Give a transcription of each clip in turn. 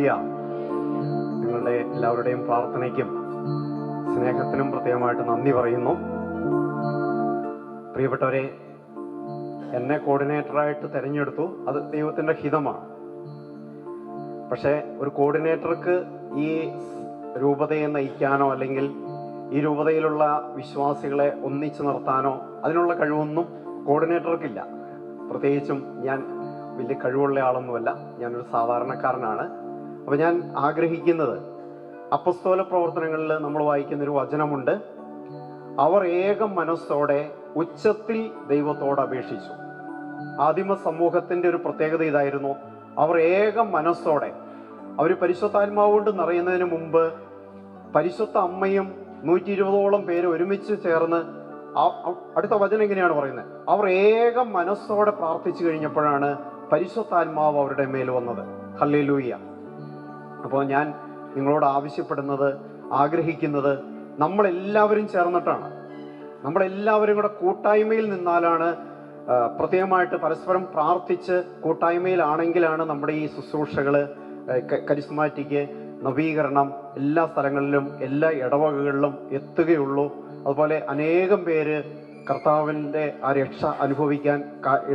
നിങ്ങളുടെ എല്ലാവരുടെയും പ്രാർത്ഥനയ്ക്കും സ്നേഹത്തിനും പ്രത്യേകമായിട്ട് നന്ദി പറയുന്നു. പ്രിയപ്പെട്ടവരെ, എന്നെ കോർഡിനേറ്ററായിട്ട് തിരഞ്ഞെടുത്തു. അത് ദൈവത്തിൻ്റെ ഹിതമാണ്. പക്ഷേ ഒരു കോർഡിനേറ്റർക്ക് ഈ രൂപതയെ നയിക്കാനോ അല്ലെങ്കിൽ ഈ രൂപതയിലുള്ള വിശ്വാസികളെ ഒന്നിച്ചു നിർത്താനോ അതിനുള്ള കഴിവൊന്നും കോർഡിനേറ്റർക്കില്ല. പ്രത്യേകിച്ചും ഞാൻ വലിയ കഴിവുള്ള ആളൊന്നുമല്ല, ഞാനൊരു സാധാരണക്കാരനാണ്. അപ്പോൾ ഞാൻ ആഗ്രഹിക്കുന്നത്, അപ്പസ്തോല പ്രവർത്തനങ്ങളിൽ നമ്മൾ വായിക്കുന്നൊരു വചനമുണ്ട്, അവർ ഏകം മനസ്സോടെ ഉച്ചത്തിൽ ദൈവത്തോട് അപേക്ഷിച്ചു. ആദിമ സമൂഹത്തിൻ്റെ ഒരു പ്രത്യേകത ഇതായിരുന്നു. അവർ ഏകം മനസ്സോടെ, അവർ പരിശുദ്ധാത്മാവ് കൊണ്ട് നിറയുന്നതിന് മുമ്പ് പരിശുദ്ധ അമ്മയും 120ഓളം പേര് ഒരുമിച്ച് ചേർന്ന്, അടുത്ത വചനം എങ്ങനെയാണ് പറയുന്നത്? അവർ ഏകം മനസ്സോടെ പ്രാർത്ഥിച്ചു കഴിഞ്ഞപ്പോഴാണ് പരിശുദ്ധാത്മാവ് അവരുടെ മേൽ വന്നത്. ഹല്ലേലൂയ. അപ്പോൾ ഞാൻ നിങ്ങളോട് ആവശ്യപ്പെടുന്നത്, ആഗ്രഹിക്കുന്നത്, നമ്മളെല്ലാവരും ചേർന്നിട്ടാണ്, നമ്മളെല്ലാവരും കൂടെ കൂട്ടായ്മയിൽ നിന്നാലാണ്, പ്രത്യേകമായിട്ട് പരസ്പരം പ്രാർത്ഥിച്ച് കൂട്ടായ്മയിലാണെങ്കിലാണ് നമ്മുടെ ഈ ശുശ്രൂഷകൾ, കരിസ്മാറ്റിക് നവീകരണം എല്ലാ സ്ഥലങ്ങളിലും എല്ലാ ഇടവകകളിലും എത്തുകയുള്ളൂ. അതുപോലെ അനേകം പേര് കർത്താവിൻ്റെ ആ രക്ഷ അനുഭവിക്കാൻ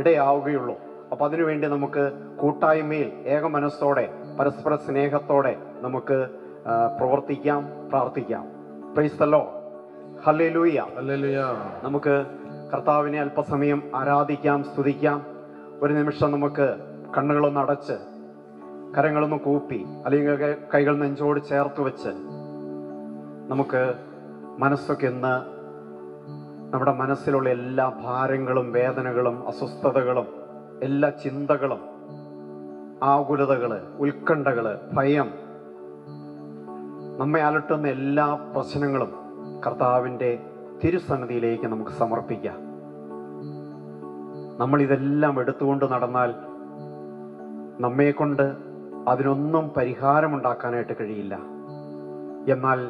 ഇടയാവുകയുള്ളൂ. അപ്പോൾ അതിനുവേണ്ടി നമുക്ക് കൂട്ടായ്മയിൽ ഏക മനസ്സോടെ പരസ്പര സ്നേഹത്തോടെ നമുക്ക് പ്രവർത്തിക്കാം, പ്രാർത്ഥിക്കാം. Price the Lord. ഹല്ലേലൂയ. നമുക്ക് കർത്താവിനെ അല്പസമയം ആരാധിക്കാം, സ്തുതിക്കാം. ഒരു നിമിഷം നമുക്ക് കണ്ണുകളൊന്ന് അടച്ച് കരങ്ങളൊന്ന് കൂപ്പി അല്ലെങ്കിൽ കൈകൾ നെഞ്ചോട് ചേർത്ത് വെച്ച് നമുക്ക് മനസ്സൊക്കെ ഒന്ന്, നമ്മുടെ മനസ്സിലുള്ള എല്ലാ ഭാരങ്ങളും വേദനകളും അസ്വസ്ഥതകളും എല്ലാ ചിന്തകളും ആകുലതകള് ഉത്കണ്ഠകള് ഭയം നമ്മെ അലട്ടുന്ന എല്ലാ പ്രശ്നങ്ങളും കർത്താവിൻ്റെ തിരുസന്നിധിയിലേക്ക് നമുക്ക് സമർപ്പിക്കാം. നമ്മളിതെല്ലാം എടുത്തുകൊണ്ട് നടന്നാൽ നമ്മെക്കൊണ്ട് അതിനൊന്നും പരിഹാരമുണ്ടാക്കാനായിട്ട് കഴിയില്ല. എന്നാൽ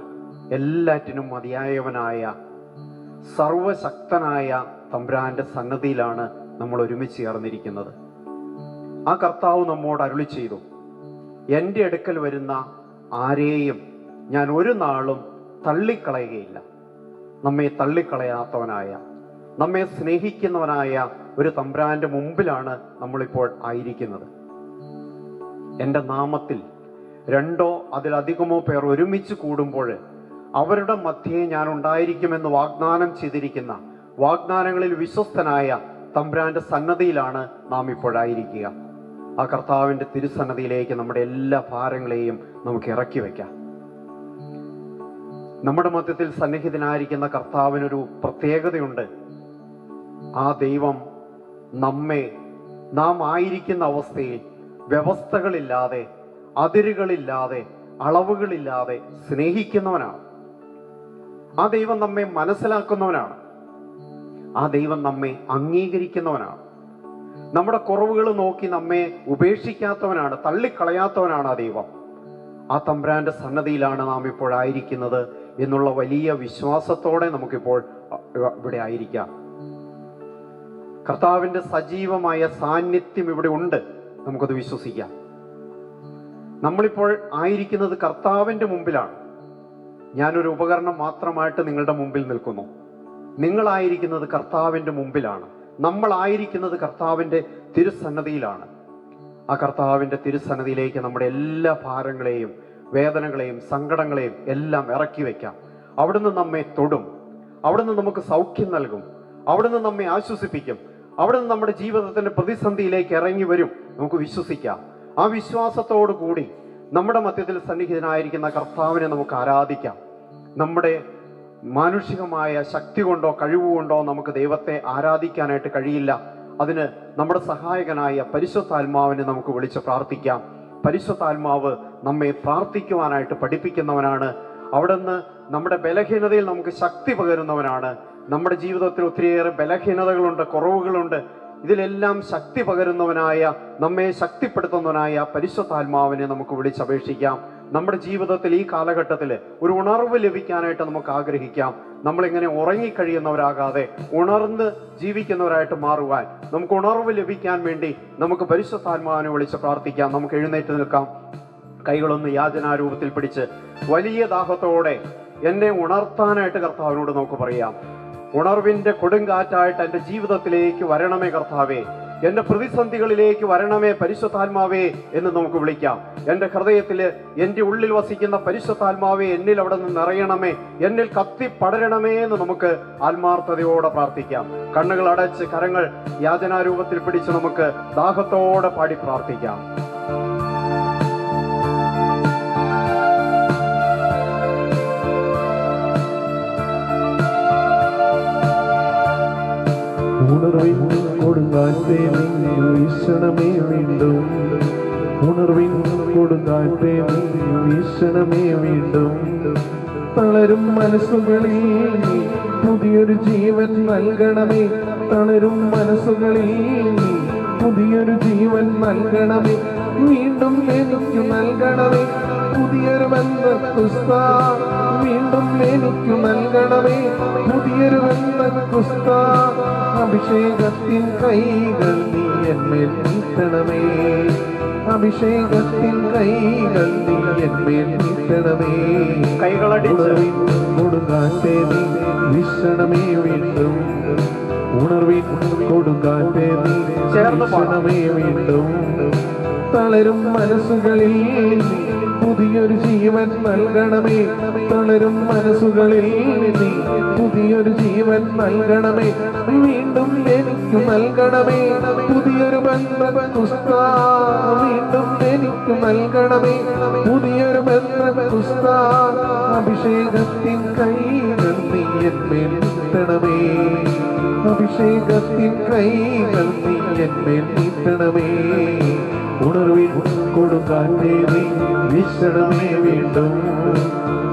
എല്ലാറ്റിനും മതിയായവനായ സർവശക്തനായ തമ്പുരാന്റെ സന്നിധിയിലാണ് നമ്മൾ ഒരുമിച്ച് ചേർന്നിരിക്കുന്നത്. ആ കർത്താവ് നമ്മോട് അരുളി ചെയ്തു, എൻ്റെ അടുക്കൽ വരുന്ന ആരെയും ഞാൻ ഒരു നാളും തള്ളിക്കളയുകയില്ല. നമ്മെ തള്ളിക്കളയാത്തവനായ, നമ്മെ സ്നേഹിക്കുന്നവനായ ഒരു തമ്പുരാന്റെ മുമ്പിലാണ് നമ്മളിപ്പോൾ ആയിരിക്കുന്നത്. എൻ്റെ നാമത്തിൽ 2 അതിലധികമോ പേർ ഒരുമിച്ച് കൂടുമ്പോൾ അവരുടെ മധ്യേ ഞാൻ ഉണ്ടായിരിക്കുമെന്ന് വാഗ്ദാനം ചെയ്തിരിക്കുന്ന, വാഗ്ദാനങ്ങളിൽ വിശ്വസ്തനായ തമ്പുരാന്റെ സന്നദ്ധിയിലാണ് നാം ഇപ്പോഴായിരിക്കുക. ആ കർത്താവിൻ്റെ തിരുസന്നദ്ധിയിലേക്ക് നമ്മുടെ എല്ലാ ഭാരങ്ങളെയും നമുക്ക് ഇറക്കി വയ്ക്കാം. നമ്മുടെ മധ്യത്തിൽ സന്നിഹിതനായിരിക്കുന്ന കർത്താവിനൊരു പ്രത്യേകതയുണ്ട്. ആ ദൈവം നമ്മെ നാം ആയിരിക്കുന്ന അവസ്ഥയിൽ വ്യവസ്ഥകളില്ലാതെ, അതിരുകളില്ലാതെ, അളവുകളില്ലാതെ സ്നേഹിക്കുന്നവനാണ്. ആ ദൈവം നമ്മെ മനസ്സിലാക്കുന്നവനാണ്. ആ ദൈവം നമ്മെ അംഗീകരിക്കുന്നവനാണ്. നമ്മുടെ കുറവുകൾ നോക്കി നമ്മെ ഉപേക്ഷിക്കാത്തവനാണ്, തള്ളിക്കളയാത്തവനാണ് ആ ദൈവം. ആ തമ്പുരാന്റെ സന്നദ്ധിയിലാണ് നാം ഇപ്പോഴായിരിക്കുന്നത് എന്നുള്ള വലിയ വിശ്വാസത്തോടെ നമുക്കിപ്പോൾ ഇവിടെ ആയിരിക്കാം. കർത്താവിൻ്റെ സജീവമായ സാന്നിധ്യം ഇവിടെ ഉണ്ട്, നമുക്കത് വിശ്വസിക്കാം. നമ്മളിപ്പോൾ ആയിരിക്കുന്നത് കർത്താവിൻ്റെ മുമ്പിലാണ്. ഞാനൊരു ഉപകരണം മാത്രമായിട്ട് നിങ്ങളുടെ മുമ്പിൽ നിൽക്കുന്നു. നിങ്ങളായിരിക്കുന്നത് കർത്താവിൻ്റെ മുമ്പിലാണ്. നമ്മളായിരിക്കുന്നത് കർത്താവിൻ്റെ തിരുസന്നദ്ധിയിലാണ്. ആ കർത്താവിൻ്റെ തിരുസന്നദ്ധിയിലേക്ക് നമ്മുടെ എല്ലാ ഭാരങ്ങളെയും വേദനകളെയും സങ്കടങ്ങളെയും എല്ലാം ഇറക്കി വയ്ക്കാം. അവിടുന്ന് നമ്മെ തൊടും, അവിടുന്ന് നമുക്ക് സൗഖ്യം നൽകും, അവിടുന്ന് നമ്മെ ആശ്വസിപ്പിക്കും, അവിടുന്ന് നമ്മുടെ ജീവിതത്തിൻ്റെ പ്രതിസന്ധിയിലേക്ക് ഇറങ്ങി വരും. നമുക്ക് വിശ്വസിക്കാം. ആ വിശ്വാസത്തോടു കൂടി നമ്മുടെ മധ്യത്തിൽ സന്നിഹിതനായിരിക്കുന്ന കർത്താവിനെ നമുക്ക് ആരാധിക്കാം. നമ്മുടെ മാനുഷികമായ ശക്തി കൊണ്ടോ കഴിവുകൊണ്ടോ നമുക്ക് ദൈവത്തെ ആരാധിക്കാനായിട്ട് കഴിയില്ല. അതിന് നമ്മുടെ സഹായകനായ പരിശുദ്ധാത്മാവിനെ നമുക്ക് വിളിച്ച് പ്രാർത്ഥിക്കാം. പരിശുദ്ധാത്മാവ് നമ്മെ പ്രാർത്ഥിക്കുവാനായിട്ട് പഠിപ്പിക്കുന്നവനാണ്. അവിടുന്ന് നമ്മുടെ ബലഹീനതയിൽ നമുക്ക് ശക്തി പകരുന്നവനാണ്. നമ്മുടെ ജീവിതത്തിൽ ഒത്തിരിയേറെ ബലഹീനതകളുണ്ട്, കുറവുകളുണ്ട്. ഇതിലെല്ലാം ശക്തി പകരുന്നവനായ, നമ്മെ ശക്തിപ്പെടുത്തുന്നവനായ പരിശുദ്ധാത്മാവിനെ നമുക്ക് വിളിച്ചപേക്ഷിക്കാം. നമ്മുടെ ജീവിതത്തിൽ ഈ കാലഘട്ടത്തിൽ ഒരു ഉണർവ് ലഭിക്കാനായിട്ട് നമുക്ക് ആഗ്രഹിക്കാം. നമ്മളിങ്ങനെ ഉറങ്ങിക്കഴിയുന്നവരാകാതെ ഉണർന്ന് ജീവിക്കുന്നവരായിട്ട് മാറുവാൻ, നമുക്ക് ഉണർവ് ലഭിക്കാൻ വേണ്ടി നമുക്ക് പരിശുദ്ധാത്മാവിനെ വിളിച്ച് പ്രാർത്ഥിക്കാം. നമുക്ക് എഴുന്നേറ്റ് നിൽക്കാം. കൈകളൊന്ന് യാചനാരൂപത്തിൽ പിടിച്ച് വലിയ ദാഹത്തോടെ എന്നെ ഉണർത്താനായിട്ട് കർത്താവിനോട് നമുക്ക് പറയാം. ഉണർവിന്റെ കൊടുങ്കാറ്റായിട്ട് എൻ്റെ ജീവിതത്തിലേക്ക് വരണമേ കർത്താവേ, എൻ്റെ പ്രതിസന്ധികളിലേക്ക് വരണമേ പരിശുദ്ധാത്മാവേ എന്ന് നമുക്ക് വിളിക്കാം. എൻ്റെ ഹൃദയത്തില്, എൻ്റെ ഉള്ളിൽ വസിക്കുന്ന പരിശുദ്ധാത്മാവേ, എന്നിൽ അവിടെ നിന്ന് നിറയണമേ, എന്നിൽ കത്തി പടരണമേ എന്ന് നമുക്ക് ആത്മാർത്ഥതയോടെ പ്രാർത്ഥിക്കാം. കണ്ണുകൾ അടച്ച് കരങ്ങൾ യാചനാരൂപത്തിൽ പിടിച്ച് നമുക്ക് ദാഹത്തോടെ പാടി പ്രാർത്ഥിക്കാം. ഉണർവിൻ കൊടുങ്കാറ്റേ നീ വീശണമേ വീണ്ടും, ഉണർവിൻ കൊടുങ്കാറ്റേ നീ വീശണമേ വീണ്ടും. തളരും മനസ്സുകളിൽ നീ പുതിയൊരു ജീവൻ നൽകണമേ, തളരും മനസ്സുകളിൽ നീ പുതിയൊരു ജീവൻ നൽകണമേ, വീണ്ടും എനിക്ക് നൽകണമേ പുതിയൊരു ബന്ധക്കുസ്ത, വീണ്ടും എനിക്ക് നൽകണമേ പുതിയൊരു ബന്ധക്കുസ്ത. അഭിഷേകത്തിൻ കൈകൾ നീ എന്മേൽ നീട്ടണമേ, അഭിഷേകത്തിൻ കൈകൾ നീ എന്മേൽ നീട്ടണമേ. കൈകളടിച്ച് കൊടുങ്കാറ്റേ നീ വീശണമേ വീണ്ടും, ഉണർവിൻ കൊടുങ്കാറ്റേ നീ വീശണമേ വീണ്ടും. തളരും മനസ്സുകളിൽ നീ പുതിയൊരു ജീവൻ നൽകണമേ, തളരും മനസ്സുകളിൽ നീ പുതിയൊരു ജീവൻ നൽകണമേ, വീണ്ടും എനിക്ക് നൽകണമേ പുതിയൊരു ബന്ധക്കുസ്ത, വീണ്ടും എനിക്ക് നൽകണമേ പുതിയൊരു ബന്ധക്കുസ്ത. അഭിഷേകത്തിൻ കൈകൾ നീ എന്മേൽ നീട്ടണമേ, അഭിഷേകത്തിൻ കൈകൾ നീ എന്മേൽ നീട്ടണമേ. ഉണർവിൻ കൊടുങ്കാറ്റേ നീ വീശണമേ വീണ്ടും,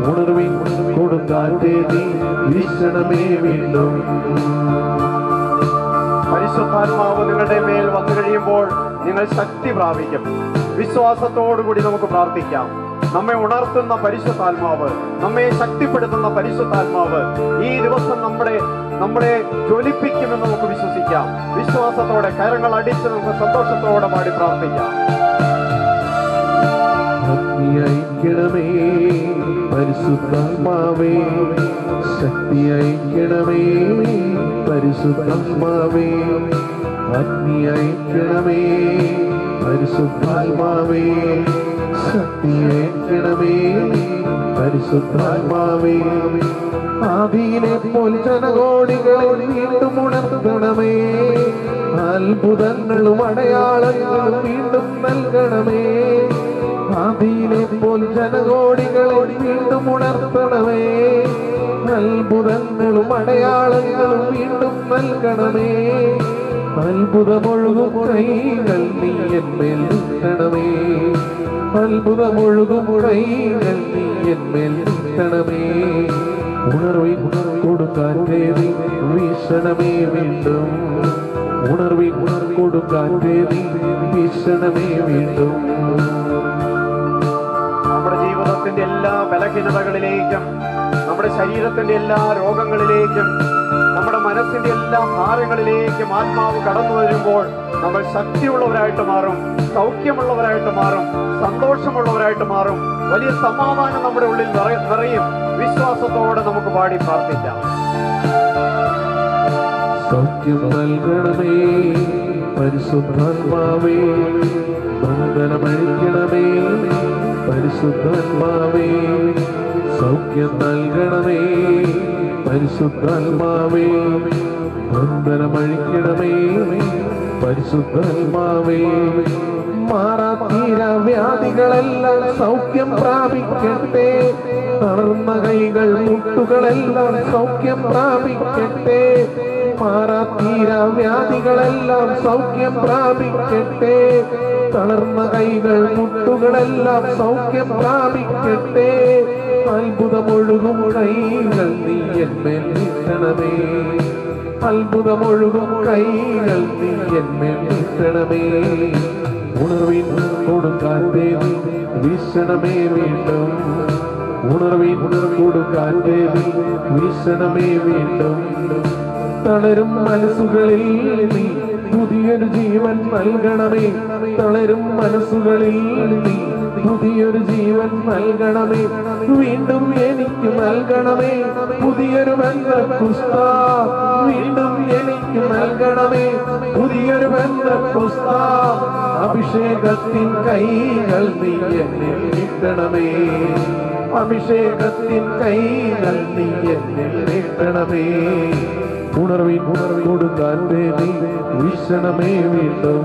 ഉണർവിൻ കൊടുങ്കാറ്റേ നീ വീശണമേ വീണ്ടും. പരിശുദ്ധാത്മാവ് നിങ്ങളുടെ മേൽ വന്നു കഴിയുമ്പോൾ നിങ്ങൾ ശക്തി പ്രാപിക്കും. വിശ്വാസത്തോടുകൂടി നമുക്ക് പ്രാർത്ഥിക്കാം. നമ്മെ ഉണർത്തുന്ന പരിശുദ്ധാത്മാവ്, നമ്മെ ശക്തിപ്പെടുത്തുന്ന പരിശുദ്ധാത്മാവ് ഈ ദിവസം നമ്മളെ ജ്വലിപ്പിക്കുമെന്ന് നമുക്ക് വിശ്വസിക്കാം. വിശ്വാസത്തോടെ കരങ്ങൾ അടിച്ച് നമുക്ക് സന്തോഷത്തോടെ പാടി പ്രാർത്ഥിക്കാം. ശക്തിയയക്കണമേ പരിശുദ്ധാത്മാവേ, ശക്തിയയക്കണമേ പരിശുദ്ധാത്മാവേ, അഗ്നിയയക്കണമേ പരിശുദ്ധാത്മാവേ, ശക്തിയയക്കണമേ പരിശുദ്ധാത്മാവേ. ആദിയിലെ പോൽ ജനകോടികളെ വീണ്ടും ഉണർത്തണമേ, അത്ഭുതങ്ങളും അടയാളങ്ങളും വീണ്ടും നൽകണമേ. ആദിയിലെ പോൽ ജനകോടികളെ വീണ്ടും ഉണർത്തണമേ, അത്ഭുതങ്ങളും അടയാളങ്ങളും വീണ്ടും നൽകണമേ. അത്ഭുതമൊഴുകും കൈകൾ നീ എന്മേൽ നീട്ടണമേ, അത്ഭുതമൊഴുകും കൈകൾ നീ എന്മേൽ നീട്ടണമേ. ഉണർവിൻ കൊടുങ്കാറ്റേ നീ വീശണമേ വീണ്ടും, ഉണർവിൻ കൊടുങ്കാറ്റേ നീ വീശണമേ വീണ്ടും. നമ്മുടെ ജീവിതത്തിന്റെ എല്ലാ ബലഹീനതകളിലേക്കും, നമ്മുടെ ശരീരത്തിന്റെ എല്ലാ രോഗങ്ങളിലേക്കും, നമ്മുടെ മനസ്സിന്റെ എല്ലാ ഭാരങ്ങളിലേക്കും ആത്മാവ് കടന്നു വരുമ്പോൾ നമ്മൾ ശക്തിയുള്ളവരായിട്ട് മാറും, സൗഖ്യമുള്ളവരായിട്ട് മാറും, സന്തോഷമുള്ളവരായിട്ട് മാറും. വലിയ സമാധാനം നമ്മുടെ ഉള്ളിൽ നിറയും. വിശ്വാസത്തോടെ നമുക്ക് പാടി പ്രാർത്ഥിക്കാം. സൗഖ്യം നൽകണമേ പരിശുദ്ധാത്മാവേ, ബന്ധനമഴിക്കണമേ പരിശുദ്ധാത്മാവേ, സൗഖ്യം നൽകണമേ പരിശുദ്ധാത്മാവേ, ബന്ധനമഴിക്കണമേ പരിശുദ്ധാത്മാവേ. മാറാത്തീര വ്യാധികളെല്ലാം സൗഖ്യം പ്രാപിക്കട്ടെ, തളർന്ന കൈകൾ മുട്ടുകളെല്ലാം സൗഖ്യം പ്രാപിക്കട്ടെ. മാറാത്തീര വ്യാധികളെല്ലാം സൗഖ്യം പ്രാപിക്കട്ടെ, തളർന്ന കൈകൾ മുട്ടുകളെല്ലാം സൗഖ്യം പ്രാപിക്കട്ടെ. അത്ഭുതമൊഴുകും കൈകൾ നീ എന്മേൽ നീട്ടണമേ, അത്ഭുതമൊഴുകും കൈകൾ നീ എന്മേൽ നീട്ടണമേ. ഉണർവിൻ കൊടുങ്കാറ്റേ നീ വീശണമേ വീണ്ടും, ഉണർവിൻ കൊടുങ്കാറ്റേ നീ വീശണമേ വീണ്ടും. തളരും മനസ്സുകളിൽ നീ പുതിയൊരു ജീവൻ നൽകണമേ, തളരും മനസ്സുകളിൽ നീ പുതിയൊരു ജീവൻ നൽകണമേ, വീണ്ടും എനിക്ക് നൽകണമേ, പുതിയൊരു ബന്ധക്കുസ്ത വീണ്ടും എനിക്ക് നൽകണമേ, പുതിയൊരു ബന്ധക്കുസ്ത അഭിഷേകത്തിൻ കൈകൾ നീ എന്നെ നീട്ടണമേ, അഭിഷേകത്തിൻ കൈകൾ നീ എന്നെ നീട്ടണമേ. ഉണർവിൻ കൊടുങ്കാറ്റേ നീ വീശണമേ വീണ്ടും,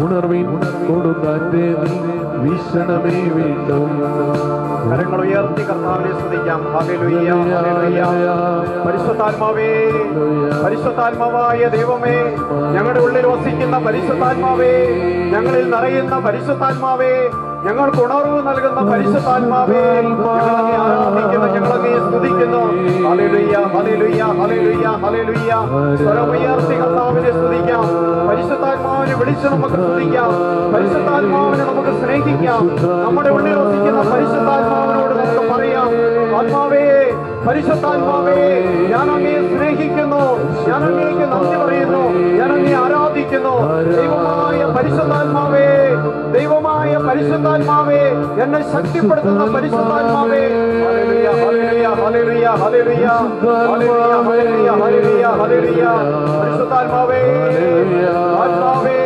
ഉണർവിൻ കൊടുങ്കാറ്റേ നീ വീശണമേ വീണ്ടും. കരങ്ങൾ ഉയർത്തി കർത്താവിനെ സ്തുതിക്കാം. ഹല്ലേലൂയ, ഹല്ലേലൂയ. പരിശുദ്ധാത്മാവേ, പരിശുദ്ധാത്മാവായ ദൈവമേ, ഞങ്ങളുടെ ഉള്ളിൽ വസിക്കുന്ന പരിശുദ്ധാത്മാവേ, ഞങ്ങളിൽ നിറയുന്ന പരിശുദ്ധാത്മാവേ, ഞങ്ങൾക്ക് ഉണർവ് നൽകുന്ന പരിശുദ്ധാത്മാവേ, ഞങ്ങളങ്ങേ ആരാധിക്കുന്നു, ഞങ്ങളങ്ങേ സ്തുതിക്കുന്നു. ഹല്ലേലൂയ, ഹല്ലേലൂയ, ഹല്ലേലൂയ, ഹല്ലേലൂയ. സ്വരമുയർത്തി കർത്താവിനെ സ്തുതിക്കാം. പരിശുദ്ധാത്മാവിനെ വിളിച്ച് നമുക്ക് സ്തുതിക്കാം. പരിശുദ്ധാത്മാവിനെ നമുക്ക് സ്നേഹിക്കാം. നമ്മുടെ ഉള്ളിൽ വസിക്കുന്ന പരിശുദ്ധാത്മാവിനോട് നമുക്ക് പറയാം, ആത്മാവേ, പരിശുദ്ധാത്മാവേ, ഞാൻ അങ്ങയെ സ്നേഹിക്കുന്നു, ഞാൻ അങ്ങേക്ക് നന്ദി പറയുന്നു, ഞാൻ അങ്ങയെ ആരാധിക്കുന്നു. ദൈവമായ പരിശുദ്ധാത്മാവേ, ദൈവമായ പരിശുദ്ധാത്മാവേ, എന്നെ ശക്തിപ്പെടുത്തുന്ന പരിശുദ്ധാത്മാവേ. ഹല്ലേലൂയ, ഹല്ലേലൂയ, ഹല്ലേലൂയ, ഹല്ലേലൂയ, ഹല്ലേലൂയ, ഹല്ലേലൂയ, ഹല്ലേലൂയ, ഹല്ലേലൂയ. പരിശുദ്ധാത്മാവേ, ആത്മാവേ,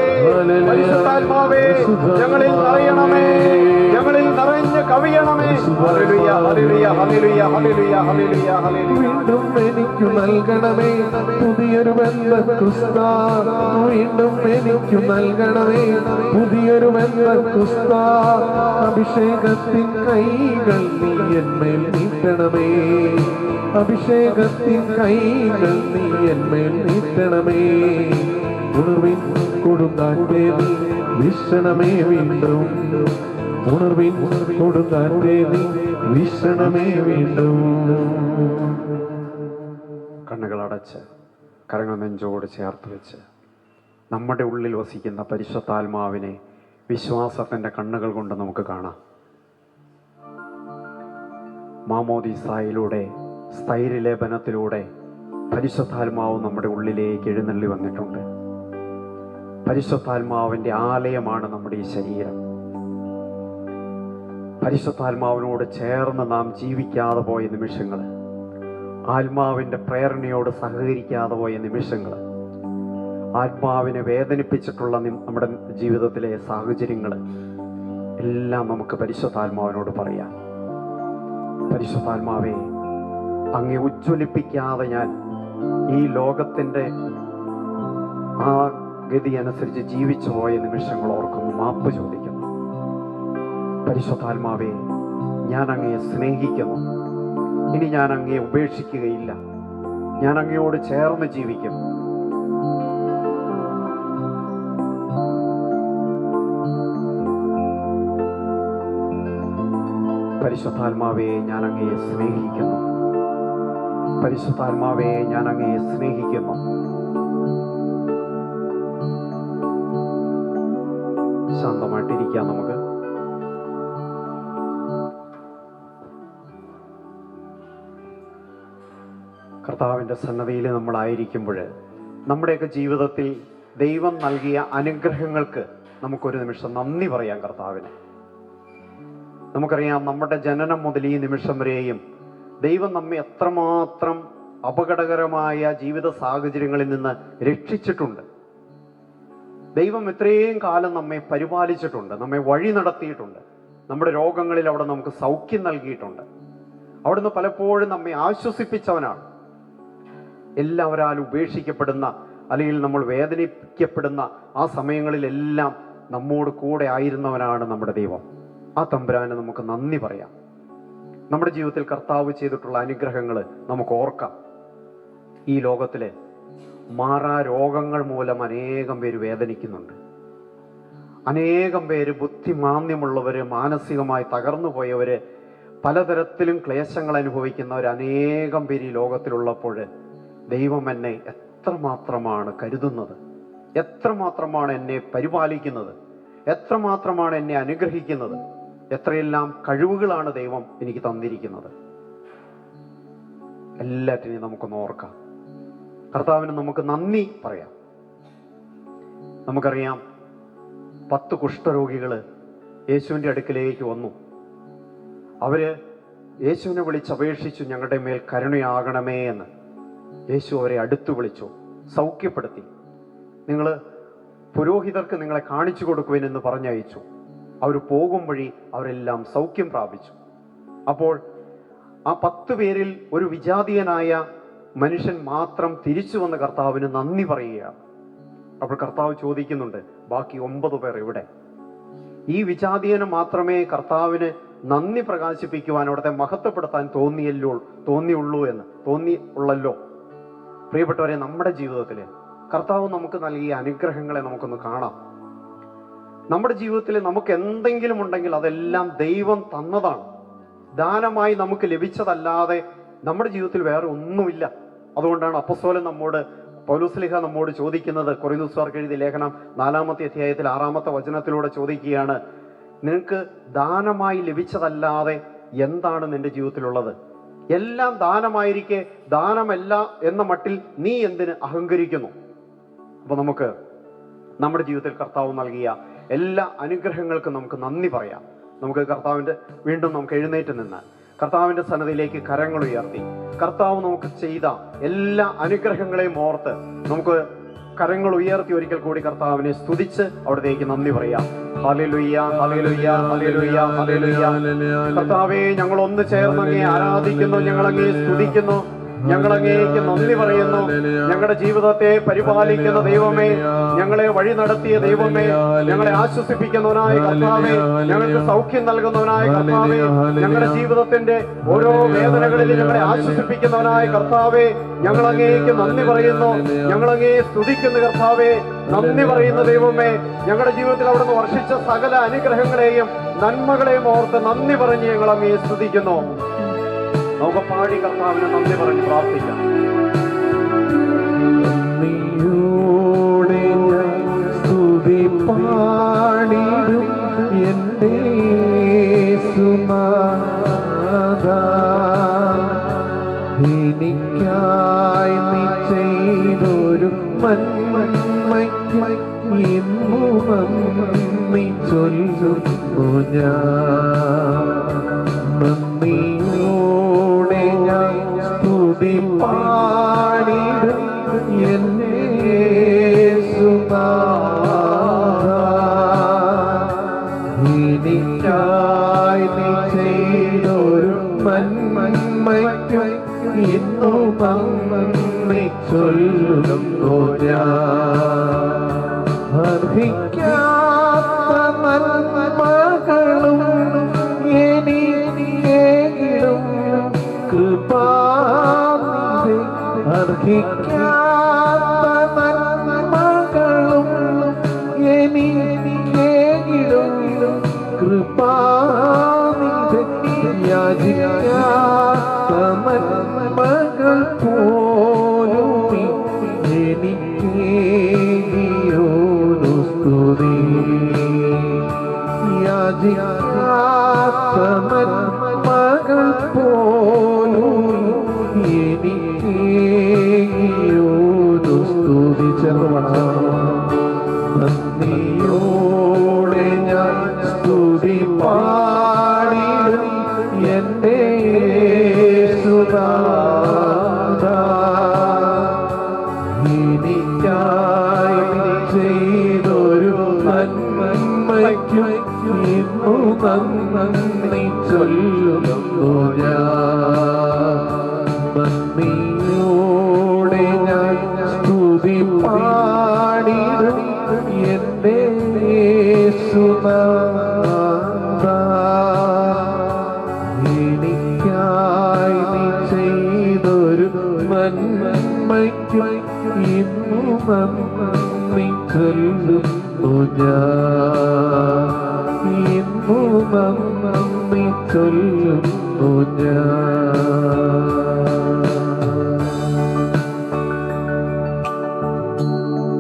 പരിശുദ്ധാത്മാവേ, ഞങ്ങളിൽ നിറയണമേ, ഞങ്ങളിൽ നിറഞ്ഞ് കവിയണമേ. ഹല്ലേലൂയ, ഹല്ലേലൂയ, ഹല്ലേലൂയ, ഹല്ലേലൂയ, ഹല്ലേലൂയ, ഹല്ലേലൂയ. വീണ്ടും എനിക്ക് നൽകണമേ, പുതിയൊരു ബന്ധക്കുസ്ത വീണ്ടും എനിക്ക് നൽകണമേ, പുതിയൊരു ബന്ധക്കുസ്ത അഭിഷേകത്തിൻ കൈകൾ നീ എന്മേൽ നീട്ടണമേ, അഭിഷേകത്തിൻ കൈകൾ നീ എന്മേൽ നീട്ടണമേ. ഉണർവിൻ കൊടുങ്കാറ്റേ നീ വീശണമേ വീണ്ടും, ഉണർവിൻ കൊടുങ്കാറ്റേ നീ വീശണമേ വീണ്ടും. കണ്ണുകൾ അടച്ച് കരങ്ങൾ നെഞ്ചോട് ചേർത്ത് വെച്ച് നമ്മുടെ ഉള്ളിൽ വസിക്കുന്ന പരിശുദ്ധാത്മാവിനെ വിശ്വാസത്തിൻ്റെ കണ്ണുകൾ കൊണ്ട് നമുക്ക് കാണാം. മാമോദീസായിലൂടെ, സ്ഥൈര്യലേപനത്തിലൂടെ പരിശുദ്ധാത്മാവ് നമ്മുടെ ഉള്ളിലേക്ക് എഴുന്നള്ളി വന്നിട്ടുണ്ട്. പരിശുദ്ധാത്മാവിൻ്റെ ആലയമാണ് നമ്മുടെ ഈ ശരീരം. പരിശുദ്ധാത്മാവിനോട് ചേർന്ന് നാം ജീവിക്കാതെ പോയ നിമിഷങ്ങൾ, ആത്മാവിൻ്റെ പ്രേരണയോട് സഹകരിക്കാതെ പോയ നിമിഷങ്ങൾ, ആത്മാവിനെ വേദനിപ്പിച്ചിട്ടുള്ള നമ്മുടെ ജീവിതത്തിലെ സാഹചര്യങ്ങൾ എല്ലാം നമുക്ക് പരിശുദ്ധാത്മാവിനോട് പറയാം. പരിശുദ്ധാത്മാവേ, അങ്ങേ ഉജ്ജ്വലിപ്പിക്കാതെ ഞാൻ ഈ ലോകത്തിൻ്റെ ആ ഗതി അനുസരിച്ച് ജീവിച്ചു പോയ നിമിഷങ്ങൾ ഓർക്കുന്നു, മാപ്പ് ചോദിക്കുന്നു. പരിശുദ്ധാത്മാവേ, ഞാൻ അങ്ങയെ സ്നേഹിക്കുന്നു. ഇനി ഞാൻ അങ്ങയെ ഉപേക്ഷിക്കുകയില്ല. ഞാൻ അങ്ങയോട് ചേർന്ന് ജീവിക്കും. പരിശുദ്ധാത്മാവേ, ഞാൻ അങ്ങയെ സ്നേഹിക്കുന്നു. പരിശുദ്ധാത്മാവേ, ഞാൻ അങ്ങയെ സ്നേഹിക്കുന്നു. ശാന്തമായിട്ടിരിക്കാം നമുക്ക്. കർത്താവിൻ്റെ സന്നദ്ധിയിൽ നമ്മളായിരിക്കുമ്പോൾ നമ്മുടെയൊക്കെ ജീവിതത്തിൽ ദൈവം നൽകിയ അനുഗ്രഹങ്ങൾക്ക് നമുക്കൊരു നിമിഷം നന്ദി പറയാം കർത്താവിന്. നമുക്കറിയാം, നമ്മുടെ ജനനം മുതൽ ഈ നിമിഷം വരെയും ദൈവം നമ്മെ എത്രമാത്രം അപകടകരമായ ജീവിത സാഹചര്യങ്ങളിൽ നിന്ന് രക്ഷിച്ചിട്ടുണ്ട്. ദൈവം ഇത്രയും കാലം നമ്മെ പരിപാലിച്ചിട്ടുണ്ട്, നമ്മെ വഴി നടത്തിയിട്ടുണ്ട്. നമ്മുടെ രോഗങ്ങളിൽ അവിടെ നമുക്ക് സൗഖ്യം നൽകിയിട്ടുണ്ട്. അവിടുന്ന് പലപ്പോഴും നമ്മെ ആശ്വസിപ്പിച്ചവനാണ്. എല്ലാവരാലും ഉപേക്ഷിക്കപ്പെടുന്ന അല്ലെങ്കിൽ നമ്മൾ വേദനിക്കപ്പെടുന്ന ആ സമയങ്ങളിലെല്ലാം നമ്മോട് കൂടെ ആയിരുന്നവനാണ് നമ്മുടെ ദൈവം. ആ തമ്പുരാന് നമുക്ക് നന്ദി പറയാം. നമ്മുടെ ജീവിതത്തിൽ കർത്താവ് ചെയ്തിട്ടുള്ള അനുഗ്രഹങ്ങൾ നമുക്ക് ഓർക്കാം. ഈ ലോകത്തിലെ മാറാ രോഗങ്ങൾ മൂലം അനേകം പേര് വേദനിക്കുന്നുണ്ട്. അനേകം പേര് ബുദ്ധിമാന്ദ്യമുള്ളവർ, മാനസികമായി തകർന്നു പോയവർ, പലതരത്തിലും ക്ലേശങ്ങൾ അനുഭവിക്കുന്നവർ അനേകം പേര് ഈ ലോകത്തിലുള്ളപ്പോൾ ദൈവം എന്നെ എത്രമാത്രമാണ് കരുതുന്നത്, എത്രമാത്രമാണ് എന്നെ പരിപാലിക്കുന്നത്, എത്രമാത്രമാണ് എന്നെ അനുഗ്രഹിക്കുന്നത്, എത്രയെല്ലാം കഴിവുകളാണ് ദൈവം എനിക്ക് തന്നിരിക്കുന്നത്. എല്ലാറ്റിനെയും നമുക്കൊന്ന് ഓർക്കാം. കർത്താവിന് നമുക്ക് നന്ദി പറയാം. നമുക്കറിയാം, 10 കുഷ്ഠരോഗികൾ യേശുവിൻ്റെ അടുക്കിലേക്ക് വന്നു. അവര് യേശുവിനെ വിളിച്ചപേക്ഷിച്ചു, ഞങ്ങളുടെ മേൽ കരുണയാകണമേ എന്ന്. യേശു അവരെ അടുത്തു വിളിച്ചു, സൗഖ്യപ്പെടുത്തി. നിങ്ങൾ പുരോഹിതർക്ക് നിങ്ങളെ കാണിച്ചു കൊടുക്കുവാനെന്ന് പറഞ്ഞയച്ചു. അവർ പോകും വഴി അവരെല്ലാം സൗഖ്യം പ്രാപിച്ചു. അപ്പോൾ ആ 10 പേരിൽ ഒരു വിജാതീയനായ മനുഷ്യൻ മാത്രം തിരിച്ചു വന്ന കർത്താവിന് നന്ദി പറയുകയാണ്. അപ്പോൾ കർത്താവ് ചോദിക്കുന്നുണ്ട്, ബാക്കി 9 പേർ എവിടെ? ഈ വിജാതീയന് മാത്രമേ കർത്താവിന് നന്ദി പ്രകാശിപ്പിക്കുവാൻ, അവിടുത്തെ മഹത്വപ്പെടുത്താൻ തോന്നിയുള്ളൂ എന്ന് തോന്നിയുള്ളല്ലോ. പ്രിയപ്പെട്ടവരെ, നമ്മുടെ ജീവിതത്തിൽ കർത്താവ് നമുക്ക് നൽകിയ അനുഗ്രഹങ്ങളെ നമുക്കൊന്ന് കാണാം. നമ്മുടെ ജീവിതത്തിൽ നമുക്ക് എന്തെങ്കിലും ഉണ്ടെങ്കിൽ അതെല്ലാം ദൈവം തന്നതാണ്. ദാനമായി നമുക്ക് ലഭിച്ചതല്ലാതെ നമ്മുടെ ജീവിതത്തിൽ വേറെ ഒന്നുമില്ല. അതുകൊണ്ടാണ് അപ്പോസ്തലൻ പൗലോസ്ലീഹ നമ്മോട് ചോദിക്കുന്നത്, കൊരിന്ത്യർക്ക് എഴുതിയ ലേഖനം 4-ാമത്തെ അധ്യായത്തിൽ 6-ാമത്തെ വചനത്തിലൂടെ ചോദിക്കുകയാണ്, നിനക്ക് ദാനമായി ലഭിച്ചതല്ലാതെ എന്താണ് നിന്റെ ജീവിതത്തിലുള്ളത്? എല്ലാം ദാനമായിരിക്കെ ദാനമല്ല എന്ന മട്ടിൽ നീ എന്തിന് അഹങ്കരിക്കുന്നു? അപ്പൊ നമുക്ക് നമ്മുടെ ജീവിതത്തിൽ കർത്താവ് നൽകിയ എല്ലാ അനുഗ്രഹങ്ങൾക്കും നമുക്ക് നന്ദി പറയാം. നമുക്ക് വീണ്ടും നമുക്ക് എഴുന്നേറ്റ് നിന്ന് കർത്താവിന്റെ സന്നദ്ധിയിലേക്ക് കരങ്ങൾ ഉയർത്തി കർത്താവ് നമുക്ക് ചെയ്ത എല്ലാ അനുഗ്രഹങ്ങളെയും ഓർത്ത് നമുക്ക് കരങ്ങൾ ഉയർത്തി ഒരിക്കൽ കൂടി കർത്താവിനെ സ്തുതിച്ച് അവിടത്തേക്ക് നന്ദി പറയാം. ഹല്ലേലൂയ, ഹല്ലേലൂയ, ഹല്ലേലൂയ, ഹല്ലേലൂയ. കർത്താവേ, ഞങ്ങൾ ഒന്ന് ചേർന്ന് അങ്ങേ ആരാധിക്കുന്നു, ഞങ്ങൾ അങ്ങേ സ്തുതിക്കുന്നു, ഞങ്ങൾ അങ്ങേക്ക് നന്ദി പറയുന്നു. ഞങ്ങളുടെ ജീവിതത്തെ പരിപാലിക്കുന്ന ദൈവമേ, ഞങ്ങളെ വഴി നടത്തിയ ദൈവമേ, ഞങ്ങളെ ആശ്വസിപ്പിക്കുന്നവനായ കർത്താവേ, ഞങ്ങൾക്ക് സൗഖ്യം നൽകുന്നവനായ കർത്താവേ, ഞങ്ങളുടെ ജീവിതത്തിന്റെ ഓരോ വേദനകളിൽ ഞങ്ങളെ ആശ്വസിപ്പിക്കുന്നവനായ കർത്താവേ, ഞങ്ങൾ അങ്ങേക്ക് നന്ദി പറയുന്നു, ഞങ്ങൾ അങ്ങേ സ്തുതിക്കുന്ന കർത്താവേ, നന്ദി പറയുന്ന ദൈവമേ, ഞങ്ങളുടെ ജീവിതത്തിൽ അവിടുന്ന് വർഷിച്ച സകല അനുഗ്രഹങ്ങളെയും നന്മകളെയും ഓർത്ത് നന്ദി പറഞ്ഞ് ഞങ്ങൾ അങ്ങേ സ്തുതിക്കുന്നു. നമുക്ക് പാടി കർത്താവിനെ നന്ദി പറഞ്ഞ് പ്രാർത്ഥിക്കാം. സ്തുതി പാടിടും എൻ്റെ സുനാഥാ, എനിക്കായി നീ ചെയ്തൊരു നന്മയ്ക്ക് ഇന്നും നന്ദി ചൊല്ലുന്നു ഞാൻ. നന്ദിയോടെ ഞാൻ സ്തുതി പാടിടും എൻ്റെ യേശുനാഥാ, എനിക്കായി നീ ചെയ്തൊരു നന്മയ്ക്ക് ഇന്നും നന്ദി ചൊല്ലുന്നു ഞാൻ. അർഹിക്കാത്ത നന്മകളും എനിക്കേകിടും കൃപാനിധി, അർഹിക്കാത്ത നന്മകളും എനിക്കേകിടും കൃപാനിധി, യാചിക്കാത്ത നന്മകൾ പോലും എനിക്കേകിയോരു സ്തുതി, യാചിക്കാത്ത നന്മകൾ പോലും എനിക്കേകിയോരു സ്തുതി. നന്ദിയോടെ ഞാൻ സ്തുതി പാടിടും എൻ്റെ യേശുനാഥാ, എനിക്കായി നീ ചെയ്തൊരു നന്മയ്ക്ക് ഇന്നും നന്ദി ചൊല്ലുന്നു ഞാൻ. നന്ദിയോടെ ഞാൻ സ്തുതി പാടിടും എൻ്റെ യേശുനാഥാ, എനിക്കായി നീ ചെയ്തൊരു നന്മയ്ക്ക് ഇന്നും നന്ദി ചൊല്ലുന്നു ഞാൻ, ഇന്നും നന്ദി ചൊല്ലുന്നു ഞാൻ.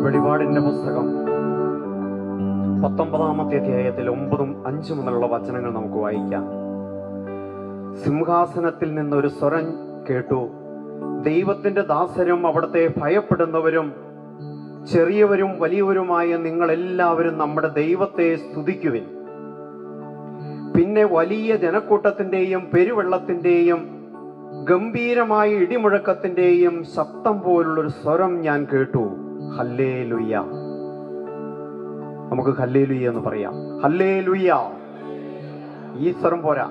വെളിപാടിന്റെ പുസ്തകം 19-ാമത്തെ അധ്യായത്തിൽ 9-5 മുതലുള്ള വചനങ്ങൾ നമുക്ക് വായിക്കാം. സിംഹാസനത്തിൽ നിന്നൊരു സ്വരം കേട്ടു, ദൈവത്തിന്റെ ദാസരും അവിടുത്തെ ഭയപ്പെടുന്നവരും ചെറിയവരും വലിയവരുമായ നിങ്ങൾ എല്ലാവരും നമ്മുടെ ദൈവത്തെ സ്തുതിക്കുവിൻ. പിന്നെ വലിയ ജനക്കൂട്ടത്തിന്റെയും പെരുവെള്ളത്തിന്റെയും ഗംഭീരമായ ഇടിമുഴക്കത്തിന്റെയും ശബ്ദം പോലുള്ളൊരു സ്വരം ഞാൻ കേട്ടു. ഹല്ലേലൂയ. നമുക്ക് ഹല്ലേലൂയ എന്ന് പറയാം. ഹല്ലേലൂയ. ഈ സ്വരം പോരാ,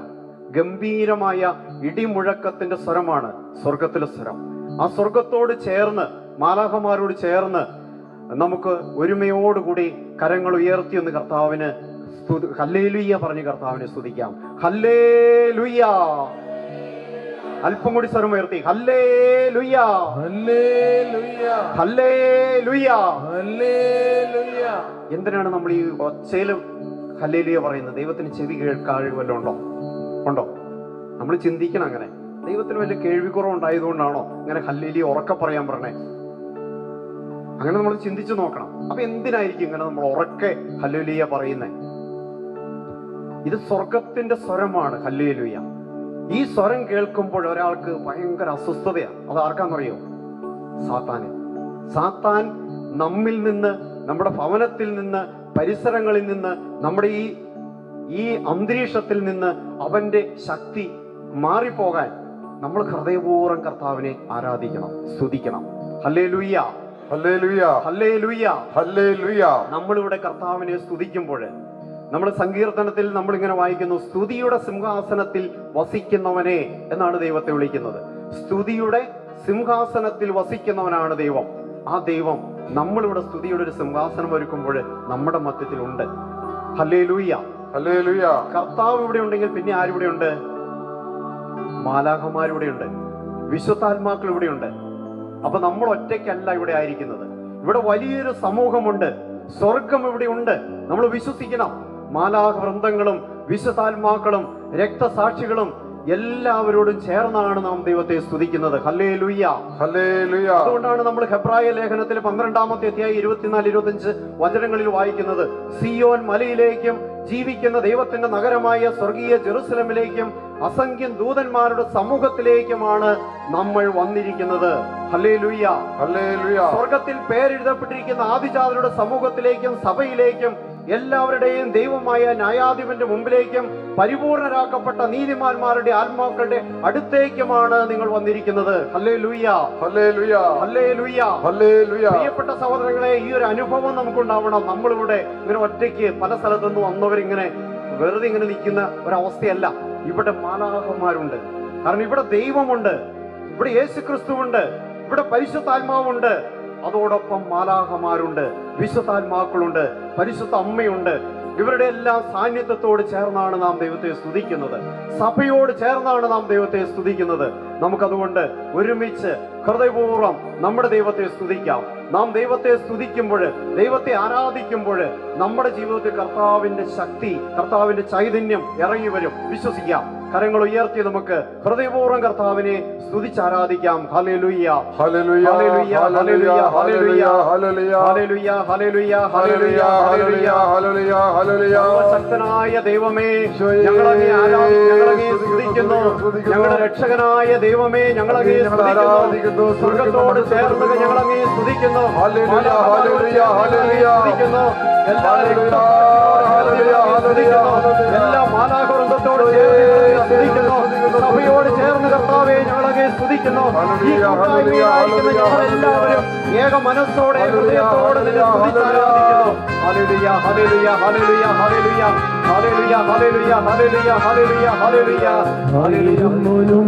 ഗംഭീരമായ ഇടിമുഴക്കത്തിന്റെ സ്വരമാണ് സ്വർഗത്തിലെ സ്വരം. ആ സ്വർഗത്തോട് ചേർന്ന്, മാലാഖമാരോട് ചേർന്ന് നമുക്ക് ഒരുമയോടുകൂടി കരങ്ങൾ ഉയർത്തി ഒന്ന് കർത്താവിന് ഹല്ലേലൂയ പറഞ്ഞ് കർത്താവിനെ സ്തുതിക്കാം. ഹല്ലേലൂയ. അല്പം കൂടി സ്വരം ഉയർത്തി. ഹല്ലേലൂയ, ഹല്ലേലൂയ, ഹല്ലേലൂയ, ഹല്ലേലൂയ. എന്തിനാണ് നമ്മൾ ഈ ഒച്ചയില് ഹല്ലേലൂയ പറയുന്നത്? ദൈവത്തിന് ചെവി കേൾക്കാഴ് വല്ലതും ഉണ്ടോ? നമ്മൾ ചിന്തിക്കണം. അങ്ങനെ ദൈവത്തിന് വലിയ കേൾവിക്കുറവുണ്ടായതുകൊണ്ടാണോ ഇങ്ങനെ ഹല്ലേലൂയ ഉറക്കെ പറയാൻ പറഞ്ഞേ? അങ്ങനെ നമ്മൾ ചിന്തിച്ചു നോക്കണം. അപ്പൊ എന്തിനായിരിക്കും ഇങ്ങനെ നമ്മൾ ഉറക്കെ ഹല്ലേലൂയ പറയുന്നേ? ഇത് സ്വർഗത്തിന്റെ സ്വരമാണ് ഹല്ലേലൂയ. ഈ സ്വരം കേൾക്കുമ്പോൾ ഒരാൾക്ക് ഭയങ്കര അസ്വസ്ഥതയാണ്. അത് ആർക്കാന്നറിയോ? സാത്താന്. സാത്താൻ നമ്മിൽ നിന്ന്, നമ്മുടെ ഭവനത്തിൽ നിന്ന്, പരിസരങ്ങളിൽ നിന്ന്, നമ്മുടെ ഈ അന്തരീക്ഷത്തിൽ നിന്ന് അവന്റെ ശക്തി മാറിപ്പോകാൻ നമ്മൾ ഹൃദയപൂർവ്വം കർത്താവിനെ ആരാധിക്കണം, സ്തുതിക്കണം. ഹല്ലേലൂയ, ഹല്ലേലൂയ, ഹല്ലേലൂയ, ഹല്ലേലൂയ. നമ്മളിവിടെ കർത്താവിനെ സ്തുതിക്കുമ്പോൾ, നമ്മൾ സങ്കീർത്തനത്തിൽ നമ്മൾ ഇങ്ങനെ വായിക്കുന്നു, സ്തുതിയുടെ സിംഹാസനത്തിൽ വസിക്കുന്നവനെ എന്നാണ് ദൈവത്തെ വിളിക്കുന്നത്. സ്തുതിയുടെ സിംഹാസനത്തിൽ വസിക്കുന്നവനാണ് ദൈവം. ആ ദൈവം നമ്മളിവിടെ സ്തുതിയുടെ ഒരു സിംഹാസനം ഒരുക്കുമ്പോൾ നമ്മുടെ മധ്യത്തിലുണ്ട്. Hallelujah, hallelujah. കർത്താവ് ഇവിടെ ഉണ്ടെങ്കിൽ പിന്നെ ആരിവിടെ ഉണ്ട്? മാലാഖമാരിവിടെ ഉണ്ട്, വിശുദ്ധാത്മാക്കൾ ഇവിടെയുണ്ട്. അപ്പൊ നമ്മൾ ഒറ്റയ്ക്കല്ല ഇവിടെ ആയിരിക്കുന്നത്. ഇവിടെ വലിയൊരു സമൂഹമുണ്ട്, സ്വർഗം ഇവിടെ ഉണ്ട്. നമ്മൾ വിശ്വസിക്കണം. മാലാഖ വൃന്ദങ്ങളും വിശുദ്ധാത്മാക്കളും രക്തസാക്ഷികളും എല്ലാവരോടും ചേർന്നാണ് നാം ദൈവത്തെ സ്തുതിക്കുന്നത്. Hallelujah, hallelujah. അതുകൊണ്ടാണ് നമ്മൾ ഹെബ്രായ ലേഖനത്തിൽ 12-ാമത്തെ അധ്യായം 24-25 വചനങ്ങളിൽ വായിക്കുന്നത്, സിയോൻ മലയിലേക്കും ജീവിക്കുന്ന ദൈവത്തിന്റെ നഗരമായ സ്വർഗീയ ജെറുസലമിലേക്കും അസംഖ്യം ദൂതന്മാരുടെ സമൂഹത്തിലേക്കുമാണ് നമ്മൾ വന്നിരിക്കുന്നത്. Hallelujah, hallelujah. സ്വർഗത്തിൽ പേരെഴുതപ്പെട്ടിരിക്കുന്ന ആദിജാതരുടെ സമൂഹത്തിലേക്കും സഭയിലേക്കും എല്ലാവരുടെയും ദൈവമായ ന്യായാധിപന്റെ മുമ്പിലേക്കും പരിപൂർണരാക്കപ്പെട്ട നീതിമാന്മാരുടെ ആത്മാക്കളുടെ അടുത്തേക്കുമാണ് നിങ്ങൾ വന്നിരിക്കുന്നത്. ഹല്ലേലൂയ, ഹല്ലേലൂയ, ഹല്ലേലൂയ, ഹല്ലേലൂയ. പ്രിയപ്പെട്ട സഹോദരങ്ങളെ, ഈ ഒരു അനുഭവം നമുക്കുണ്ടാവണം. നമ്മളിവിടെ ഇങ്ങനെ ഒറ്റയ്ക്ക് പല സ്ഥലത്തുനിന്ന് വന്നവരിങ്ങനെ വെറുതെ ഇങ്ങനെ നിൽക്കുന്ന ഒരവസ്ഥയല്ല. ഇവിടെ മാലാഖമാരുണ്ട്. കാരണം ഇവിടെ ദൈവമുണ്ട്, ഇവിടെ യേശുക്രിസ്തുവുണ്ട്, ഇവിടെ പരിശുദ്ധാത്മാവുണ്ട്, അതോടൊപ്പം മാലാഖമാരുണ്ട്, വിശുദ്ധാത്മാക്കളുണ്ട്, പരിശുദ്ധ അമ്മയുണ്ട്. ഇവരുടെ എല്ലാം സാന്നിധ്യത്തോട് ചേർന്നാണ് നാം ദൈവത്തെ സ്തുതിക്കുന്നത്. സഭയോട് ചേർന്നാണ് നാം ദൈവത്തെ സ്തുതിക്കുന്നത്. നമുക്കതുകൊണ്ട് ഒരുമിച്ച് ഹൃദയപൂർവ്വം നമ്മുടെ ദൈവത്തെ സ്തുതിക്കാം. നാം ദൈവത്തെ സ്തുതിക്കുമ്പോൾ, ദൈവത്തെ ആരാധിക്കുമ്പോൾ നമ്മുടെ ജീവിതത്തിൽ കർത്താവിന്റെ ശക്തി, കർത്താവിന്റെ ചൈതന്യം ഇറങ്ങി വരും. വിശ്വസിക്കാം. കരങ്ങൾ ഉയർത്തി നമുക്ക് ഹൃദയപൂർവ്വം കർത്താവിനെ സ്തുതിച്ചാരാധിക്കാം. ഹല്ലേലൂയ, ഹല്ലേലൂയ, ഹല്ലേലൂയ, ഹല്ലേലൂയ, ഹല്ലേലൂയ, ഹല്ലേലൂയ, ഹല്ലേലൂയ, ഹല്ലേലൂയ, ഹല്ലേലൂയ, ഹല്ലേലൂയ, ഹല്ലേലൂയ, ഹല്ലേലൂയ. സർവശക്തനായ ദൈവമേ, ഞങ്ങളങ്ങേ സ്തുതിക്കുന്നു. ഞങ്ങളുടെ രക്ഷകനായ ദൈവമേ, ഞങ്ങളങ്ങേ സ്തുതിക്കുന്നു. സ്വർഗ്ഗത്തോട് ചേർന്ന് ഞങ്ങളങ്ങേ സ്തുതിക്കുന്നു. ഹല്ലേലൂയ, ഹല്ലേലൂയ, ഹല്ലേലൂയ. സ്തുതിക്കുന്നു. എല്ലാ ഹല്ലേലൂയ, ഹല്ലേലൂയ, എല്ലാ മാലാഖവൃന്ദത്തോട് ചേർന്ന് സ്തുതിക്കുന്നു. സഭയോട് ചേർന്ന് കർത്താവേ ഞങ്ങളങ്ങേ സ്തുതിക്കുന്നു. ഈ കൂട്ടായ്മയായിരിക്കുന്ന ഞങ്ങളെല്ലാവരും ഏക മനസ്സോടെ ഹൃദയത്തോടെ നിന്നെ സ്തുതിച്ചാരാധിക്കുന്നു. ഹല്ലേലൂയ, ഹല്ലേലൂയ, ഹല്ലേലൂയ, ഹല്ലേലൂയ, ഹല്ലേലൂയ, ഹല്ലേലൂയ, ഹല്ലേലൂയ, ഹല്ലേലൂയ, ഹല്ലേലൂയ, ആയിരിക്കുന്നോനും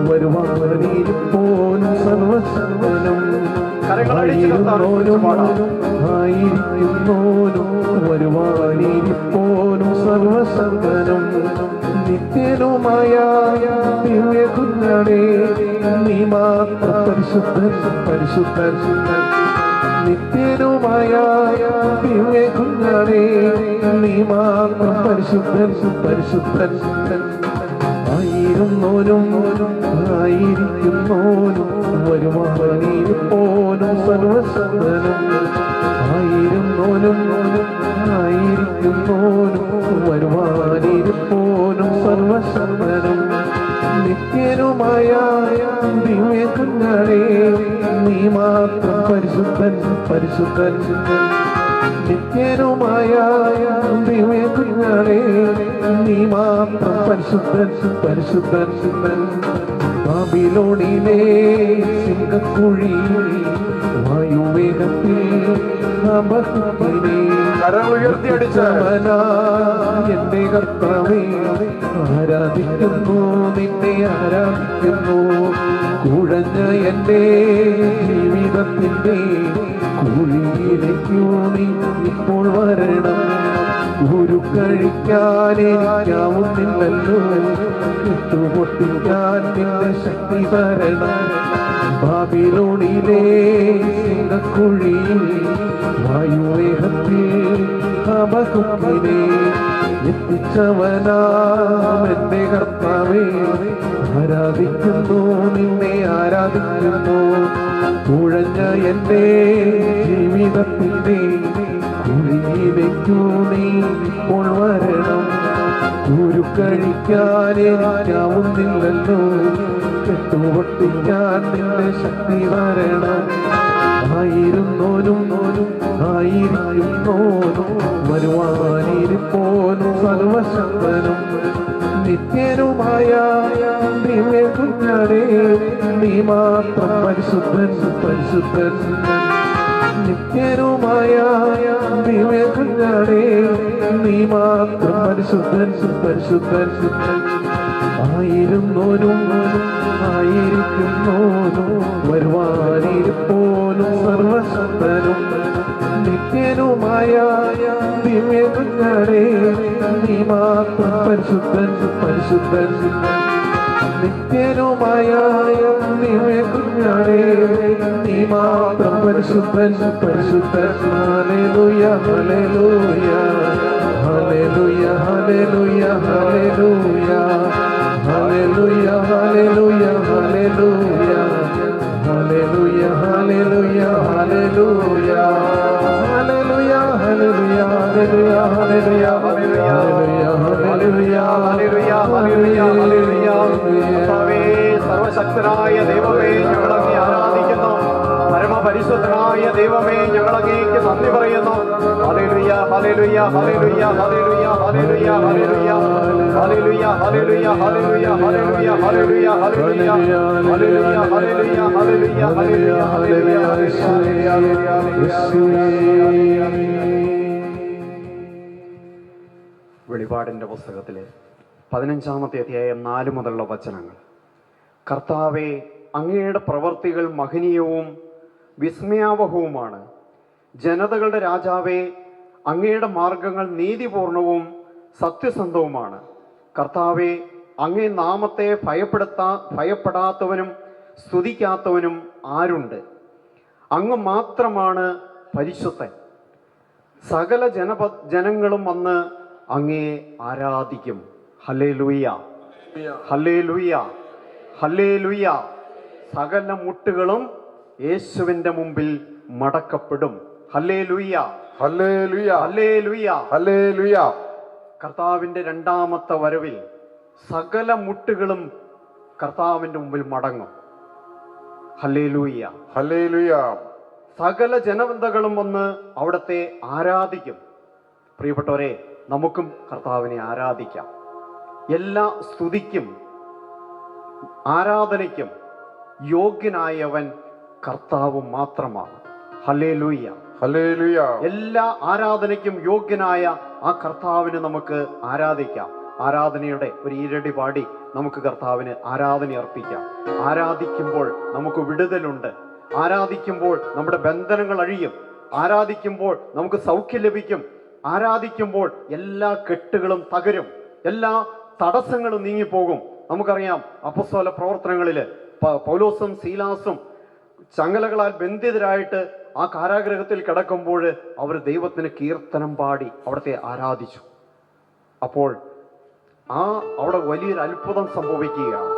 വരുവാനിരിപ്പോനും സർവസർവനും കരങ്ങളടിച്ചു പാടാം. ആയിരിക്കുന്നോനും വരുവാനിരിപ്പോനും സർവസർവനും നിത്യനുമായ ദിവ്യകുഞ്ഞാണേ, നീ മാത്രം പരിശുദ്ധൻ, പരിശുദ്ധൻ. നിത്യനുമായ ദിവ്യകുഞ്ഞാണേ, നീ മാത്രം പരിശുദ്ധൻ, പരിശുദ്ധൻ. ആയിരുന്നോനും ആയിരിക്കുന്നോനും വരുവാനിരിപ്പോനും സർവസർവനും. ആയിരുന്നോനും ആയിരിക്കുന്നോനും വരുവാനിരിപ്പോനും സർവസർവനും നിത്യനുമായ ദിവ്യകുഞ്ഞാണേ, നീ മാത്രം പരിശുദ്ധൻ, പരിശുദ്ധൻ. നിത്യനുമായ ദിവ്യ കുഞ്ഞാടേ നീ മാത്രം പരിശുദ്ധൻ പരിശുദ്ധൻ ബാബിലോണിലെ സിംഹക്കുഴി വായുവേഗത്തിൽ എന്റെ കർത്താവേ ആരാധിക്കുന്നു നിന്നെ ആരാധിക്കുന്നു കുഴഞ്ഞ എന്റെ ജീവിതത്തിന്റെ കുഴിയിലേക്കു നീ ഇപ്പോൾ വരണം ഗുരു കഴിക്കാനെനിക്കാവുന്നില്ലല്ലോ കെട്ടുപൊട്ടിക്കാൻ നിന്റെ ശക്തി തരണം ബാബിലോണിലെ സിംഹക്കുഴിയിൽ വായുവേഗത്തിൽ ഹബക്കുക്കിനെ എത്തിച്ചവനാം എന്റെ കർത്താവേ ആരാധിക്കുന്നു നിന്നെ ആരാധിക്കുന്നു തുഴഞ്ഞ എന്റെ ജീവിതത്തിന്റെ കുഴിയിലേക്കു നീ ഇപ്പോൾ വരണം ഗുരു കഴിക്കാനെനിക്കാവുന്നില്ലല്ലോ കെട്ടുപൊട്ടിക്കാൻ നിന്റെ ശക്തി വരണം ആയിരുന്നോനും ആയിരിക്കുന്നോനും വരുവാനിരിപ്പോനും സർവശക്തനും നിത്യനുമായ ദിവ്യ കുഞ്ഞാടേ നീ മാത്രം പരിശുദ്ധൻ പരിശുദ്ധൻ നിത്യനുമായ ദിവ്യ കുഞ്ഞാടേ നീ മാത്രം പരിശുദ്ധൻ പരിശുദ്ധൻ ആയിരുന്നോനും ആയിരിക്കുന്നോനും വരുവാനിരിപ്പോനും സർവശക്തനും നിത്യനുമായ ദിവ്യ കുഞ്ഞാടേ നീ മാത്രം പരിശുദ്ധൻ പരിശുദ്ധൻ നിത്യനുമായ ദിവ്യ കുഞ്ഞാടേ നീ മാത്രം പരിശുദ്ധൻ പരിശുദ്ധൻ ഹല്ലേലൂയ ഹല്ലേലൂയ ഹല്ലേലൂയ ഹല്ലേലൂയ ഹല്ലേലൂയ ഹല്ലേലൂയ ഹല്ലേലൂയ ഹല്ലേലൂയ ഹല്ലേലൂയ ഹല്ലേലൂയ ഹല്ലേലൂയ ഹല്ലേലൂയ സർവശക്തനായ ദൈവമേ ഞങ്ങളങ്ങേ ആരാധിക്കുന്നു പരമപരിശുദ്ധനായ ദൈവമേ ഞങ്ങളങ്ങേക്ക് നന്ദി പറയുന്നു ഹല്ലേലൂയ ഹല്ലേലൂയ ഹല്ലേലൂയ ഹല്ലേലൂയ ഹല്ലേലൂയ ഹല്ലേലൂയ ഹല്ലേലൂയ ഹല്ലേലൂയ ഹല്ലേലൂയ ഹല്ലേലൂയ ഹല്ലേലൂയ ഹല്ലേലൂയ ഹല്ലേലൂയ ഹല്ലേലൂയ വെളിപാടിന്റെ പുസ്തകത്തിലെ 15-ാമത്തെ അധ്യായം 4 മുതലുള്ള വചനങ്ങൾ. കർത്താവേ, അങ്ങയുടെ പ്രവൃത്തികൾ മഹനീയവും വിസ്മയാവഹവുമാണ്. ജനതകളുടെ രാജാവേ, അങ്ങയുടെ മാർഗങ്ങൾ നീതിപൂർണവും സത്യസന്ധവുമാണ്. കർത്താവേ, അങ്ങേ നാമത്തെ ഭയപ്പെടാത്തവനും സ്തുതിക്കാത്തവനും ആരുണ്ട്? അങ്ങ് മാത്രമാണ് പരിശുദ്ധൻ. സകല ജനങ്ങളും വന്ന് അങ്ങയെ ആരാധിക്കും. ഹല്ലേലൂയ ഹല്ലേലൂയ ഹല്ലേലൂയ. സകല മുട്ടുകളും യേശുവിന്റെ മുമ്പിൽ മടക്കപ്പെടും. ഹല്ലേലൂയ ഹല്ലേലൂയ ഹല്ലേലൂയ ഹല്ലേലൂയ. കർത്താവിന്റെ രണ്ടാമത്തെ വരവിൽ സകല മുട്ടുകളും കർത്താവിന്റെ മുമ്പിൽ മടങ്ങും. ഹല്ലേലൂയ ഹല്ലേലൂയ. സകല ജനതകളും വന്ന് അവിടത്തെ ആരാധിക്കും. പ്രിയപ്പെട്ടവരെ, നമുക്കും കർത്താവിനെ ആരാധിക്കാം. എല്ലാ സ്തുതിക്കും ആരാധനയ്ക്കും യോഗ്യനായവൻ കർത്താവ് മാത്രമാണ്. Hallelujah hallelujah. എല്ലാ ആരാധനയ്ക്കും യോഗ്യനായ ആ കർത്താവിന് നമുക്ക് ആരാധിക്കാം. ആരാധനയുടെ ഒരു ഈരടി പാടി നമുക്ക് കർത്താവിന് ആരാധന അർപ്പിക്കാം. ആരാധിക്കുമ്പോൾ നമുക്ക് വിടുതലുണ്ട്. ആരാധിക്കുമ്പോൾ നമ്മുടെ ബന്ധനങ്ങൾ അഴിയും. ആരാധിക്കുമ്പോൾ നമുക്ക് സൗഖ്യം ലഭിക്കും. ആരാധിക്കുമ്പോൾ എല്ലാ കെട്ടുകളും തകരും. എല്ലാ തടസ്സങ്ങളും നീങ്ങിപ്പോകും. നമുക്കറിയാം, അപ്പോസ്തല പ്രവർത്തനങ്ങളിൽ പൗലോസും സീലാസും ചങ്ങലകളാൽ ബന്ധിതരായിട്ട് ആ കാരാഗ്രഹത്തിൽ കിടക്കുമ്പോൾ അവർ ദൈവത്തിന് കീർത്തനം പാടി അവിടുത്തെ ആരാധിച്ചു. അപ്പോൾ അവിടെ വലിയൊരു അത്ഭുതം സംഭവിക്കുകയാണ്.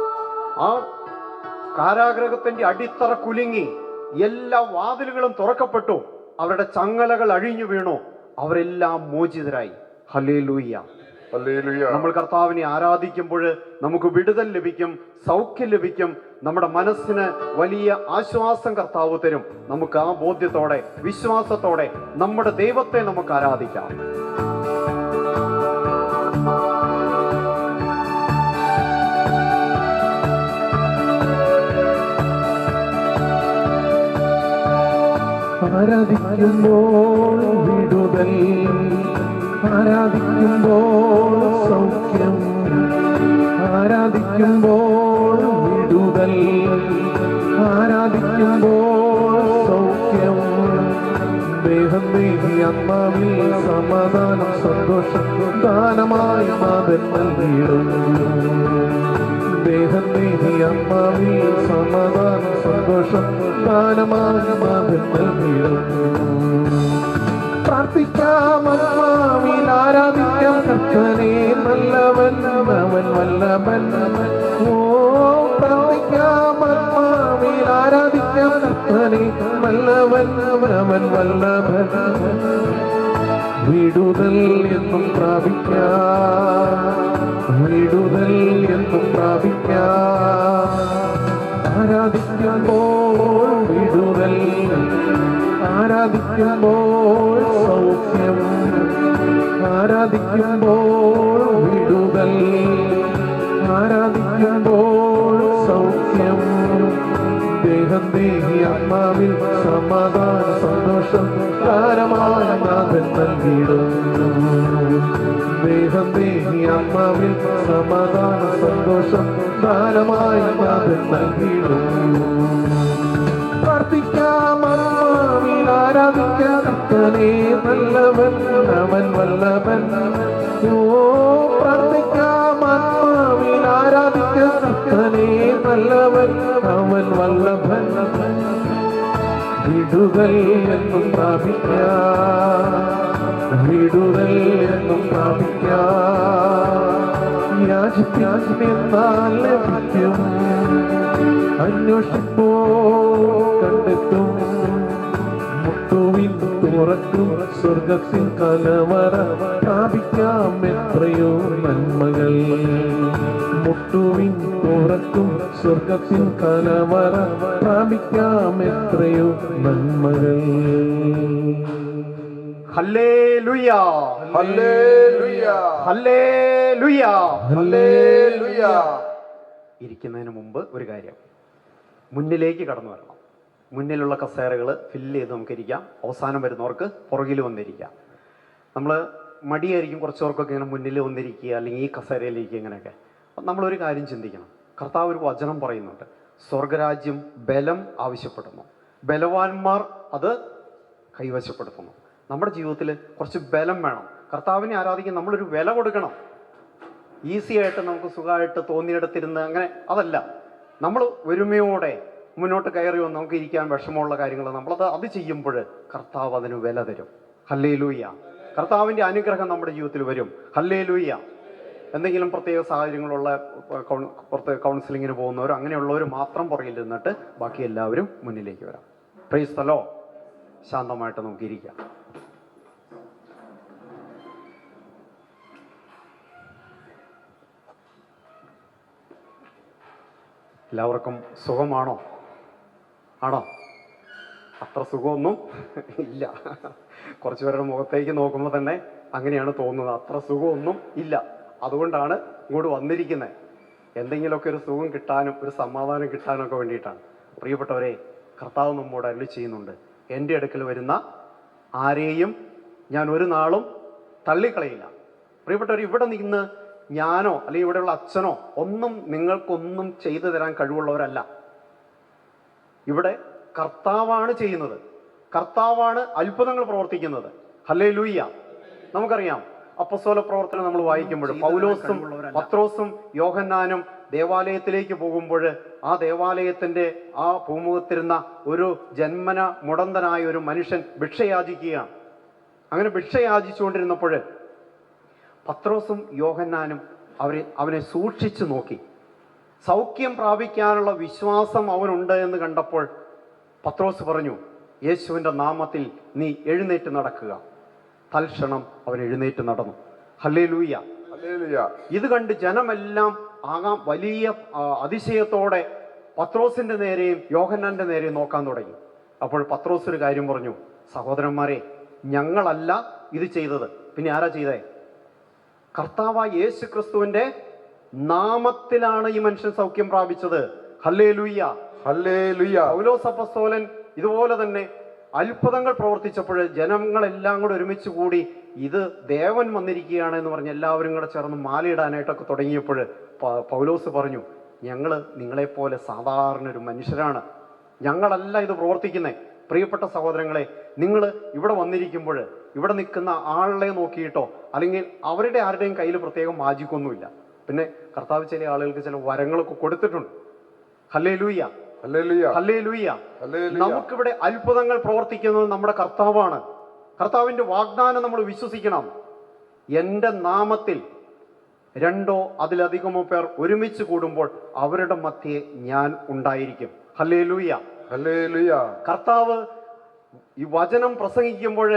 ആ കാരാഗ്രഹത്തിന്റെ അടിത്തറ കുലുങ്ങി, എല്ലാ വാതിലുകളും തുറക്കപ്പെട്ടു. അവരുടെ ചങ്ങലകൾ അഴിഞ്ഞു വീണു. അവരെല്ലാം മോചിതരായി. Hallelujah hallelujah. നമ്മൾ കർത്താവിനെ ആരാധിക്കുമ്പോൾ നമുക്ക് വിടുതൽ ലഭിക്കും, സൗഖ്യം ലഭിക്കും. നമ്മുടെ മനസ്സിന് വലിയ ആശ്വാസം കർത്താവ് തരും. നമുക്ക് ആ ബോധ്യത്തോടെ, വിശ്വാസത്തോടെ നമ്മുടെ ദൈവത്തെ നമുക്ക് ആരാധിക്കാം. ആരാധിക്കുമ്പോൾ വിടുതൽ, ആരാധിക്കുമ്പോൾ സൗഖ്യം, ആരാധിക്കുമ്പോൾ വിടുതൽ, ആരാധിക്കുമ്പോൾ സൗഖ്യം. ദേഹം ദേഹി ആത്മാവിൽ സമാധാനം സന്തോഷം ദാനമായി നാഥൻ നൽകിയിടും. ദേഹം ദേഹി ആത്മാവിൽ സമാധാനം സന്തോഷം ദാനമായി നാഥൻ നൽകിയിടും. പ്രാർത്ഥിക്കാം, ആത്മാവിൽ ആരാധിക്കാം കർത്തനെ, നല്ലവൻ അവൻ വല്ലഭൻ. ഓ പ്രാർത്ഥിക്കാം, ആത്മാവിൽ ആരാധിക്കാം കർത്തനെ, നല്ലവൻ അവൻ വല്ലഭൻ. വിടുതൽ എന്നും പ്രാപിക്കാം, വിടുതൽ എന്നും പ്രാപിക്കാം. ആരാധിക്കുമ്പോൾ വിടുതൽ, ആരാധിക്കുമ്പോൾ സൗഖ്യം, ആരാധിക്കുമ്പോൾ വിടുതൽ, ആരാധിക്കുമ്പോൾ സൗഖ്യം. ദേഹം ദേഹി ആത്മാവിൽ സമാധാന സന്തോഷം ദാനമായി നാഥൻ നൽകിയിടുന്നു. ദേഹം ദേഹി ആത്മാവിൽ സമാധാന സന്തോഷം ദാനമായി നാഥൻ നൽകിയിടുന്നു. പ്രാർത്ഥിക്കാം, ആത്മാവിൽ ആരാധിക്കാം കർത്തനെ, നല്ലവൻ അവൻ വല്ലഭൻ. ഓ പ്രാർത്ഥിക്കാം, ആത്മാവിൽ ആരാധിക്കാം കർത്തനെ, നല്ലവൻ അവൻ വല്ലഭൻ. വിടുതൽ എന്നും പ്രാപിക്കാം, വിടുതൽ എന്നും പ്രാപിക്കാം. യാചിപ്പിയാൽ ലഭിക്കും, അന്വേഷിപ്പോ കണ്ടെത്തും. മുട്ടുവിൻ തുറക്കും സ്വർഗത്തിൻ കലവറ പ്രാപിക്കാം എത്രയോ നന്മകൾ. മുട്ടുവിൻ തുറക്കും സ്വർഗത്തിൻ കലവറ പ്രാപിക്കാം എത്രയോ നന്മകൾ. ഹല്ലേലൂയ, ഹല്ലേലൂയ, ഹല്ലേലൂയ, ഹല്ലേലൂയ. ഇരിക്കുന്നതിന് മുമ്പ് ഒരു കാര്യം, മുന്നിലേക്ക് കടന്നു വരണം. മുന്നിലുള്ള കസേരകൾ ഫില്ല് ചെയ്ത് നമുക്ക് ഇരിക്കാം. അവസാനം വരുന്നവർക്ക് പുറകിൽ വന്നിരിക്കാം. നമ്മൾ മടിയായിരിക്കും കുറച്ചവർക്കൊക്കെ ഇങ്ങനെ മുന്നിൽ വന്നിരിക്കുക, അല്ലെങ്കിൽ ഈ കസേരയിലിരിക്കുക, ഇങ്ങനെയൊക്കെ. അപ്പം നമ്മളൊരു കാര്യം ചിന്തിക്കണം. കർത്താവ് ഒരു വചനം പറയുന്നുണ്ട്, സ്വർഗരാജ്യം ബലം ആവശ്യപ്പെടുന്നു, ബലവാന്മാർ അത് കൈവശപ്പെടുത്തുന്നു. നമ്മുടെ ജീവിതത്തിൽ കുറച്ച് ബലം വേണം. കർത്താവിനെ ആരാധിക്കാൻ നമ്മളൊരു വില കൊടുക്കണം. ഈസി ആയിട്ട് നമുക്ക് സുഖമായിട്ട് തോന്നിയെടുത്തിരുന്ന് അങ്ങനെ അതല്ല. നമ്മൾ ഒരുമയോടെ മുന്നോട്ട് കയറി വന്ന് നമുക്ക് ഇരിക്കാൻ വിഷമമുള്ള കാര്യങ്ങൾ അത് ചെയ്യുമ്പോൾ കർത്താവ് അതിന് വില തരും. ഹല്ലേലൂയ. കർത്താവിൻ്റെ അനുഗ്രഹം നമ്മുടെ ജീവിതത്തിൽ വരും. ഹല്ലേലൂയ. എന്തെങ്കിലും പ്രത്യേക സാഹചര്യങ്ങളുള്ള പുറത്ത് കൗൺസിലിങ്ങിന് പോകുന്നവരോ അങ്ങനെയുള്ളവർ മാത്രം പുറകിൽ നിന്നിട്ട് ബാക്കി എല്ലാവരും മുന്നിലേക്ക് വരാം. Praise the Lord. ശാന്തമായിട്ട് നമുക്ക് ഇരിക്കാം. എല്ലാവർക്കും സുഖമാണോ? ആണോ? അത്ര സുഖമൊന്നും ഇല്ല. കുറച്ച് പേരുടെ മുഖത്തേക്ക് നോക്കുമ്പോൾ തന്നെ അങ്ങനെയാണ് തോന്നുന്നത്. അത്ര സുഖമൊന്നും ഇല്ല. അതുകൊണ്ടാണ് ഇങ്ങോട്ട് വന്നിരിക്കുന്നത്. എന്തെങ്കിലുമൊക്കെ ഒരു സുഖം കിട്ടാനും ഒരു സമാധാനം കിട്ടാനും ഒക്കെ വേണ്ടിയിട്ടാണ്. പ്രിയപ്പെട്ടവരെ, കർത്താവ് നമ്മോട് അരുളി ചെയ്യുന്നുണ്ട്, എൻ്റെ അടുക്കൽ വരുന്ന ആരെയും ഞാൻ ഒരു നാളും തള്ളിക്കളയില്ല. പ്രിയപ്പെട്ടവർ, ഇവിടെ നിന്ന് ഞാനോ അല്ലെങ്കിൽ ഇവിടെയുള്ള അച്ഛനോ ഒന്നും നിങ്ങൾക്കൊന്നും ചെയ്തു തരാൻ കഴിവുള്ളവരല്ല. ഇവിടെ കർത്താവാണ് ചെയ്യുന്നത്. കർത്താവാണ് അത്ഭുതങ്ങൾ പ്രവർത്തിക്കുന്നത്. ഹല്ലേലൂയ. നമുക്കറിയാം, അപ്പോസ്തല പ്രവർത്തനം നമ്മൾ വായിക്കുമ്പോൾ പൗലോസും പത്രോസും യോഹന്നാനും ദേവാലയത്തിലേക്ക് പോകുമ്പോൾ ആ ദേവാലയത്തിന്റെ ആ പൂമുഖത്തിരുന്ന ഒരു ജന്മന മുടന്തനായ ഒരു മനുഷ്യൻ ഭിക്ഷയാചിക്കുകയാണ്. അങ്ങനെ ഭിക്ഷയാചിച്ചുകൊണ്ടിരുന്നപ്പോൾ പത്രോസും യോഹന്നാനും അവനെ സൂക്ഷിച്ചു നോക്കി. സൗഖ്യം പ്രാപിക്കാനുള്ള വിശ്വാസം അവനുണ്ട് എന്ന് കണ്ടപ്പോൾ പത്രോസ് പറഞ്ഞു, യേശുവിൻ്റെ നാമത്തിൽ നീ എഴുന്നേറ്റ് നടക്കുക. തൽക്ഷണം അവൻ എഴുന്നേറ്റ് നടന്നു. ഹല്ലേലൂയ. ഹല്ലേലൂയ. ഇത് കണ്ട് ജനമെല്ലാം ആകാം വലിയ അതിശയത്തോടെ പത്രോസിന്റെ നേരെയും യോഹന്നാന്റെ നേരെയും നോക്കാൻ തുടങ്ങി. അപ്പോൾ പത്രോസ് ഒരു കാര്യം പറഞ്ഞു, സഹോദരന്മാരെ, ഞങ്ങളല്ല ഇത് ചെയ്തത്. പിന്നെ ആരാ ചെയ്തേ? കർത്താവായ യേശു ക്രിസ്തുവിന്റെ നാമത്തിലാണ് ഈ മനുഷ്യൻ സൗഖ്യം പ്രാപിച്ചത്. Hallelujah, hallelujah. പൗലോസ് അപ്പോസ്തലൻ ഇതുപോലെ തന്നെ അത്ഭുതങ്ങൾ പ്രവർത്തിച്ചപ്പോൾ ജനങ്ങളെല്ലാം കൂടെ ഒരുമിച്ച് കൂടി ഇത് ദേവൻ വന്നിരിക്കുകയാണ് എന്ന് പറഞ്ഞ് എല്ലാവരും കൂടെ ചേർന്ന് മാലയിടാനായിട്ടൊക്കെ തുടങ്ങിയപ്പോൾ പൗലോസ് പറഞ്ഞു, ഞങ്ങള് നിങ്ങളെപ്പോലെ സാധാരണ ഒരു മനുഷ്യരാണ്, ഞങ്ങളല്ല ഇത് പ്രവർത്തിക്കുന്നത്. പ്രിയപ്പെട്ട സഹോദരങ്ങളെ, നിങ്ങൾ ഇവിടെ വന്നിരിക്കുമ്പോൾ ഇവിടെ നിൽക്കുന്ന ആളെ നോക്കിയിട്ടോ അല്ലെങ്കിൽ അവരുടെ ആരുടെയും കയ്യിൽ പ്രത്യേകം മാജിക്കൊന്നുമില്ല. പിന്നെ കർത്താവ് ചില ആളുകൾക്ക് ചില വരങ്ങളൊക്കെ കൊടുത്തിട്ടുണ്ട്. ഹല്ലേലൂയ, ഹല്ലേലൂയ, ഹല്ലേലൂയ. ഹല്ലേലൂയ. നമുക്കിവിടെ അത്ഭുതങ്ങൾ പ്രവർത്തിക്കുന്നത് നമ്മുടെ കർത്താവാണ്. കർത്താവിന്റെ വാഗ്ദാനം നമ്മൾ വിശ്വസിക്കണം. എൻ്റെ നാമത്തിൽ 2 അതിലധികമോ പേർ ഒരുമിച്ച് കൂടുമ്പോൾ അവരുടെ മധ്യേ ഞാൻ ഉണ്ടായിരിക്കും. Hallelujah, hallelujah. കർത്താവ് ഈ വചനം പ്രസംഗിക്കുമ്പോൾ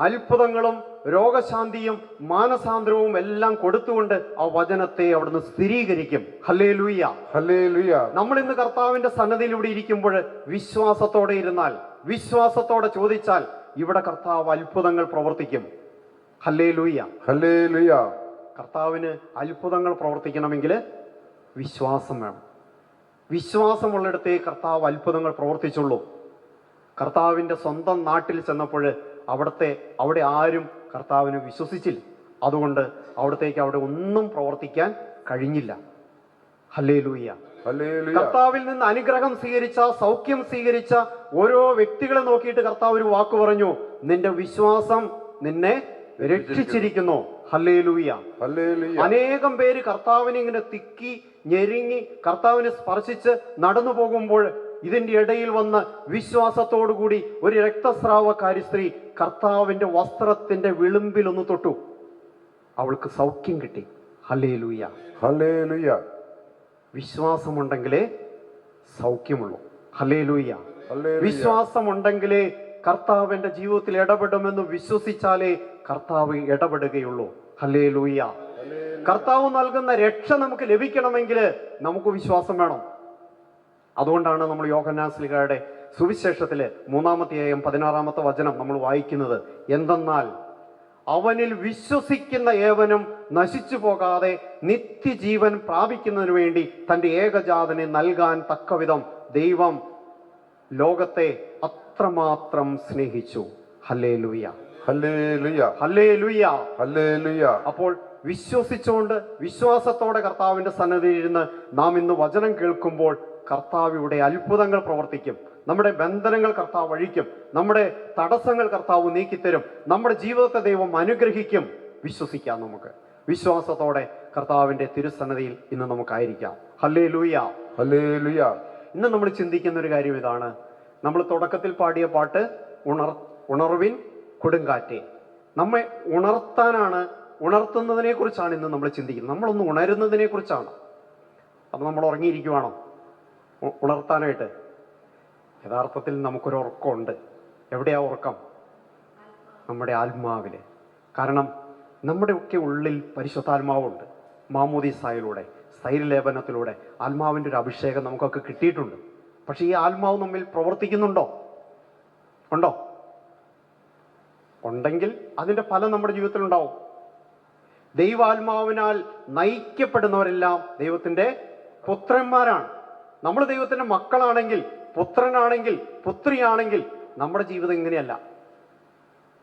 അത്ഭുതങ്ങളും രോഗശാന്തിയും മാനസാന്തരവും എല്ലാം കൊടുത്തുകൊണ്ട് ആ വചനത്തെ അവിടുന്ന് സ്ഥിരീകരിക്കും. Hallelujah, hallelujah. നമ്മൾ ഇന്ന് കർത്താവിന്റെ സന്നദ്ധിയിൽ ഇവിടെ ഇരിക്കുമ്പോൾ വിശ്വാസത്തോടെ ഇരുന്നാൽ, വിശ്വാസത്തോടെ ചോദിച്ചാൽ ഇവിടെ കർത്താവ് അത്ഭുതങ്ങൾ പ്രവർത്തിക്കും. Hallelujah, hallelujah. കർത്താവിന് അത്ഭുതങ്ങൾ പ്രവർത്തിക്കണമെങ്കിൽ വിശ്വാസം വേണം. വിശ്വാസമുള്ളിടത്തേ കർത്താവ് അത്ഭുതങ്ങൾ പ്രവർത്തിച്ചുള്ളൂ. കർത്താവിൻ്റെ സ്വന്തം നാട്ടിൽ ചെന്നപ്പോൾ അവിടെ ആരും കർത്താവിനെ വിശ്വസിച്ചില്ല. അതുകൊണ്ട് അവിടെ ഒന്നും പ്രവർത്തിക്കാൻ കഴിഞ്ഞില്ല. Hallelujah, hallelujah. കർത്താവിൽ നിന്ന് അനുഗ്രഹം സ്വീകരിച്ച, സൗഖ്യം സ്വീകരിച്ച ഓരോ വ്യക്തികളെ നോക്കിയിട്ട് കർത്താവ് ഒരു വാക്ക് പറഞ്ഞു, നിന്റെ വിശ്വാസം നിന്നെ രക്ഷിച്ചിരിക്കുന്നു. Hallelujah, hallelujah. അനേകം പേര് കർത്താവിനെ ഇങ്ങനെ തിക്കി ഞെരുങ്ങി കർത്താവിനെ സ്പർശിച്ച് നടന്നു പോകുമ്പോൾ ഇതിന്റെ ഇടയിൽ വന്ന് വിശ്വാസത്തോടുകൂടി ഒരു രക്തസ്രാവക്കാരി സ്ത്രീ കർത്താവിന്റെ വസ്ത്രത്തിന്റെ വിളിമ്പിൽ ഒന്ന് തൊട്ടു. അവൾക്ക് സൗഖ്യം കിട്ടി. ഹല്ലേലൂയ, ഹല്ലേലൂയ. വിശ്വാസമുണ്ടെങ്കിലേ സൗഖ്യമുള്ളൂ. ഹല്ലേലൂയ, ഹല്ലേലൂയ. വിശ്വാസമുണ്ടെങ്കിലേ കർത്താവിന്റെ ജീവിതത്തിൽ ഇടപെടുമെന്ന് വിശ്വസിച്ചാലേ കർത്താവ് ഇടപെടുകയുള്ളൂ. ഹല്ലേലൂയ. കർത്താവ് നൽകുന്ന രക്ഷ നമുക്ക് ലഭിക്കണമെങ്കിൽ നമുക്ക് വിശ്വാസം വേണം. അതുകൊണ്ടാണ് നമ്മൾ യോഹന്നാൻ ശ്ലീഹായുടെ സുവിശേഷത്തിലെ 3-ാം 16-ാമത്തെ വചനം നമ്മൾ വായിക്കുന്നത്. എന്തെന്നാൽ അവനിൽ വിശ്വസിക്കുന്ന ഏവനും നശിച്ചു പോകാതെ നിത്യജീവൻ പ്രാപിക്കുന്നതിനു വേണ്ടി തന്റെ ഏകജാതനെ നൽകാൻ തക്കവിധം ദൈവം ലോകത്തെ അത്രമാത്രം സ്നേഹിച്ചു. ഹല്ലേലൂയ, ഹല്ലേലൂയ, ഹല്ലേലൂയ, ഹല്ലേലൂയ. അപ്പോൾ വിശ്വസിച്ചുകൊണ്ട് വിശ്വാസത്തോടെ കർത്താവിന്റെ സന്നിധിയിൽ ഇരുന്ന് നാം ഇന്ന് വചനം കേൾക്കുമ്പോൾ കർത്താവ് ഇവിടെ അത്ഭുതങ്ങൾ പ്രവർത്തിക്കും. നമ്മുടെ ബന്ധനങ്ങൾ കർത്താവ് അഴിക്കും. നമ്മുടെ തടസ്സങ്ങൾ കർത്താവ് നീക്കിത്തരും. നമ്മുടെ ജീവിതത്തെ ദൈവം അനുഗ്രഹിക്കും. വിശ്വസിക്കാം. നമുക്ക് വിശ്വാസത്തോടെ കർത്താവിന്റെ തിരുസന്നിധിയിൽ ഇന്ന് നമുക്കായിരിക്കാം. Hallelujah, hallelujah. ഇന്ന് നമ്മൾ ചിന്തിക്കുന്ന ഒരു കാര്യം ഇതാണ്. നമ്മൾ തുടക്കത്തിൽ പാടിയ പാട്ട് ഉണർവിൻ കൊടുങ്കാറ്റെ. നമ്മെ ഉണർത്തുന്നതിനെ കുറിച്ചാണ് ഇന്ന് നമ്മൾ ചിന്തിക്കുന്നത്. നമ്മളൊന്ന് ഉണരുന്നതിനെ കുറിച്ചാണ്. അപ്പം നമ്മൾ ഉറങ്ങിയിരിക്കുവാണോ ഉണർത്താനായിട്ട്? യഥാർത്ഥത്തിൽ നമുക്കൊരു ഉറക്കമുണ്ട്. എവിടെയാ ഉറക്കം? നമ്മുടെ ആത്മാവില്. കാരണം നമ്മുടെയൊക്കെ ഉള്ളിൽ പരിശുദ്ധാത്മാവുണ്ട്. മാമോദീസായിലൂടെ, സ്ഥൈര്യലേപനത്തിലൂടെ ആത്മാവിൻ്റെ ഒരു അഭിഷേകം നമുക്കൊക്കെ കിട്ടിയിട്ടുണ്ട്. പക്ഷെ ഈ ആത്മാവ് നമ്മിൽ പ്രവർത്തിക്കുന്നുണ്ടോ? ഉണ്ടോ? ഉണ്ടെങ്കിൽ അതിൻ്റെ ഫലം നമ്മുടെ ജീവിതത്തിൽ ഉണ്ടാവും. ദൈവാത്മാവിനാൽ നയിക്കപ്പെടുന്നവരെല്ലാം ദൈവത്തിൻ്റെ പുത്രന്മാരാണ്. നമ്മൾ ദൈവത്തിൻ്റെ മക്കളാണെങ്കിൽ, പുത്രനാണെങ്കിൽ, പുത്രിയാണെങ്കിൽ നമ്മുടെ ജീവിതം ഇങ്ങനെയല്ല.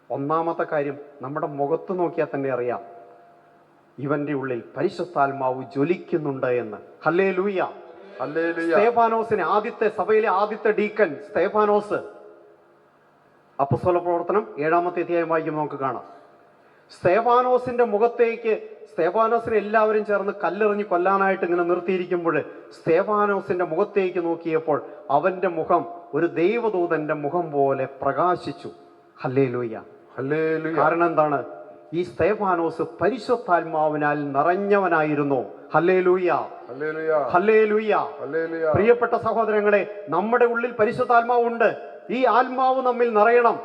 ഒന്നാമത്തെ കാര്യം, നമ്മുടെ മുഖത്ത് നോക്കിയാൽ തന്നെ അറിയാം ഇവന്റെ ഉള്ളിൽ പരിശുദ്ധാത്മാവ് ജ്വലിക്കുന്നുണ്ട് എന്ന്. Hallelujah, hallelujah. സ്തേഫാനോസിനെ, സഭയിലെ ആദ്യത്തെ ഡീക്കൻ സ്തേഫാനോസ്, അപ്പോസ്തല പ്രവർത്തനം 7-ാമത്തെ അധ്യായം വായിക്കുമ്പോൾ നമുക്ക് കാണാം. സ്തേഫാനോസിന്റെ മുഖത്തേക്ക് സ്തേഫാനോസിനെ എല്ലാവരും ചേർന്ന് കല്ലെറിഞ്ഞ് കൊല്ലാനായിട്ട് ഇങ്ങനെ നിർത്തിയിരിക്കുമ്പോൾ സ്തേഫാനോസിന്റെ മുഖത്തേക്ക് നോക്കിയപ്പോൾ അവന്റെ മുഖം ഒരു ദൈവദൂതന്റെ മുഖം പോലെ പ്രകാശിച്ചു. Hallelujah, hallelujah. കാരണം എന്താണ്? ഈ സ്തേഫാനോസ് പരിശുദ്ധാത്മാവിനാൽ നിറഞ്ഞവനായിരുന്നു. ഹല്ലേലൂയ, ഹല്ലേലൂയ, ഹല്ലേലൂയ. ഹല്ലേലൂയ. പ്രിയപ്പെട്ട സഹോദരങ്ങളെ, നമ്മുടെ ഉള്ളിൽ പരിശുദ്ധാത്മാവുണ്ട്. ഈ ആത്മാവ് നമ്മിൽ നിറയണം.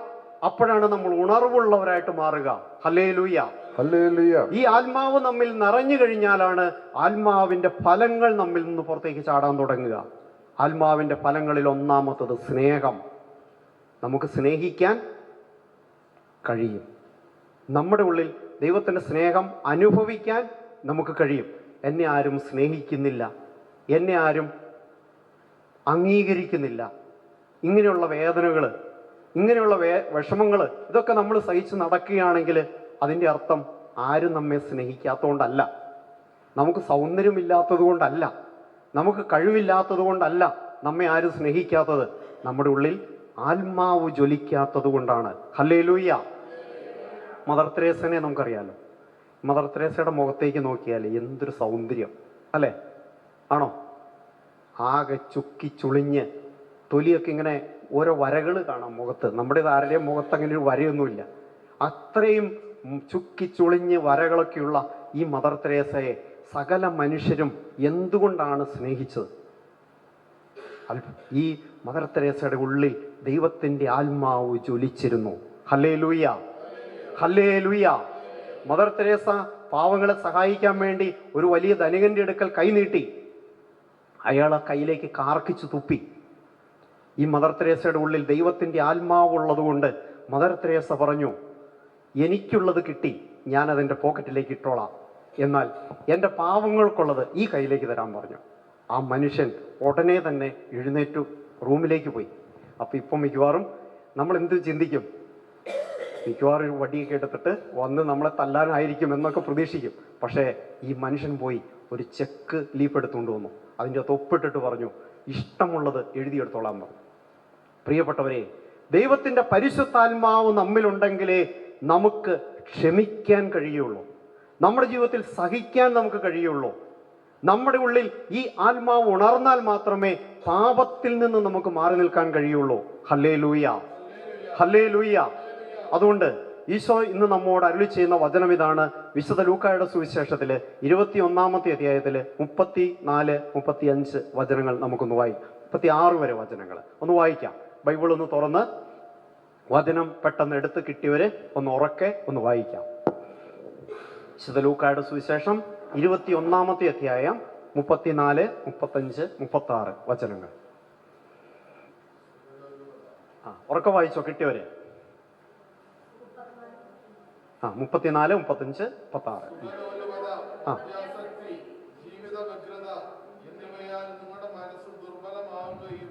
അപ്പോഴാണ് നമ്മൾ ഉണർവുള്ളവരായിട്ട് മാറുക. Hallelujah, hallelujah. ഈ ആത്മാവ് നമ്മിൽ നിറഞ്ഞു കഴിഞ്ഞാലാണ് ആത്മാവിന്റെ ഫലങ്ങൾ നമ്മിൽ നിന്ന് പുറത്തേക്ക് ചാടാൻ തുടങ്ങുക. ആത്മാവിന്റെ ഫലങ്ങളിൽ ഒന്നാമത്തത് സ്നേഹം. നമുക്ക് സ്നേഹിക്കാൻ കഴിയും. നമ്മുടെ ഉള്ളിൽ ദൈവത്തിന്റെ സ്നേഹം അനുഭവിക്കാൻ നമുക്ക് കഴിയും. എന്നെ ആരും സ്നേഹിക്കുന്നില്ല, എന്നെ ആരും അംഗീകരിക്കുന്നില്ല, ഇങ്ങനെയുള്ള വേദനകൾ, ഇങ്ങനെയുള്ള വിഷമങ്ങൾ, ഇതൊക്കെ നമ്മൾ സഹിച്ച് നടക്കുകയാണെങ്കിൽ അതിൻ്റെ അർത്ഥം ആരും നമ്മെ സ്നേഹിക്കാത്തതുകൊണ്ടല്ല, നമുക്ക് സൗന്ദര്യമില്ലാത്തത് കൊണ്ടല്ല, നമുക്ക് കഴിവില്ലാത്തത് കൊണ്ടല്ല നമ്മെ ആരും സ്നേഹിക്കാത്തത്. നമ്മുടെ ഉള്ളിൽ ആത്മാവ് ജ്വലിക്കാത്തത് കൊണ്ടാണ്. ഹല്ലേലൂയ. മദർ തെരേസനെ നമുക്കറിയാലോ. മദർ തെരേസയുടെ മുഖത്തേക്ക് നോക്കിയാൽ എന്തൊരു സൗന്ദര്യം അല്ലേ? ആണോ? ആകെ ചുക്കി ചുളിഞ്ഞ് തൊലിയൊക്കെ ഇങ്ങനെ ഓരോ വരകൾ കാണാം മുഖത്ത്. നമ്മുടെ ആരുടെയും മുഖത്ത് അങ്ങനെ ഒരു വരയൊന്നുമില്ല. അത്രയും ചുക്കി ചുളിഞ്ഞ് വരകളൊക്കെയുള്ള ഈ മദർ തെരേസയെ സകല മനുഷ്യരും എന്തുകൊണ്ടാണ് സ്നേഹിച്ചത്? ഈ മദർ തെരേസയുടെ ഉള്ളിൽ ദൈവത്തിന്റെ ആത്മാവ് ജ്വലിച്ചിരുന്നു. ഹല്ലേലൂയ, ഹല്ലേലൂയ. മദർ തെരേസ പാവങ്ങളെ സഹായിക്കാൻ വേണ്ടി ഒരു വലിയ ധനികന്റെ അടുക്കൽ കൈനീട്ടി. അയാൾ ആ കയ്യിലേക്ക് കാർക്കിച്ചു തുപ്പി. ഈ മദർ തെരേസയുടെ ഉള്ളിൽ ദൈവത്തിന്റെ ആത്മാവുള്ളത് കൊണ്ട് മദർ തെരേസ പറഞ്ഞു, എനിക്കുള്ളത് കിട്ടി, ഞാൻ അതിൻ്റെ പോക്കറ്റിലേക്ക് ഇട്ടോളാം, എന്നാൽ എൻ്റെ പാവങ്ങൾക്കുള്ളത് ഈ കയ്യിലേക്ക് തരാൻ പറഞ്ഞു. ആ മനുഷ്യൻ ഉടനെ തന്നെ എഴുന്നേറ്റു റൂമിലേക്ക് പോയി. അപ്പം ഇപ്പം മിക്കവാറും നമ്മൾ എന്ത് ചിന്തിക്കും? മിക്കവാറും ഒരു വടിയൊക്കെ എടുത്തിട്ട് വന്ന് നമ്മളെ തല്ലാനായിരിക്കും എന്നൊക്കെ പ്രതീക്ഷിക്കും. പക്ഷേ ഈ മനുഷ്യൻ പോയി ഒരു ചെക്ക് ലീഫ് എടുത്തുകൊണ്ട് വന്നു. അതിൻ്റെ ഒപ്പിട്ടിട്ട് പറഞ്ഞു, ഇഷ്ടമുള്ളത് എഴുതിയെടുത്തോളാൻ പറഞ്ഞു. പ്രിയപ്പെട്ടവരെ, ദൈവത്തിൻ്റെ പരിശുദ്ധാത്മാവ് നമ്മിലുണ്ടെങ്കിലേ നമുക്ക് ക്ഷമിക്കാൻ കഴിയുള്ളൂ, നമ്മുടെ ജീവിതത്തിൽ സഹിക്കാൻ നമുക്ക് കഴിയുള്ളൂ. നമ്മുടെ ഉള്ളിൽ ഈ ആത്മാവ് ഉണർന്നാൽ മാത്രമേ പാപത്തിൽ നിന്ന് നമുക്ക് മാറി നിൽക്കാൻ കഴിയുള്ളൂ. Hallelujah, hallelujah. അതുകൊണ്ട് ഈശോ ഇന്ന് നമ്മോട് അരുളി ചെയ്യുന്ന വചനം ഇതാണ്. വിശുദ്ധ ലൂക്കായുടെ സുവിശേഷത്തില് 21-ാമത്തെ അധ്യായത്തില് 34, 35 വചനങ്ങൾ നമുക്കൊന്ന് വായിക്കാം. 36 വരെ വചനങ്ങൾ ഒന്ന് വായിക്കാം. ബൈബിൾ ഒന്ന് തുറന്ന് വചനം പെട്ടെന്ന് എടുത്ത് കിട്ടിയവര് ഒന്ന് ഉറക്കെ ഒന്ന് വായിക്കാം. വിശുദ്ധ ലൂക്കായുടെ സുവിശേഷം 21-ാമത്തെ അധ്യായം 34, 35, 36 വചനങ്ങൾ. ഉറക്കെ വായിച്ചോ കിട്ടിയവര്. 34, 35, 36. ജീവിത വ്യഗ്രത എന്നിവയാൽ നിങ്ങളുടെ മനസ്സ് ദുർബലമാവുകയും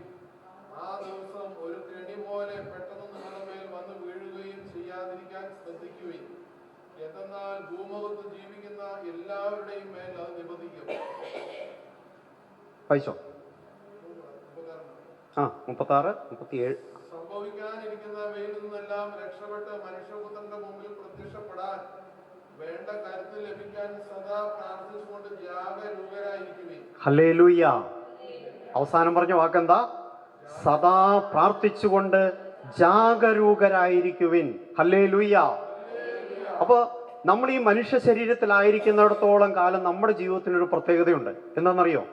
ആ ദിവസം ഒരു കെണി പോലെ പെട്ടെന്ന് നിങ്ങളുടെ മേൽ വന്ന് വീഴുകയും ചെയ്യാതിരിക്കാൻ ശ്രദ്ധിക്കുകയും, എന്തെന്നാൽ ഭൂമുഖത്ത് ജീവിക്കുന്ന എല്ലാവരുടെയും മേൽ അത് നിബന്ധിക്കും. വായിച്ചോ. 36, 37. സംഭവിക്കാനിരിക്കുന്നവയിൽ നിന്നെല്ലാം രക്ഷപ്പെട്ട് മനുഷ്യപുത്രന്റെ മുമ്പിൽ പ്രത്യക്ഷപ്പെടാൻ വേണ്ട കരുത്ത് ലഭിക്കാൻ സദാ പ്രാർത്ഥിച്ചുകൊണ്ട് ജാഗരൂകരായിരിക്കുവിൻ. ഹല്ലേലൂയ. അവസാനം പറഞ്ഞ വാക്കെന്താ? സദാ പ്രാർത്ഥിച്ചുകൊണ്ട് ജാഗരൂകരായിരിക്കുവിൻ. ഹല്ലേലൂയ. അപ്പൊ നമ്മൾ ഈ മനുഷ്യ ശരീരത്തിലായിരിക്കുന്നിടത്തോളം കാലം നമ്മുടെ ജീവിതത്തിനൊരു പ്രത്യേകതയുണ്ട്. എന്താണെന്നറിയോ?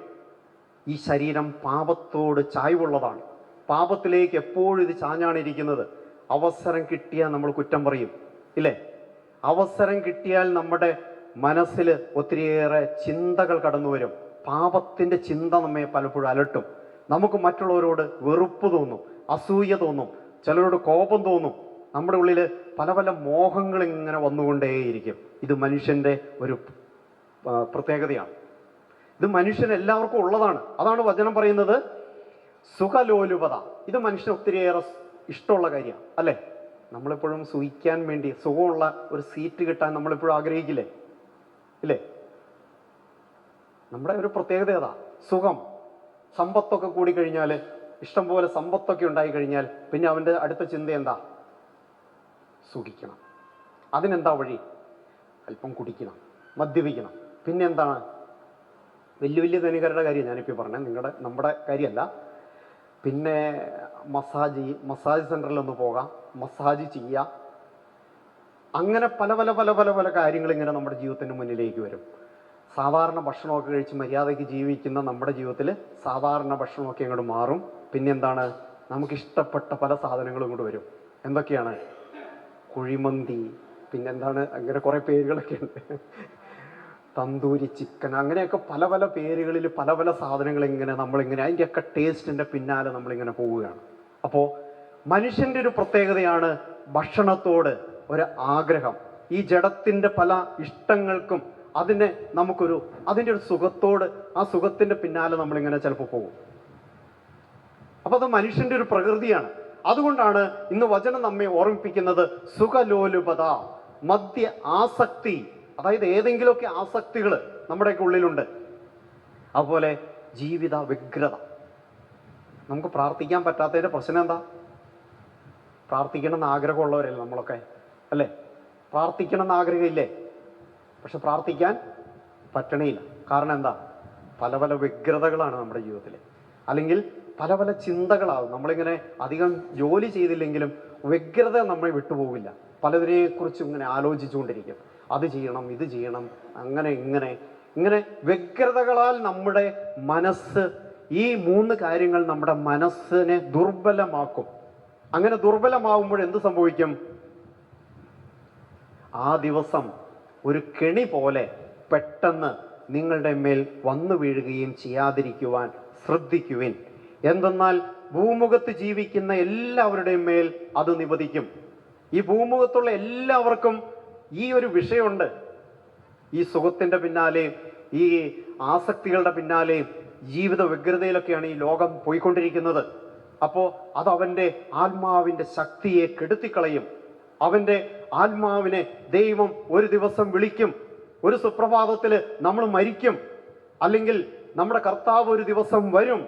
ഈ ശരീരം പാപത്തോട് ചായ്വുള്ളതാണ്. പാപത്തിലേക്ക് എപ്പോഴും ഇത് ചാഞ്ഞാണ് ഇരിക്കുന്നത്. അവസരം കിട്ടിയാൽ നമ്മൾ കുറ്റം പറയും, ഇല്ലേ? അവസരം കിട്ടിയാൽ നമ്മുടെ മനസ്സിൽ ഒത്തിരിയേറെ ചിന്തകൾ കടന്നു വരും. പാപത്തിന്റെ ചിന്ത നമ്മെ പലപ്പോഴും അലട്ടും. നമുക്ക് മറ്റുള്ളവരോട് വെറുപ്പ് തോന്നും, അസൂയ തോന്നും, ചിലരോട് കോപം തോന്നും. നമ്മുടെ ഉള്ളിൽ പല പല മോഹങ്ങൾ ഇങ്ങനെ വന്നുകൊണ്ടേയിരിക്കും. ഇത് മനുഷ്യന്റെ ഒരു പ്രത്യേകതയാണ്. ഇത് മനുഷ്യന് എല്ലാവർക്കും ഉള്ളതാണ്. അതാണ് വചനം പറയുന്നത് സുഖലോലുപത. ഇത് മനുഷ്യന് ഒത്തിരിയേറെ ഇഷ്ടമുള്ള കാര്യമാണ്, അല്ലേ? നമ്മളെപ്പോഴും സുഖിക്കാൻ വേണ്ടി, സുഖമുള്ള ഒരു സീറ്റ് കിട്ടാൻ നമ്മളെപ്പോഴും ആഗ്രഹിക്കില്ലേ, ഇല്ലേ? നമ്മുടെ ഒരു പ്രത്യേകത ഏതാ? സുഖം. സമ്പത്തൊക്കെ കൂടിക്കഴിഞ്ഞാൽ, ഇഷ്ടംപോലെ സമ്പത്തൊക്കെ ഉണ്ടായി കഴിഞ്ഞാൽ പിന്നെ അവൻ്റെ അടുത്ത ചിന്ത എന്താ? സുഖിക്കണം. അതിനെന്താ വഴി? അല്പം കുടിക്കണം, മദ്യപിക്കണം. പിന്നെ എന്താണ്? വലിയ വലിയ ധനികരുടെ കാര്യം ഞാനിപ്പോൾ പറഞ്ഞത്, നമ്മുടെ കാര്യമല്ല. പിന്നെ മസാജ് സെൻ്ററിലൊന്ന് പോകാം, മസാജ് ചെയ്യാം. അങ്ങനെ പല പല പല പല പല കാര്യങ്ങൾ ഇങ്ങനെ നമ്മുടെ ജീവിതത്തിന് മുന്നിലേക്ക് വരും. സാധാരണ ഭക്ഷണമൊക്കെ കഴിച്ച് മര്യാദയ്ക്ക് ജീവിക്കുന്ന നമ്മുടെ ജീവിതത്തിൽ സാധാരണ ഭക്ഷണമൊക്കെ അങ്ങോട്ട് മാറും. പിന്നെ എന്താണ്? നമുക്കിഷ്ടപ്പെട്ട പല സാധനങ്ങളും ഇങ്ങോട്ട് വരും. എന്തൊക്കെയാണ്? കുഴിമന്തി, പിന്നെന്താണ്, അങ്ങനെ കുറേ പേരുകളൊക്കെ ഉണ്ട്, തന്തൂരി ചിക്കൻ, അങ്ങനെയൊക്കെ പല പല പേരുകളിൽ പല പല സാധനങ്ങൾ ഇങ്ങനെ നമ്മളിങ്ങനെ അതിൻ്റെയൊക്കെ ടേസ്റ്റിൻ്റെ പിന്നാലെ നമ്മളിങ്ങനെ പോവുകയാണ്. അപ്പോൾ മനുഷ്യൻ്റെ ഒരു പ്രത്യേകതയാണ് ഭക്ഷണത്തോട് ഒരു ആഗ്രഹം. ഈ ജഡത്തിൻ്റെ പല ഇഷ്ടങ്ങൾക്കും അതിൻ്റെ ഒരു സുഖത്തോട്, ആ സുഖത്തിൻ്റെ പിന്നാലെ നമ്മളിങ്ങനെ ചിലപ്പോൾ പോകും. അപ്പോൾ അത് മനുഷ്യൻ്റെ ഒരു പ്രകൃതിയാണ്. അതുകൊണ്ടാണ് ഇന്ന് വചനം നമ്മെ ഓർമ്മിപ്പിക്കുന്നത് സുഖലോലുപത, മദ്യ ആസക്തി, അതായത് ഏതെങ്കിലുമൊക്കെ ആസക്തികൾ നമ്മുടെയൊക്കെ ഉള്ളിലുണ്ട്. അതുപോലെ ജീവിത വ്യഗ്രത. നമുക്ക് പ്രാർത്ഥിക്കാൻ പറ്റാത്തതിൻ്റെ പ്രശ്നം എന്താ? പ്രാർത്ഥിക്കണം എന്ന് ആഗ്രഹമുള്ളവരല്ലേ നമ്മളൊക്കെ, അല്ലേ? പ്രാർത്ഥിക്കണം എന്ന് ആഗ്രഹമില്ലേ? പക്ഷെ പ്രാർത്ഥിക്കാൻ പറ്റണേയില്ല. കാരണം എന്താ? പല പല വ്യഗ്രതകളാണ് നമ്മുടെ ജീവിതത്തിൽ, അല്ലെങ്കിൽ പല പല ചിന്തകളാകും. നമ്മളിങ്ങനെ അധികം ജോലി ചെയ്തില്ലെങ്കിലും വ്യഗ്രത നമ്മളെ വിട്ടുപോകില്ല. പലതിനെക്കുറിച്ചും ഇങ്ങനെ ആലോചിച്ചുകൊണ്ടിരിക്കും. അത് ചെയ്യണം, ഇത് ചെയ്യണം, അങ്ങനെ ഇങ്ങനെ വ്യഗ്രതകളാൽ നമ്മുടെ മനസ്സ്, ഈ 3 കാര്യങ്ങൾ നമ്മുടെ മനസ്സിനെ ദുർബലമാക്കും. അങ്ങനെ ദുർബലമാകുമ്പോൾ എന്ത് സംഭവിക്കും? ആ ദിവസം ഒരു കെണി പോലെ പെട്ടെന്ന് നിങ്ങളുടെ മേൽ വന്നു വീഴുകയും ചെയ്യാതിരിക്കുവാൻ ശ്രദ്ധിക്കുവിൻ. എന്തെന്നാൽ ഭൂമുഖത്ത് ജീവിക്കുന്ന എല്ലാവരുടെയും മേൽ അത് നിവദിക്കും. ഈ ഭൂമുഖത്തുള്ള എല്ലാവർക്കും ഈ ഒരു വിഷയമുണ്ട്. ഈ സുഖത്തിൻ്റെ പിന്നാലെയും ഈ ആസക്തികളുടെ പിന്നാലെയും ജീവിത വ്യഗ്രതയിലൊക്കെയാണ് ഈ ലോകം പോയിക്കൊണ്ടിരിക്കുന്നത്. അപ്പോൾ അത് അവൻ്റെ ആത്മാവിൻ്റെ ശക്തിയെ കെടുത്തിക്കളയും. അവൻ്റെ ആത്മാവിനെ ദൈവം ഒരു ദിവസം വിളിക്കും. ഒരു സുപ്രഭാതത്തിൽ നമ്മൾ മരിക്കും, അല്ലെങ്കിൽ നമ്മുടെ കർത്താവ് ഒരു ദിവസം വരും.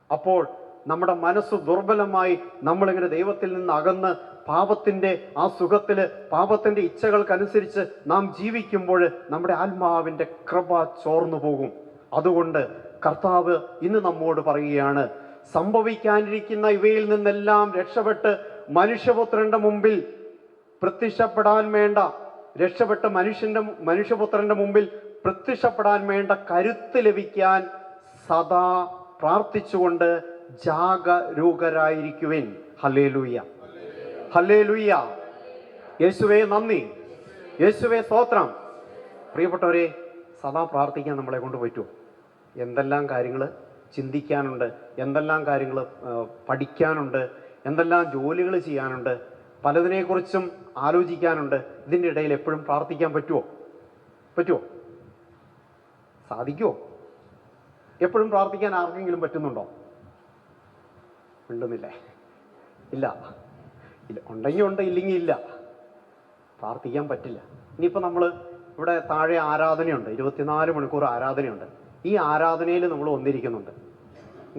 അപ്പോൾ നമ്മുടെ മനസ്സ് ദുർബലമായി നമ്മളിങ്ങനെ ദൈവത്തിൽ നിന്ന് അകന്ന് പാപത്തിൻ്റെ ആ സുഖത്തിൽ, പാപത്തിൻ്റെ ഇച്ഛകൾക്കനുസരിച്ച് നാം ജീവിക്കുമ്പോൾ നമ്മുടെ ആത്മാവിൻ്റെ കൃപ ചോർന്നു പോകും. അതുകൊണ്ട് കർത്താവ് ഇന്ന് നമ്മോട് പറയുകയാണ്, സംഭവിക്കാനിരിക്കുന്ന ഇവയിൽ നിന്നെല്ലാം രക്ഷപ്പെട്ട് മനുഷ്യപുത്രന്റെ മുമ്പിൽ പ്രത്യക്ഷപ്പെടാൻ വേണ്ട, രക്ഷപ്പെട്ട് മനുഷ്യപുത്രന്റെ മുമ്പിൽ പ്രത്യക്ഷപ്പെടാൻ വേണ്ട കരുത്ത് ലഭിക്കാൻ സദാ പ്രാർത്ഥിച്ചുകൊണ്ട് ജാഗരൂകരായിരിക്കുവിൻ. Hallelujah, hallelujah. യേശുവേ നന്ദി, യേശുവേ സ്തോത്രം. പ്രിയപ്പെട്ടവരെ, സദാ പ്രാർത്ഥിക്കാൻ നമ്മളെ കൊണ്ട് പറ്റുമോ? എന്തെല്ലാം കാര്യങ്ങൾ ചിന്തിക്കാനുണ്ട്, എന്തെല്ലാം കാര്യങ്ങൾ പഠിക്കാനുണ്ട്, എന്തെല്ലാം ജോലികൾ ചെയ്യാനുണ്ട്, പലതിനെക്കുറിച്ചും ആലോചിക്കാനുണ്ട്. ഇതിൻ്റെ ഇടയിൽ എപ്പോഴും പ്രാർത്ഥിക്കാൻ പറ്റുമോ? സാധിക്കുമോ? എപ്പോഴും പ്രാർത്ഥിക്കാൻ ആർക്കെങ്കിലും പറ്റുന്നുണ്ടോ? ഉണ്ടെന്നില്ലേ? ഇല്ല. ഉണ്ടെങ്കിൽ ഉണ്ട്, ഇല്ലെങ്കിൽ ഇല്ല. പ്രാർത്ഥിക്കാൻ പറ്റില്ല. ഇനിയിപ്പോൾ നമ്മൾ ഇവിടെ താഴെ ആരാധനയുണ്ട്, 24 മണിക്കൂർ ആരാധനയുണ്ട്. ഈ ആരാധനയിൽ നമ്മൾ വന്നിരിക്കുന്നുണ്ട്.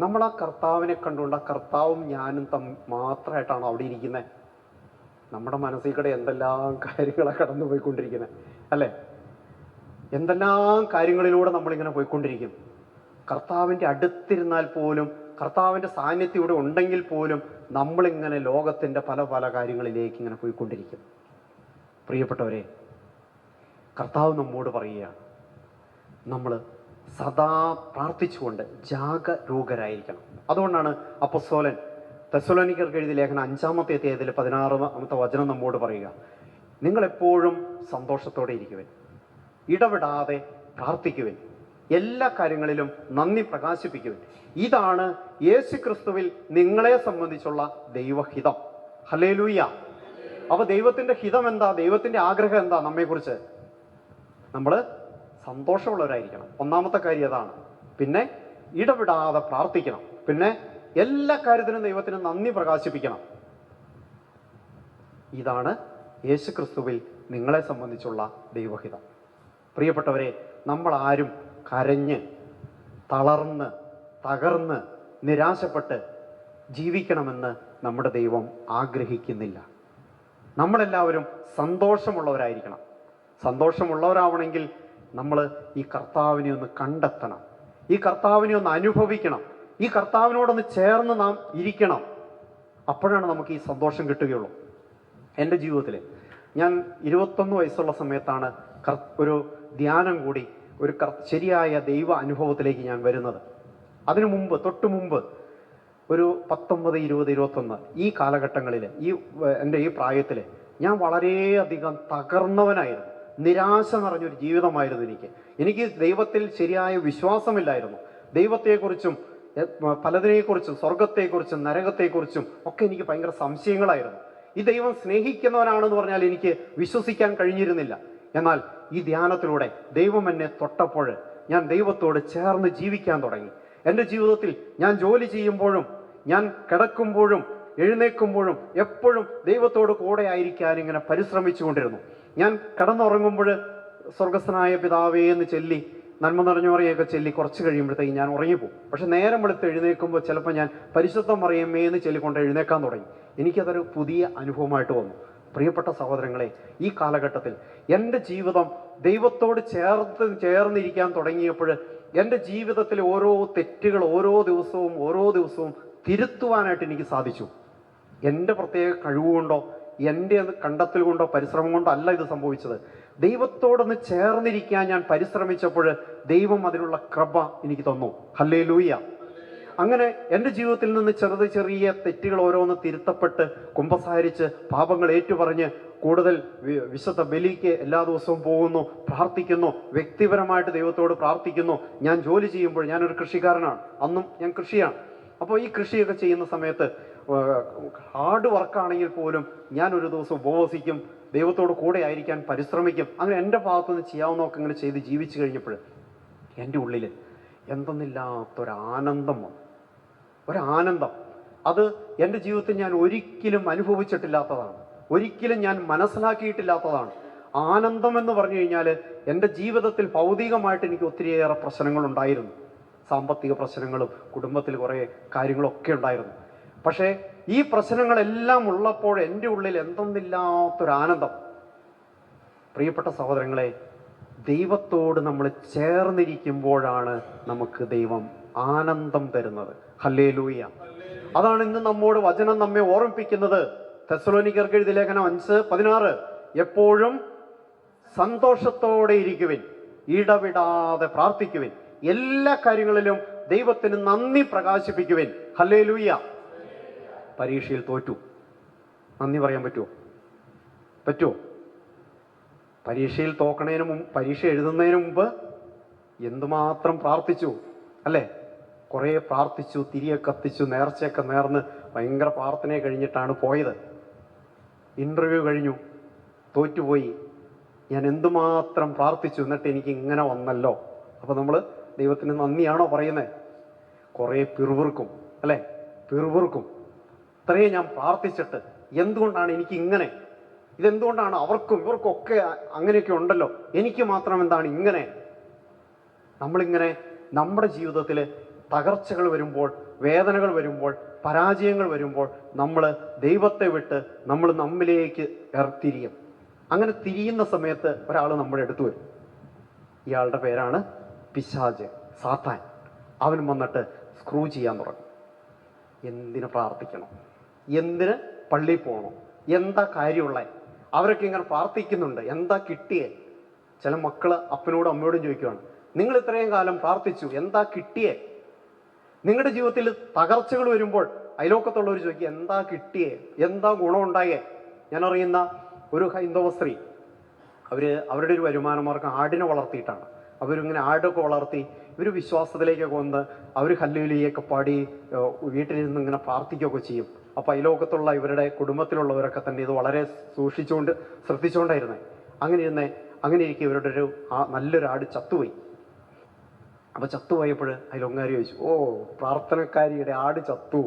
നമ്മൾ ആ കർത്താവിനെ കണ്ടുകൊണ്ട്, ആ കർത്താവും ഞാനും മാത്രമായിട്ടാണ് അവിടെ ഇരിക്കുന്നത്. നമ്മുടെ മനസ്സിൽ കൂടെ എന്തെല്ലാം കാര്യങ്ങളാണ് കടന്നു പോയിക്കൊണ്ടിരിക്കുന്നത്, അല്ലേ? എന്തെല്ലാം കാര്യങ്ങളിലൂടെ നമ്മളിങ്ങനെ പോയിക്കൊണ്ടിരിക്കും. കർത്താവിൻ്റെ അടുത്തിരുന്നാൽ പോലും, കർത്താവിൻ്റെ സാന്നിധ്യം ഇവിടെ ഉണ്ടെങ്കിൽ പോലും നമ്മളിങ്ങനെ ലോകത്തിൻ്റെ പല പല കാര്യങ്ങളിലേക്ക് ഇങ്ങനെ പോയിക്കൊണ്ടിരിക്കും. പ്രിയപ്പെട്ടവരെ, കർത്താവ് നമ്മോട് പറയുകയാണ്, നമ്മൾ സദാ പ്രാർത്ഥിച്ചുകൊണ്ട് ജാഗരൂകരായിരിക്കണം. അതുകൊണ്ടാണ് അപ്പോസ്തലൻ തെസ്സലോനിക്കർക്ക് എഴുതിയ ലേഖനം 5-ാമത്തെ അധ്യായത്തിൽ 16-ാമത്തെ വചനം നമ്മോട് പറയുക, നിങ്ങളെപ്പോഴും സന്തോഷത്തോടെ ഇരിക്കുവിൻ, ഇടവിടാതെ പ്രാർത്ഥിക്കുവിൻ, എല്ലാ കാര്യങ്ങളിലും നന്ദി പ്രകാശിപ്പിക്കുവിൻ. ഇതാണ് യേശുക്രിസ്തുവിൽ നിങ്ങളെ സംബന്ധിച്ചുള്ള ദൈവഹിതം. ഹല്ലേലൂയ. അപ്പോൾ ദൈവത്തിൻ്റെ ഹിതം എന്താ? ദൈവത്തിൻ്റെ ആഗ്രഹം എന്താ? നമ്മെക്കുറിച്ച് നമ്മൾ സന്തോഷമുള്ളവരായിരിക്കണം. ഒന്നാമത്തെ കാര്യം അതാണ്. പിന്നെ ഇടവിടാതെ പ്രാർത്ഥിക്കണം. പിന്നെ എല്ലാ കാര്യത്തിനും ദൈവത്തിന് നന്ദി പ്രകാശിപ്പിക്കണം. ഇതാണ് യേശുക്രിസ്തുവിൽ നിങ്ങളെ സംബന്ധിച്ചുള്ള ദൈവഹിതം. പ്രിയപ്പെട്ടവരെ, നമ്മൾ ആരും കരഞ്ഞ് തളർന്ന് തകർന്ന് നിരാശപ്പെട്ട് ജീവിക്കണമെന്ന് നമ്മുടെ ദൈവം ആഗ്രഹിക്കുന്നില്ല. നമ്മളെല്ലാവരും സന്തോഷമുള്ളവരായിരിക്കണം. സന്തോഷമുള്ളവരാവണമെങ്കിൽ നമ്മൾ ഈ കർത്താവിനെ ഒന്ന് കണ്ടെത്തണം, ഈ കർത്താവിനെ ഒന്ന് അനുഭവിക്കണം, ഈ കർത്താവിനോടൊന്ന് ചേർന്ന് നാം ഇരിക്കണം. അപ്പോഴാണ് നമുക്ക് ഈ സന്തോഷം കിട്ടുകയുള്ളൂ. എൻ്റെ ജീവിതത്തിൽ ഞാൻ 21 വയസ്സുള്ള സമയത്താണ് ഒരു ധ്യാനം കൂടി ഒരു ശരിയായ ദൈവ അനുഭവത്തിലേക്ക് ഞാൻ വരുന്നത്. അതിനു മുമ്പ്, തൊട്ട് മുമ്പ് ഒരു 19, 20, 21 ഈ കാലഘട്ടങ്ങളിൽ, എൻ്റെ ഈ പ്രായത്തിൽ ഞാൻ വളരെയധികം തകർന്നവനായിരുന്നു. നിരാശ നിറഞ്ഞൊരു ജീവിതമായിരുന്നു എനിക്ക് ദൈവത്തിൽ ശരിയായ വിശ്വാസമില്ലായിരുന്നു. ദൈവത്തെക്കുറിച്ചും പലതിനെക്കുറിച്ചും, സ്വർഗത്തെക്കുറിച്ചും നരകത്തെക്കുറിച്ചും ഒക്കെ എനിക്ക് ഭയങ്കര സംശയങ്ങളായിരുന്നു. ഈ ദൈവം സ്നേഹിക്കുന്നവനാണെന്ന് പറഞ്ഞാൽ എനിക്ക് വിശ്വസിക്കാൻ കഴിഞ്ഞിരുന്നില്ല. എന്നാൽ ഈ ധ്യാനത്തിലൂടെ ദൈവം എന്നെ തൊട്ടപ്പോൾ ഞാൻ ദൈവത്തോട് ചേർന്ന് ജീവിക്കാൻ തുടങ്ങി. എൻ്റെ ജീവിതത്തിൽ ഞാൻ ജോലി ചെയ്യുമ്പോഴും, ഞാൻ കിടക്കുമ്പോഴും, എഴുന്നേൽക്കുമ്പോഴും എപ്പോഴും ദൈവത്തോട് കൂടെ ആയിരിക്കാൻ ഇങ്ങനെ പരിശ്രമിച്ചു കൊണ്ടിരുന്നു. ഞാൻ കിടന്നുറങ്ങുമ്പോൾ സ്വർഗസ്ഥനായ പിതാവേ എന്ന് ചൊല്ലി, നന്മ നിറഞ്ഞു മറിയൊക്കെ ചൊല്ലി കുറച്ച് കഴിയുമ്പോഴത്തേക്ക് ഞാൻ ഉറങ്ങിപ്പോകും. പക്ഷെ നേരം വെളുത്ത് എഴുന്നേൽക്കുമ്പോൾ ചിലപ്പോൾ ഞാൻ പരിശുദ്ധ മറിയമ്മേ എന്ന് ചൊല്ലിക്കൊണ്ട് എഴുന്നേക്കാൻ തുടങ്ങി. എനിക്കതൊരു പുതിയ അനുഭവമായിട്ട് വന്നു. പ്രിയപ്പെട്ട സഹോദരങ്ങളെ, ഈ കാലഘട്ടത്തിൽ എൻ്റെ ജീവിതം ദൈവത്തോട് ചേർന്നിരിക്കാൻ തുടങ്ങിയപ്പോൾ എൻ്റെ ജീവിതത്തിലെ ഓരോ തെറ്റുകൾ ഓരോ ദിവസവും തിരുത്തുവാനായിട്ട് എനിക്ക് സാധിച്ചു. എൻ്റെ പ്രത്യേക കഴിവുകൊണ്ടോ എൻ്റെ കണ്ടെത്തൽ കൊണ്ടോ പരിശ്രമം കൊണ്ടോ അല്ല ഇത് സംഭവിച്ചത്. ദൈവത്തോടൊന്ന് ചേർന്നിരിക്കാൻ ഞാൻ പരിശ്രമിച്ചപ്പോൾ ദൈവം അതിനുള്ള കൃപ എനിക്ക് തന്നു. ഹല്ലേലൂയ. അങ്ങനെ എൻ്റെ ജീവിതത്തിൽ നിന്ന് ചെറിയ തെറ്റുകൾ ഓരോന്ന് തിരുത്തപ്പെട്ട് കുമ്പസാരിച്ച് പാപങ്ങൾ ഏറ്റുപറഞ്ഞ് കൂടുതൽ വിശുദ്ധ ബലിക്ക് എല്ലാ ദിവസവും പോകുന്നു, പ്രാർത്ഥിക്കുന്നു, വ്യക്തിപരമായിട്ട് ദൈവത്തോട് പ്രാർത്ഥിക്കുന്നു. ഞാൻ ജോലി ചെയ്യുമ്പോൾ, ഞാനൊരു കൃഷിക്കാരനാണ്, അന്നും ഞാൻ കൃഷിയാണ്. അപ്പോൾ ഈ കൃഷിയൊക്കെ ചെയ്യുന്ന സമയത്ത് ഹാർഡ് വർക്കാണെങ്കിൽ പോലും ഞാൻ ഒരു ദിവസം ഉപവസിക്കും, ദൈവത്തോട് കൂടെ ആയിരിക്കാൻ പരിശ്രമിക്കും. അങ്ങനെ എൻ്റെ ഭാഗത്തുനിന്ന് ചെയ്യാവുന്നതൊക്കെ ഇങ്ങനെ ചെയ്ത് ജീവിച്ചു കഴിഞ്ഞപ്പോൾ എൻ്റെ ഉള്ളിൽ എന്തെന്നില്ലാത്തൊരാനന്ദം വന്നു. ഒരാനന്ദം, അത് എൻ്റെ ജീവിതത്തിൽ ഞാൻ ഒരിക്കലും അനുഭവിച്ചിട്ടില്ലാത്തതാണ്, ഒരിക്കലും ഞാൻ മനസ്സിലാക്കിയിട്ടില്ലാത്തതാണ്. ആനന്ദം എന്ന് പറഞ്ഞു കഴിഞ്ഞാൽ എൻ്റെ ജീവിതത്തിൽ ഭൗതികമായിട്ട് എനിക്ക് ഒത്തിരിയേറെ പ്രശ്നങ്ങളുണ്ടായിരുന്നു. സാമ്പത്തിക പ്രശ്നങ്ങളും കുടുംബത്തിൽ കുറേ കാര്യങ്ങളൊക്കെ ഉണ്ടായിരുന്നു. പക്ഷേ ഈ പ്രശ്നങ്ങളെല്ലാം ഉള്ളപ്പോൾ എൻ്റെ ഉള്ളിൽ എന്തെന്നില്ലാത്തൊരാനന്ദം. പ്രിയപ്പെട്ട സഹോദരങ്ങളെ, ദൈവത്തോട് നമ്മൾ ചേർന്നിരിക്കുമ്പോഴാണ് നമുക്ക് ദൈവം ആനന്ദം തരുന്നത്. ഹല്ലേലൂയ. അതാണ് ഇന്ന് നമ്മോട് വചനം നമ്മെ ഓർമ്മിപ്പിക്കുന്നത്. തെസ്സലോനിക്കർക്ക് എഴുതിയ ലേഖനം 5:16, എപ്പോഴും സന്തോഷത്തോടെ ഇരിക്കുവിൻ, ഇടവിടാതെ പ്രാർത്ഥിക്കുവിൻ, എല്ലാ കാര്യങ്ങളിലും ദൈവത്തിന് നന്ദി പ്രകാശിപ്പിക്കുവിൻ. ഹല്ലേലൂയ. പരീക്ഷയിൽ തോറ്റു, നന്ദി പറയാൻ പറ്റുമോ? പരീക്ഷയിൽ തോക്കണതിന് മുമ്പ്, പരീക്ഷ എഴുതുന്നതിന് മുമ്പ് എന്തുമാത്രം പ്രാർത്ഥിച്ചു അല്ലേ? കുറേ പ്രാർത്ഥിച്ചു, തിരിയെ കത്തിച്ചു, നേർച്ചയൊക്കെ നേർന്ന് ഭയങ്കര പ്രാർത്ഥനയെ കഴിഞ്ഞിട്ടാണ് പോയത്. ഇൻ്റർവ്യൂ കഴിഞ്ഞു, തോറ്റുപോയി. ഞാൻ എന്തുമാത്രം പ്രാർത്ഥിച്ചു, എന്നിട്ട് എനിക്ക് ഇങ്ങനെ വന്നല്ലോ. അപ്പോൾ നമ്മൾ ദൈവത്തിന് നന്ദിയാണോ പറയുന്നത്? കുറേ പിറുവിറുക്കും അല്ലേ? പിറുവിറുക്കും. ഇത്രയും ഞാൻ പ്രാർത്ഥിച്ചിട്ട് എന്തുകൊണ്ടാണ് എനിക്ക് ഇങ്ങനെ? ഇതെന്തുകൊണ്ടാണ്? ഇവർക്കും ഒക്കെ അങ്ങനെയൊക്കെ ഉണ്ടല്ലോ, എനിക്ക് മാത്രം എന്താണ് ഇങ്ങനെ? നമ്മളിങ്ങനെ നമ്മുടെ ജീവിതത്തിൽ തകർച്ചകൾ വരുമ്പോൾ, വേദനകൾ വരുമ്പോൾ, പരാജയങ്ങൾ വരുമ്പോൾ നമ്മൾ ദൈവത്തെ വിട്ട് നമ്മൾ നമ്മിലേക്ക് തിരിയും. അങ്ങനെ തിരിയുന്ന സമയത്ത് ഒരാൾ നമ്മുടെ അടുത്ത് വരും. ഇയാളുടെ പേരാണ് പിശാച്, സാത്താൻ. അവൻ വന്നിട്ട് സ്ക്രൂ ചെയ്യാൻ തുടങ്ങും. എന്തിനു പ്രാർത്ഥിക്കണം? എന്തിന് പള്ളിയിൽ പോകണം? എന്താ കാര്യമുള്ളത്? അവരൊക്കെ ഇങ്ങനെ പ്രാർത്ഥിക്കുന്നുണ്ട്, എന്താ കിട്ടിയേ? ചില മക്കൾ അപ്പനോടും അമ്മയോടും ചോദിക്കുകയാണ്, നിങ്ങൾ ഇത്രയും കാലം പ്രാർത്ഥിച്ചു, എന്താ കിട്ടിയേ? നിങ്ങളുടെ ജീവിതത്തിൽ തകർച്ചകൾ വരുമ്പോൾ അയലോക്കത്തുള്ളവർ ചോദിക്കുക, എന്താ കിട്ടിയേ? എന്താ ഗുണമുണ്ടായേ? ഞാൻ അറിയുന്ന ഒരു ഹൈന്ദവ സ്ത്രീ, അവരുടെ ഒരു വരുമാനമാർഗം ആടിനെ വളർത്തിയിട്ടാണ്. അവരിങ്ങനെ ആടൊക്കെ വളർത്തി ഇവർ വിശ്വാസത്തിലേക്കൊക്കെ വന്ന് അവർ ഹല്ലേലൂയയൊക്കെ പാടി വീട്ടിലിരുന്ന് ഇങ്ങനെ പ്രാർത്ഥിക്കുകയൊക്കെ ചെയ്യും. അപ്പോൾ അയലോക്കത്തുള്ള ഇവരുടെ കുടുംബത്തിലുള്ളവരൊക്കെ തന്നെ ഇത് വളരെ ശ്രദ്ധിച്ചുകൊണ്ടായിരുന്നേ. അങ്ങനെ ഇരിക്കും ഇവരുടെ നല്ലൊരു ആട് ചത്തുപോയി. അപ്പോൾ ചത്തുപോയപ്പോൾ അതിലൊങ്ങാരി ചോദിച്ചു, ഓ, പ്രാർത്ഥനക്കാരിയുടെ ആട് ചത്തു,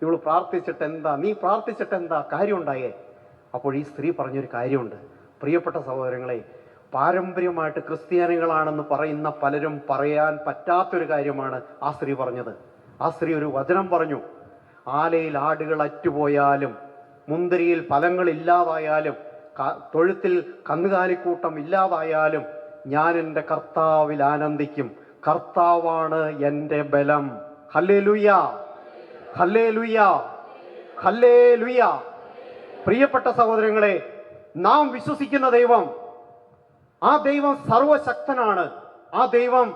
ഇവള് പ്രാർത്ഥിച്ചിട്ട് എന്താ? നീ പ്രാർത്ഥിച്ചിട്ട് എന്താ കാര്യം ഉണ്ടായേ? അപ്പോൾ ഈ സ്ത്രീ പറഞ്ഞൊരു കാര്യമുണ്ട്. പ്രിയപ്പെട്ട സഹോദരങ്ങളെ, പാരമ്പര്യമായിട്ട് ക്രിസ്ത്യാനികളാണെന്ന് പറയുന്ന പലരും പറയാൻ പറ്റാത്തൊരു കാര്യമാണ് ആ സ്ത്രീ പറഞ്ഞത്. ആ സ്ത്രീ ഒരു വചനം പറഞ്ഞു, ആലയിൽ ആടുകൾ അറ്റുപോയാലും, മുന്തിരിയിൽ ഫലങ്ങൾ ഇല്ലാതായാലും, തൊഴുത്തിൽ കന്നുകാലിക്കൂട്ടം ഇല്ലാതായാലും ഞാൻ എൻ്റെ കർത്താവിൽ ആനന്ദിക്കും. കർത്താവാണ് എൻ്റെ ബലം. ഹല്ലേലൂയ, ഹല്ലേലൂയ, ഹല്ലേലൂയ. പ്രിയപ്പെട്ട സഹോദരങ്ങളെ, നാം വിശ്വസിക്കുന്ന ദൈവം, ആ ദൈവം സർവശക്തനാണ്. ആ ദൈവം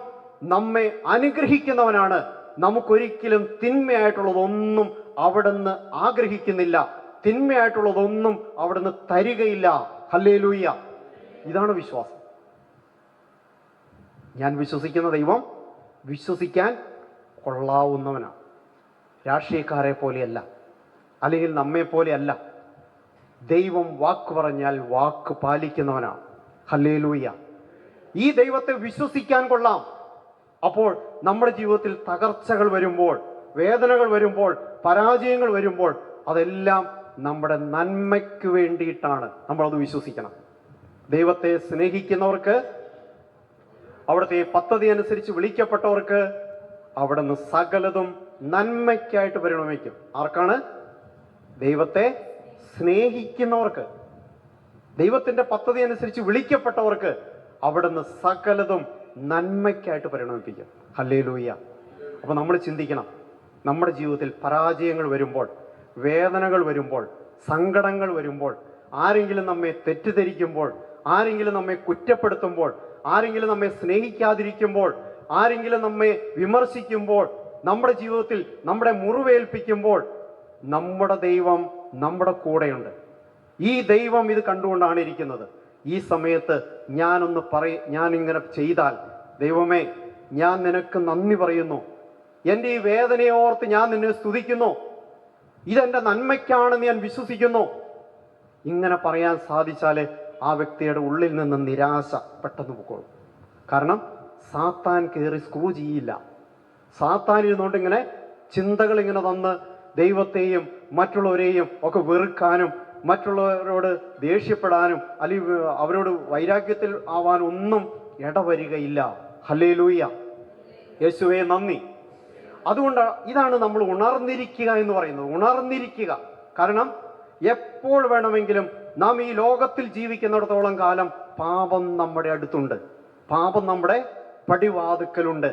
നമ്മെ അനുഗ്രഹിക്കുന്നവനാണ്. നമുക്കൊരിക്കലും തിന്മയായിട്ടുള്ളതൊന്നും അവിടുന്ന് ആഗ്രഹിക്കുന്നില്ല. തിന്മയായിട്ടുള്ളതൊന്നും അവിടുന്ന് തരികയില്ല. ഹല്ലേലൂയ. ഇതാണ് വിശ്വാസം. ഞാൻ വിശ്വസിക്കുന്ന ദൈവം വിശ്വസിക്കാൻ കൊള്ളാവുന്നവനാണ്. രാഷ്ട്രീയക്കാരെ പോലെയല്ല, അല്ലെങ്കിൽ നമ്മെ പോലെയല്ല. ദൈവം വാക്ക് പറഞ്ഞാൽ വാക്ക് പാലിക്കുന്നവനാണ്. ഹല്ലേലൂയ. ഈ ദൈവത്തെ വിശ്വസിക്കാൻ കൊള്ളാം. അപ്പോൾ നമ്മുടെ ജീവിതത്തിൽ തകർച്ചകൾ വരുമ്പോൾ, വേദനകൾ വരുമ്പോൾ, പരാജയങ്ങൾ വരുമ്പോൾ അതെല്ലാം നമ്മുടെ നന്മയ്ക്ക് വേണ്ടിയിട്ടാണ്. നമ്മളത് വിശ്വസിക്കണം. ദൈവത്തെ സ്നേഹിക്കുന്നവർക്ക്, അവിടുത്തെ പദ്ധതി അനുസരിച്ച് വിളിക്കപ്പെട്ടവർക്ക് അവിടുന്ന് സകലതും നന്മയ്ക്കായിട്ട് പരിണമിക്കും. ആർക്കാണ്? ദൈവത്തെ സ്നേഹിക്കുന്നവർക്ക്, ദൈവത്തിന്റെ പദ്ധതി അനുസരിച്ച് വിളിക്കപ്പെട്ടവർക്ക് അവിടുന്ന് സകലതും നന്മയ്ക്കായിട്ട് പരിണമിപ്പിക്കും. ഹല്ലേലൂയ. അപ്പൊ നമ്മൾ ചിന്തിക്കണം, നമ്മുടെ ജീവിതത്തിൽ പരാജയങ്ങൾ വരുമ്പോൾ, വേദനകൾ വരുമ്പോൾ, സങ്കടങ്ങൾ വരുമ്പോൾ, ആരെങ്കിലും നമ്മെ തെറ്റിദ്ധരിക്കുമ്പോൾ, ആരെങ്കിലും നമ്മെ കുറ്റപ്പെടുത്തുമ്പോൾ, ആരെങ്കിലും നമ്മെ സ്നേഹിക്കാതിരിക്കുമ്പോൾ, ആരെങ്കിലും നമ്മെ വിമർശിക്കുമ്പോൾ, നമ്മുടെ ജീവിതത്തിൽ നമ്മുടെ മുറിവേൽപ്പിക്കുമ്പോൾ നമ്മുടെ ദൈവം നമ്മുടെ കൂടെയുണ്ട്. ഈ ദൈവം ഇത് കണ്ടുകൊണ്ടാണ് ഇരിക്കുന്നത്. ഈ സമയത്ത് ഞാൻ ഇങ്ങനെ ചെയ്താൽ, ദൈവമേ ഞാൻ നിനക്ക് നന്ദി പറയുന്നു, എൻ്റെ ഈ വേദനയെ ഓർത്ത് ഞാൻ നിന്നെ സ്തുതിക്കുന്നു, ഇതെൻ്റെ നന്മയ്ക്കാണെന്ന് ഞാൻ വിശ്വസിക്കുന്നു. ഇങ്ങനെ പറയാൻ സാധിച്ചാൽ ആ വ്യക്തിയുടെ ഉള്ളിൽ നിന്ന് നിരാശ പെട്ടെന്ന് പൊക്കോളും. കാരണം സാത്താൻ കയറി സ്ക്രൂ ചെയ്യില്ല. സാത്താൻ ഇരുന്നുകൊണ്ട് ഇങ്ങനെ ചിന്തകൾ ഇങ്ങനെ തന്ന് ദൈവത്തെയും മറ്റുള്ളവരെയും ഒക്കെ വെറുക്കാനും, മറ്റുള്ളവരോട് ദേഷ്യപ്പെടാനും, അല്ലെങ്കിൽ അവരോട് വൈരാഗ്യത്തിൽ ആവാനും ഒന്നും ഇടവരികയില്ല. ഹല്ലേലൂയ. യേശുവേ നന്ദി. അതുകൊണ്ട് ഇതാണ് നമ്മൾ ഉണർന്നിരിക്കുക എന്ന് പറയുന്നത്. ഉണർന്നിരിക്കുക. കാരണം എപ്പോൾ വേണമെങ്കിലും നാം ഈ ലോകത്തിൽ ജീവിക്കുന്നിടത്തോളം കാലം പാപം നമ്മുടെ അടുത്തുണ്ട്, പാപം നമ്മുടെ പടിവാതുക്കലുണ്ട്.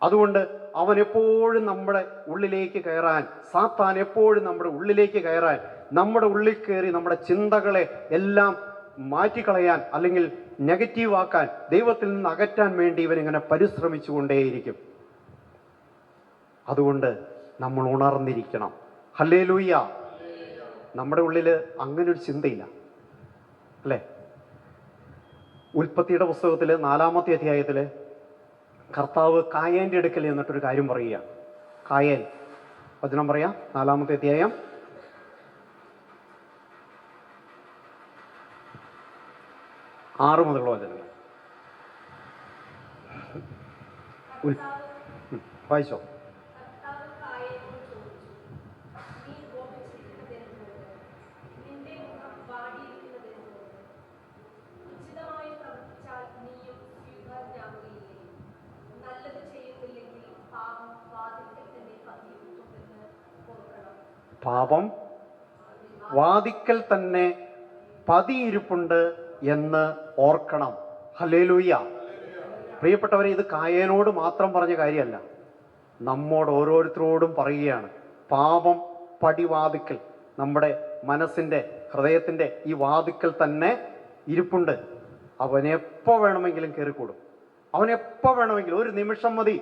അതുകൊണ്ട് അവൻ എപ്പോഴും നമ്മുടെ ഉള്ളിലേക്ക് കയറാൻ, സാത്താൻ എപ്പോഴും നമ്മുടെ ഉള്ളിലേക്ക് കയറാൻ, നമ്മുടെ ഉള്ളിൽ കയറി നമ്മുടെ ചിന്തകളെ എല്ലാം മാറ്റിക്കളയാൻ, അല്ലെങ്കിൽ നെഗറ്റീവ് ആക്കാൻ, ദൈവത്തിൽ നിന്ന് അകറ്റാൻ വേണ്ടി ഇവനിങ്ങനെ പരിശ്രമിച്ചു കൊണ്ടേയിരിക്കും. അതുകൊണ്ട് നമ്മൾ ഉണർന്നിരിക്കണം. ഹല്ലേലൂയ. നമ്മുടെ ഉള്ളിൽ അങ്ങനെ ഒരു ചിന്തയില്ല, അല്ലേ? ഉൽപ്പത്തിയുടെ പുസ്തകത്തിൽ 4-ാമത്തെ അധ്യായത്തിൽ കർത്താവ് കായേൻ്റെ അടുക്കൽ എന്നിട്ടൊരു കാര്യം പറയുക. കായേൻ, വചനം പറയാം, 4-ാമത്തെ അധ്യായം 6 മുതലുള്ള വചനങ്ങൾ വായിച്ചോ. പാപം വാതിക്കൽ തന്നെ പതിയിരിപ്പുണ്ട് എന്ന് ഓർക്കണം. ഹല്ലേലൂയ. പ്രിയപ്പെട്ടവരെ, ഇത് കായേനോട് മാത്രം പറഞ്ഞ കാര്യമല്ല, നമ്മോട് ഓരോരുത്തരോടും പറയുകയാണ്. പാപം പടിവാതിക്കൽ, നമ്മുടെ മനസ്സിൻ്റെ, ഹൃദയത്തിൻ്റെ ഈ വാതിക്കൽ തന്നെ ഇരിപ്പുണ്ട്. അവനെപ്പോൾ വേണമെങ്കിലും കയറിക്കൂടും. അവനെപ്പോൾ വേണമെങ്കിലും, ഒരു നിമിഷം മതി,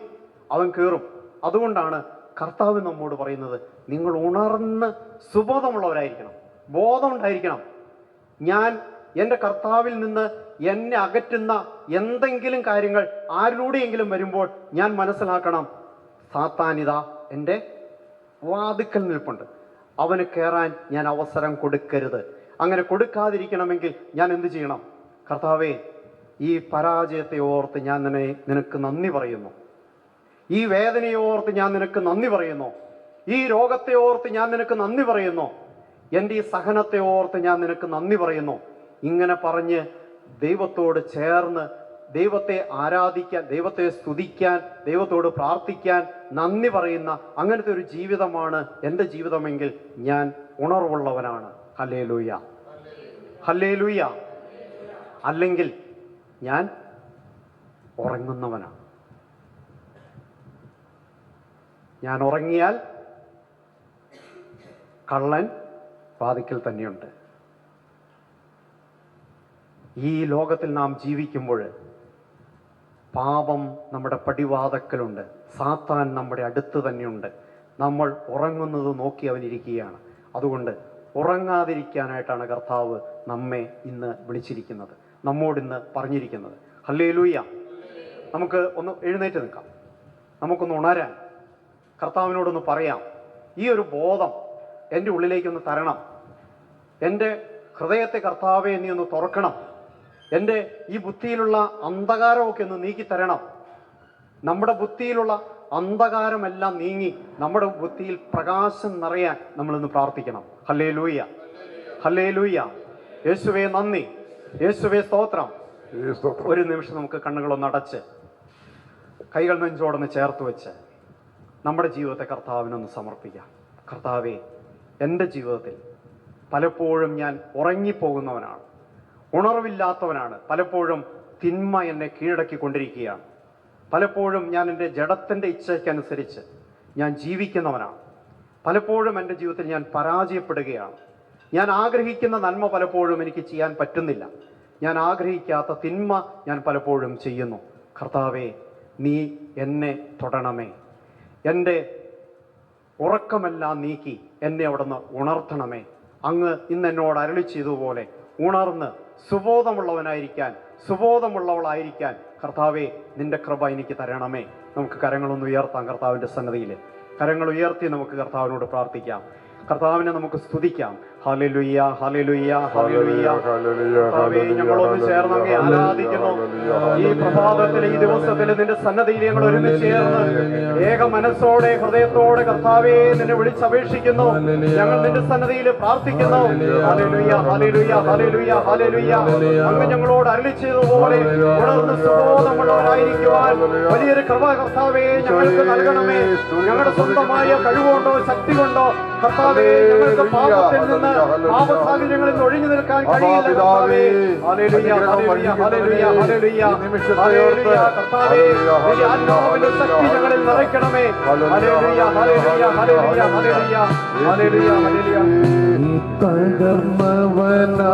അവൻ കയറും. അതുകൊണ്ടാണ് കർത്താവ് നമ്മോട് പറയുന്നത്, നിങ്ങൾ ഉണർന്ന് സുബോധമുള്ളവരായിരിക്കണം, ബോധമുണ്ടായിരിക്കണം. ഞാൻ എൻ്റെ കർത്താവിൽ നിന്ന് എന്നെ അകറ്റുന്ന എന്തെങ്കിലും കാര്യങ്ങൾ ആരിലൂടെയെങ്കിലും വരുമ്പോൾ ഞാൻ മനസ്സിലാക്കണം, സാത്താനിതാ എൻ്റെ വാതിക്കൽ നിൽപ്പുണ്ട്, അവന് കയറാൻ ഞാൻ അവസരം കൊടുക്കരുത്. അങ്ങനെ കൊടുക്കാതിരിക്കണമെങ്കിൽ ഞാൻ എന്ത് ചെയ്യണം? കർത്താവേ, ഈ പരാജയത്തെ ഓർത്ത് ഞാൻ നിനക്ക് നന്ദി പറയുന്നു, ഈ വേദനയെ ഓർത്ത് ഞാൻ നിനക്ക് നന്ദി പറയുന്നു, ഈ രോഗത്തെ ഓർത്ത് ഞാൻ നിനക്ക് നന്ദി പറയുന്നു, എൻ്റെ ഈ സഹനത്തെ ഓർത്ത് ഞാൻ നിനക്ക് നന്ദി പറയുന്നു. ഇങ്ങനെ പറഞ്ഞ് ദൈവത്തോട് ചേർന്ന് ദൈവത്തെ ആരാധിക്കാൻ, ദൈവത്തെ സ്തുതിക്കാൻ, ദൈവത്തോട് പ്രാർത്ഥിക്കാൻ, നന്ദി പറയുന്ന അങ്ങനത്തെ ഒരു ജീവിതമാണ് എൻ്റെ ജീവിതമെങ്കിൽ ഞാൻ ഉണർവുള്ളവനാണ്. Hallelujah, hallelujah. അല്ലെങ്കിൽ ഞാൻ ഉറങ്ങുന്നവനാണ്. ഞാൻ ഉറങ്ങിയാൽ കള്ളൻ വാതിക്കൽ തന്നെയുണ്ട്. ഈ ലോകത്തിൽ നാം ജീവിക്കുമ്പോൾ പാപം നമ്മുടെ പടിവാതിക്കലുണ്ട്, സാത്താൻ നമ്മുടെ അടുത്ത് തന്നെയുണ്ട്. നമ്മൾ ഉറങ്ങുന്നത് നോക്കി അവനിരിക്കുകയാണ്. അതുകൊണ്ട് ഉറങ്ങാതിരിക്കാനായിട്ടാണ് കർത്താവ് നമ്മെ ഇന്ന് വിളിച്ചിരിക്കുന്നത്, നമ്മോടിന്ന് പറഞ്ഞിരിക്കുന്നത്. ഹല്ലേലൂയ. നമുക്ക് ഒന്ന് എഴുന്നേറ്റ് നിൽക്കാം, നമുക്കൊന്ന് ഉണരാൻ, കർത്താവിനോടൊന്ന് പറയാം. ഈ ഒരു ബോധം എൻ്റെ ഉള്ളിലേക്കൊന്ന് തരണം. എൻ്റെ ഹൃദയത്തെ കർത്താവെ നീ ഒന്ന് തുറക്കണം. എൻ്റെ ഈ ബുദ്ധിയിലുള്ള അന്ധകാരമൊക്കെ ഒന്ന് നീക്കിത്തരണം. നമ്മുടെ ബുദ്ധിയിലുള്ള അന്ധകാരമെല്ലാം നീങ്ങി നമ്മുടെ ബുദ്ധിയിൽ പ്രകാശം നിറയാൻ നമ്മളിന്ന് പ്രാർത്ഥിക്കണം. Hallelujah, hallelujah. യേശുവേ നന്ദി, യേശുവേ സ്തോത്രം. ഒരു നിമിഷം നമുക്ക് കണ്ണുകളൊന്ന് അടച്ച് കൈകൾ നെഞ്ചോടൊന്ന് ചേർത്ത് വെച്ച് നമ്മുടെ ജീവിതത്തെ കർത്താവിനൊന്ന് സമർപ്പിക്കാം. കർത്താവേ, എൻ്റെ ജീവിതത്തിൽ പലപ്പോഴും ഞാൻ ഉറങ്ങിപ്പോകുന്നവനാണ്, ഉണർവില്ലാത്തവനാണ്. പലപ്പോഴും തിന്മ എന്നെ കീഴടക്കിക്കൊണ്ടിരിക്കുകയാണ്. പലപ്പോഴും ഞാൻ എൻ്റെ ജഡത്തിൻ്റെ ഇച്ഛയ്ക്കനുസരിച്ച് ഞാൻ ജീവിക്കുന്നവനാണ്. പലപ്പോഴും എൻ്റെ ജീവിതത്തിൽ ഞാൻ പരാജയപ്പെടുകയാണ്. ഞാൻ ആഗ്രഹിക്കുന്ന നന്മ പലപ്പോഴും എനിക്ക് ചെയ്യാൻ പറ്റുന്നില്ല. ഞാൻ ആഗ്രഹിക്കാത്ത തിന്മ ഞാൻ പലപ്പോഴും ചെയ്യുന്നു. കർത്താവേ, നീ എന്നെ തൊടണമേ. എൻ്റെ ഉറക്കമെല്ലാം നീക്കി എന്നെ അവിടുന്ന് ഉണർത്തണമേ. അങ്ങ് ഇന്ന് എന്നോട് അരുളി ചെയ്തതുപോലെ ഉണർന്ന് സുബോധമുള്ളവനായിരിക്കാൻ, സുബോധമുള്ളവളായിരിക്കാൻ കർത്താവേ, നിന്റെ കൃപ എനിക്ക് തരണമേ. നമുക്ക് കരങ്ങളൊന്ന് ഉയർത്താം. കർത്താവിൻ്റെ സന്നദ്ധിയിൽ കരങ്ങൾ ഉയർത്തി നമുക്ക് കർത്താവിനോട് പ്രാർത്ഥിക്കാം. കർത്താവിനെ നമുക്ക് സ്തുതിക്കാം. ഹല്ലേലൂയ, ഹല്ലേലൂയ, ഹല്ലേലൂയ. കർത്താവേ, ഞങ്ങളൊന്ന് ചേർന്ന് അങ്ങേ ആരാധിക്കുന്നു. ഈ പ്രഭാതത്തിൽ, ഈ ദിവസത്തിൽ നിന്റെ സന്നദ്ധിയിൽ ഞങ്ങൾ ഒരുമിച്ച് ചേർന്ന് ഏക മനസ്സോടെ, ഹൃദയത്തോടെ കർത്താവേ നിന്നെ വിളിച്ചപേക്ഷിക്കുന്നു. ഞങ്ങൾ നിന്റെ സന്നദ്ധിയിൽ പ്രാർത്ഥിക്കുന്നു. ഹല്ലേലൂയ, ഹല്ലേലൂയ, ഹല്ലേലൂയ, ഹല്ലേലൂയ. അങ്ങ് ഞങ്ങളോട് അരുളി ചെയ്തതുപോലെ ഉണർന്ന് സുബോധമുള്ളവരായിരിക്കുവാൻ വലിയൊരു കൃപ കർത്താവേ ഞങ്ങൾക്ക് നൽകണമേ. ഞങ്ങളുടെ സ്വന്തമായ കഴിവുകൊണ്ടോ ശക്തി കൊണ്ടോ കർത്താവേ ഞങ്ങൾക്ക് പാപത്തിൽ നിന്ന്, പാപ സാഹചര്യങ്ങളിൽ ഒഴിഞ്ഞു നിൽക്കാൻ കഴിയില്ല കർത്താവേ. ഹല്ലേലൂയ, ഹല്ലേലൂയ, ഹല്ലേലൂയ, ഹല്ലേലൂയ. ഹല്ലേലൂയ. കർത്താവേ, നിന്റെ ആത്മാവിന്റെ ശക്തി ഞങ്ങളിൽ നിറയ്ക്കണമേ. ഹല്ലേലൂയ, ഹല്ലേലൂയ, ഹല്ലേലൂയ, ഹല്ലേലൂയ, ഹല്ലേലൂയ, ഹല്ലേലൂയ. തകർന്നവനാണോ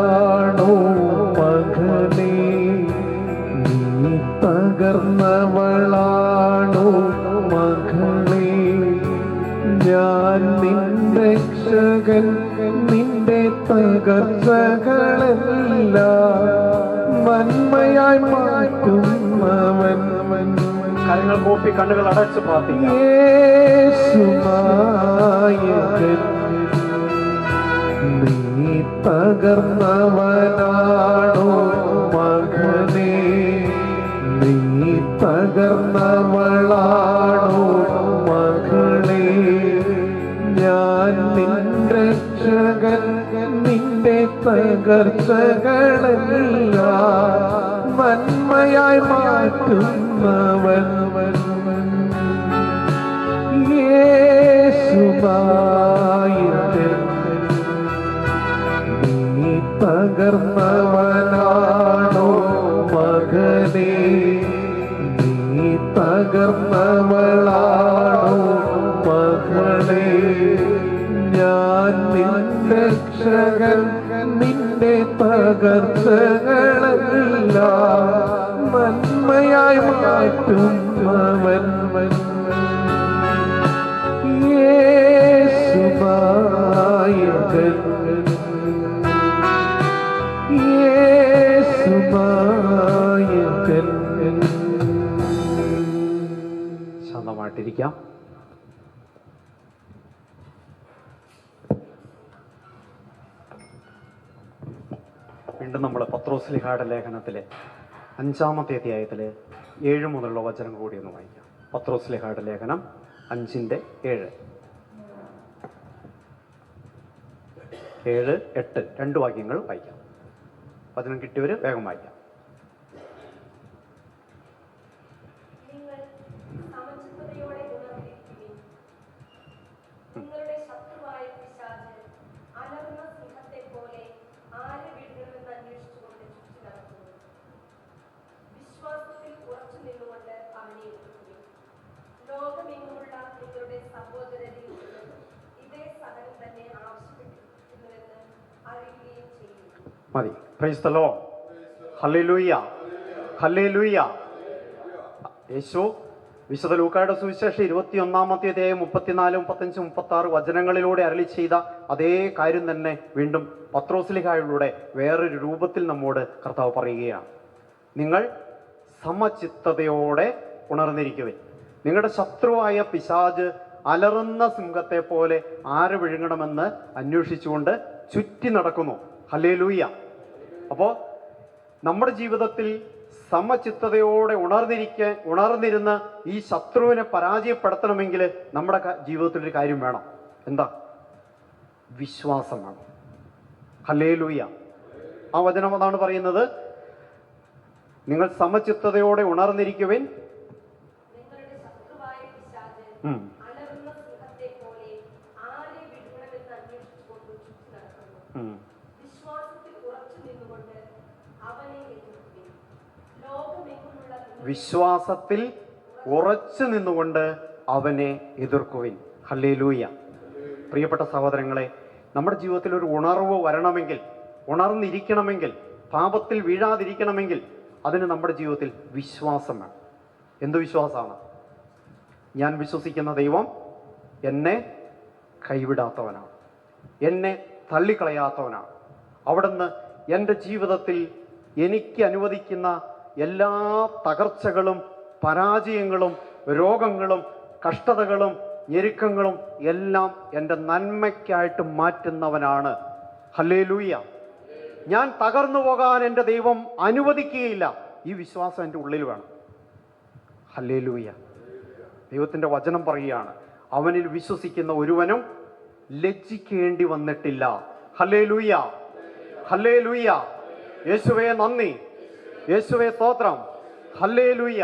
മകനേ, നീ തകർന്നവളാണോ മകളേ, ഞാൻ നിന്റെ രക്ഷകൻ, നിന്റെ തകർച്ചകളെല്ലാം നന്മയായി മാറ്റുന്നവൻ. കരങ്ങൾ കൂപ്പി കണ്ണുകൾ അടച്ച് പ്രാർത്ഥിക്കാം. യേശുനായകൻ, നീ തകർന്നവനാണോ മകനേ, നീ തകർന്നവളാണോ മകളേ, ഞാൻ നിന്റെ രക്ഷകൻ, നിന്റെ തകർച്ചകളെല്ലാം നന്മയായി മാറ്റുന്നവൻ. യേശുനായകൻ, നീ തകർന്നവനാണോ മകനേ, നീ തകർന്നവളാണോ മകളേ, ഞാൻ നിന്റെ രക്ഷകൻ, നിന്റെ തകർച്ചകളെല്ലാം നന്മയായി മാറ്റുന്നവൻ. യേശുനായകൻ, യേശുനായകൻ. ശാന്തമായിട്ടിരിക്കാം. വീണ്ടും നമ്മൾ പത്രോസ്ലിഹായുടെ ലേഖനത്തിലെ 5-ാമത്തെ അധ്യായത്തിലെ 7 മുതലുള്ള വചനം കൂടി ഒന്ന് വായിക്കാം. പത്രോസ്ലിഹായുടെ ലേഖനം 5:7, 7, 8 2 വാക്യങ്ങൾ വായിക്കാം. വചനം കിട്ടിയവർ വേഗം വായിക്കാം. മതി. Praise the Lord. ഹല്ലേലൂയ, ഹല്ലേലൂയ. യേശു വിശുദ്ധ ലൂക്കായുടെ സുവിശേഷം 21-ാമത്തെ 34, 35, 36 വചനങ്ങളിലൂടെ അരുളി ചെയ്ത അതേ കാര്യം തന്നെ വീണ്ടും പത്രോസ്ലിഹായിലൂടെ വേറൊരു രൂപത്തിൽ നമ്മോട് കർത്താവ് പറയുകയാണ്. നിങ്ങൾ സമചിത്തതയോടെ ഉണർന്നിരിക്കുവിൻ. നിങ്ങളുടെ ശത്രുവായ പിശാച് അലറുന്ന സിംഹത്തെ പോലെ ആരെ വിഴുങ്ങണമെന്ന് അന്വേഷിച്ചുകൊണ്ട് ചുറ്റി നടക്കുന്നു. ഹല്ലേലൂയ. അപ്പോൾ നമ്മുടെ ജീവിതത്തിൽ സമചിത്തതയോടെ ഉണർന്നിരുന്ന് ഈ ശത്രുവിനെ പരാജയപ്പെടുത്തണമെങ്കിൽ നമ്മുടെ ജീവിതത്തിലൊരു കാര്യം വേണം. എന്താ? വിശ്വാസം വേണം. ഹല്ലേലൂയ. ആ വചനം അതാണ് പറയുന്നത്. നിങ്ങൾ സമചിത്തതയോടെ ഉണർന്നിരിക്കുവിൻ. വിശ്വാസത്തിൽ ഉറച്ചു നിന്നുകൊണ്ട് അവനെ എതിർക്കുവിൻ. ഹല്ലേലൂയ. പ്രിയപ്പെട്ട സഹോദരങ്ങളെ, നമ്മുടെ ജീവിതത്തിൽ ഒരു ഉണർവ് വരണമെങ്കിൽ, ഉണർന്നിരിക്കണമെങ്കിൽ, പാപത്തിൽ വീഴാതിരിക്കണമെങ്കിൽ അതിന് നമ്മുടെ ജീവിതത്തിൽ വിശ്വാസം വേണം. എന്ത് വിശ്വാസമാണ്? ഞാൻ വിശ്വസിക്കുന്ന ദൈവം എന്നെ കൈവിടാത്തവനാണ്, എന്നെ തള്ളിക്കളയാത്തവനാണ്. അവിടുന്ന് എൻ്റെ ജീവിതത്തിൽ എനിക്ക് അനുവദിക്കുന്ന എല്ലാ തകർച്ചകളും പരാജയങ്ങളും രോഗങ്ങളും കഷ്ടതകളും ഞെരുക്കങ്ങളും എല്ലാം എൻ്റെ നന്മയ്ക്കായിട്ട് മാറ്റുന്നവനാണ്. ഹല്ലേലൂയ. ഞാൻ തകർന്നു പോകാൻ എൻ്റെ ദൈവം അനുവദിക്കുകയില്ല. ഈ വിശ്വാസം എൻ്റെ ഉള്ളിൽ വേണം. ഹല്ലേലൂയ. ദൈവത്തിൻ്റെ വചനം പറയുകയാണ്, അവനിൽ വിശ്വസിക്കുന്ന ഒരുവനും ലജ്ജിക്കേണ്ടി വന്നിട്ടില്ല. ഹല്ലേലൂയ. ഹല്ലേലൂയ. യേശുവേ നന്ദി, യേശുവേ സ്തോത്രം. ഹല്ലേലൂയ.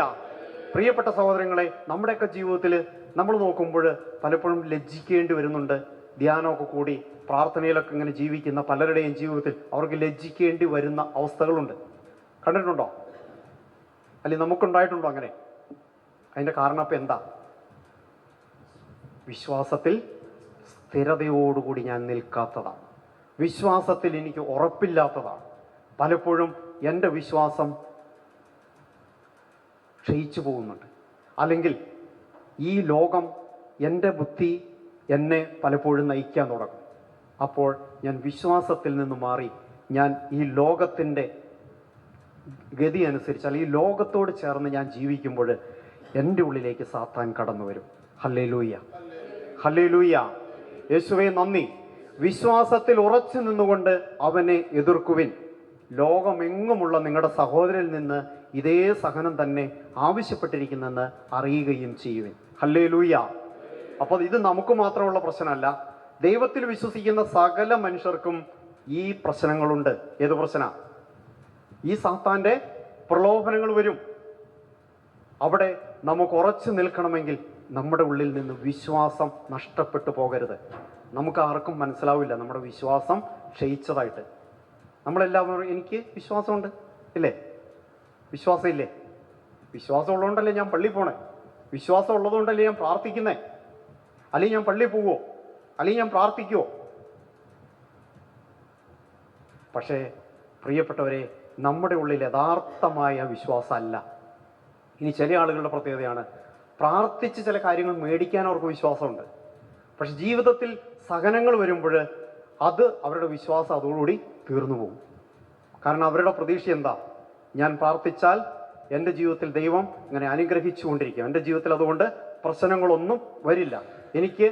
പ്രിയപ്പെട്ട സഹോദരങ്ങളെ, നമ്മുടെയൊക്കെ ജീവിതത്തിൽ നമ്മൾ നോക്കുമ്പോൾ പലപ്പോഴും ലജ്ജിക്കേണ്ടി വരുന്നുണ്ട്. ധ്യാനമൊക്കെ കൂടി പ്രാർത്ഥനയിലൊക്കെ ഇങ്ങനെ ജീവിക്കുന്ന പലരുടെയും ജീവിതത്തിൽ അവർക്ക് ലജ്ജിക്കേണ്ടി വരുന്ന അവസ്ഥകളുണ്ട്. കണ്ടിട്ടുണ്ടോ? അല്ലെങ്കിൽ നമുക്കുണ്ടായിട്ടുണ്ടോ അങ്ങനെ? അതിൻ്റെ കാരണം ഇപ്പം എന്താ? വിശ്വാസത്തിൽ സ്ഥിരതയോടുകൂടി ഞാൻ നിൽക്കാത്തതാണ്. വിശ്വാസത്തിൽ എനിക്ക് ഉറപ്പില്ലാത്തതാണ്. പലപ്പോഴും എൻ്റെ വിശ്വാസം ക്ഷയിച്ചു പോകുന്നുണ്ട്. അല്ലെങ്കിൽ ഈ ലോകം, എൻ്റെ ബുദ്ധി എന്നെ പലപ്പോഴും നയിക്കാൻ തുടങ്ങും. അപ്പോൾ ഞാൻ വിശ്വാസത്തിൽ നിന്ന് മാറി ഞാൻ ഈ ലോകത്തിൻ്റെ ഗതി അനുസരിച്ച്, അല്ലെങ്കിൽ ഈ ലോകത്തോട് ചേർന്ന് ഞാൻ ജീവിക്കുമ്പോൾ എൻ്റെ ഉള്ളിലേക്ക് സാത്താൻ കടന്നു വരും. ഹല്ലേലൂയ. ഹല്ലേലൂയ. യേശുവേ നന്ദി. വിശ്വാസത്തിൽ ഉറച്ചു നിന്നുകൊണ്ട് അവനെ എതിർക്കുവിൻ. ലോകമെങ്ങുമുള്ള നിങ്ങളുടെ സഹോദരനിൽ നിന്ന് ഇതേ സഹനം തന്നെ ആവശ്യപ്പെട്ടിരിക്കുന്നെന്ന് അറിയുകയും ചെയ്യുവിൻ. ഹല്ലേലൂയ. അപ്പോൾ ഇത് നമുക്ക് മാത്രമുള്ള പ്രശ്നമല്ല, ദൈവത്തിൽ വിശ്വസിക്കുന്ന സകല മനുഷ്യർക്കും ഈ പ്രശ്നങ്ങളുണ്ട്. ഏത് പ്രശ്ന? ഈ സാത്താൻ്റെ പ്രലോഭനങ്ങൾ വരും. അവിടെ നമുക്ക് ഉറച്ചു നിൽക്കണമെങ്കിൽ നമ്മുടെ ഉള്ളിൽ നിന്ന് വിശ്വാസം നഷ്ടപ്പെട്ടു പോകരുത്. നമുക്ക് ആർക്കും മനസ്സിലാവില്ല നമ്മുടെ വിശ്വാസം ക്ഷയിച്ചതായിട്ട്. നമ്മളെല്ലാവരും എനിക്ക് വിശ്വാസമുണ്ട് ഇല്ലേ? വിശ്വാസം ഇല്ലേ? വിശ്വാസം ഉള്ളതുകൊണ്ടല്ലേ ഞാൻ പള്ളിയിൽ പോണേ? വിശ്വാസം ഉള്ളതുകൊണ്ടല്ലേ ഞാൻ പ്രാർത്ഥിക്കുന്നേ? അല്ലെങ്കിൽ ഞാൻ പള്ളിയിൽ പോവുമോ? അല്ലെങ്കിൽ ഞാൻ പ്രാർത്ഥിക്കുമോ? പക്ഷേ പ്രിയപ്പെട്ടവരെ, നമ്മുടെ ഉള്ളിൽ യഥാർത്ഥമായ വിശ്വാസമല്ല. ഇനി ചില ആളുകളുടെ പ്രത്യേകതയാണ്, പ്രാർത്ഥിച്ച് ചില കാര്യങ്ങൾ മേടിക്കാൻ അവർക്ക് വിശ്വാസമുണ്ട്. പക്ഷെ ജീവിതത്തിൽ സഹനങ്ങൾ വരുമ്പോൾ അത് അവരുടെ വിശ്വാസം അതോടുകൂടി തീർന്നു പോകും. കാരണം അവരുടെ പ്രതീക്ഷ എന്താ? ഞാൻ പ്രാർത്ഥിച്ചാൽ എൻ്റെ ജീവിതത്തിൽ ദൈവം ഇങ്ങനെ അനുഗ്രഹിച്ചുകൊണ്ടിരിക്കും, എൻ്റെ ജീവിതത്തിൽ അതുകൊണ്ട് പ്രശ്നങ്ങളൊന്നും വരില്ല, എനിക്ക്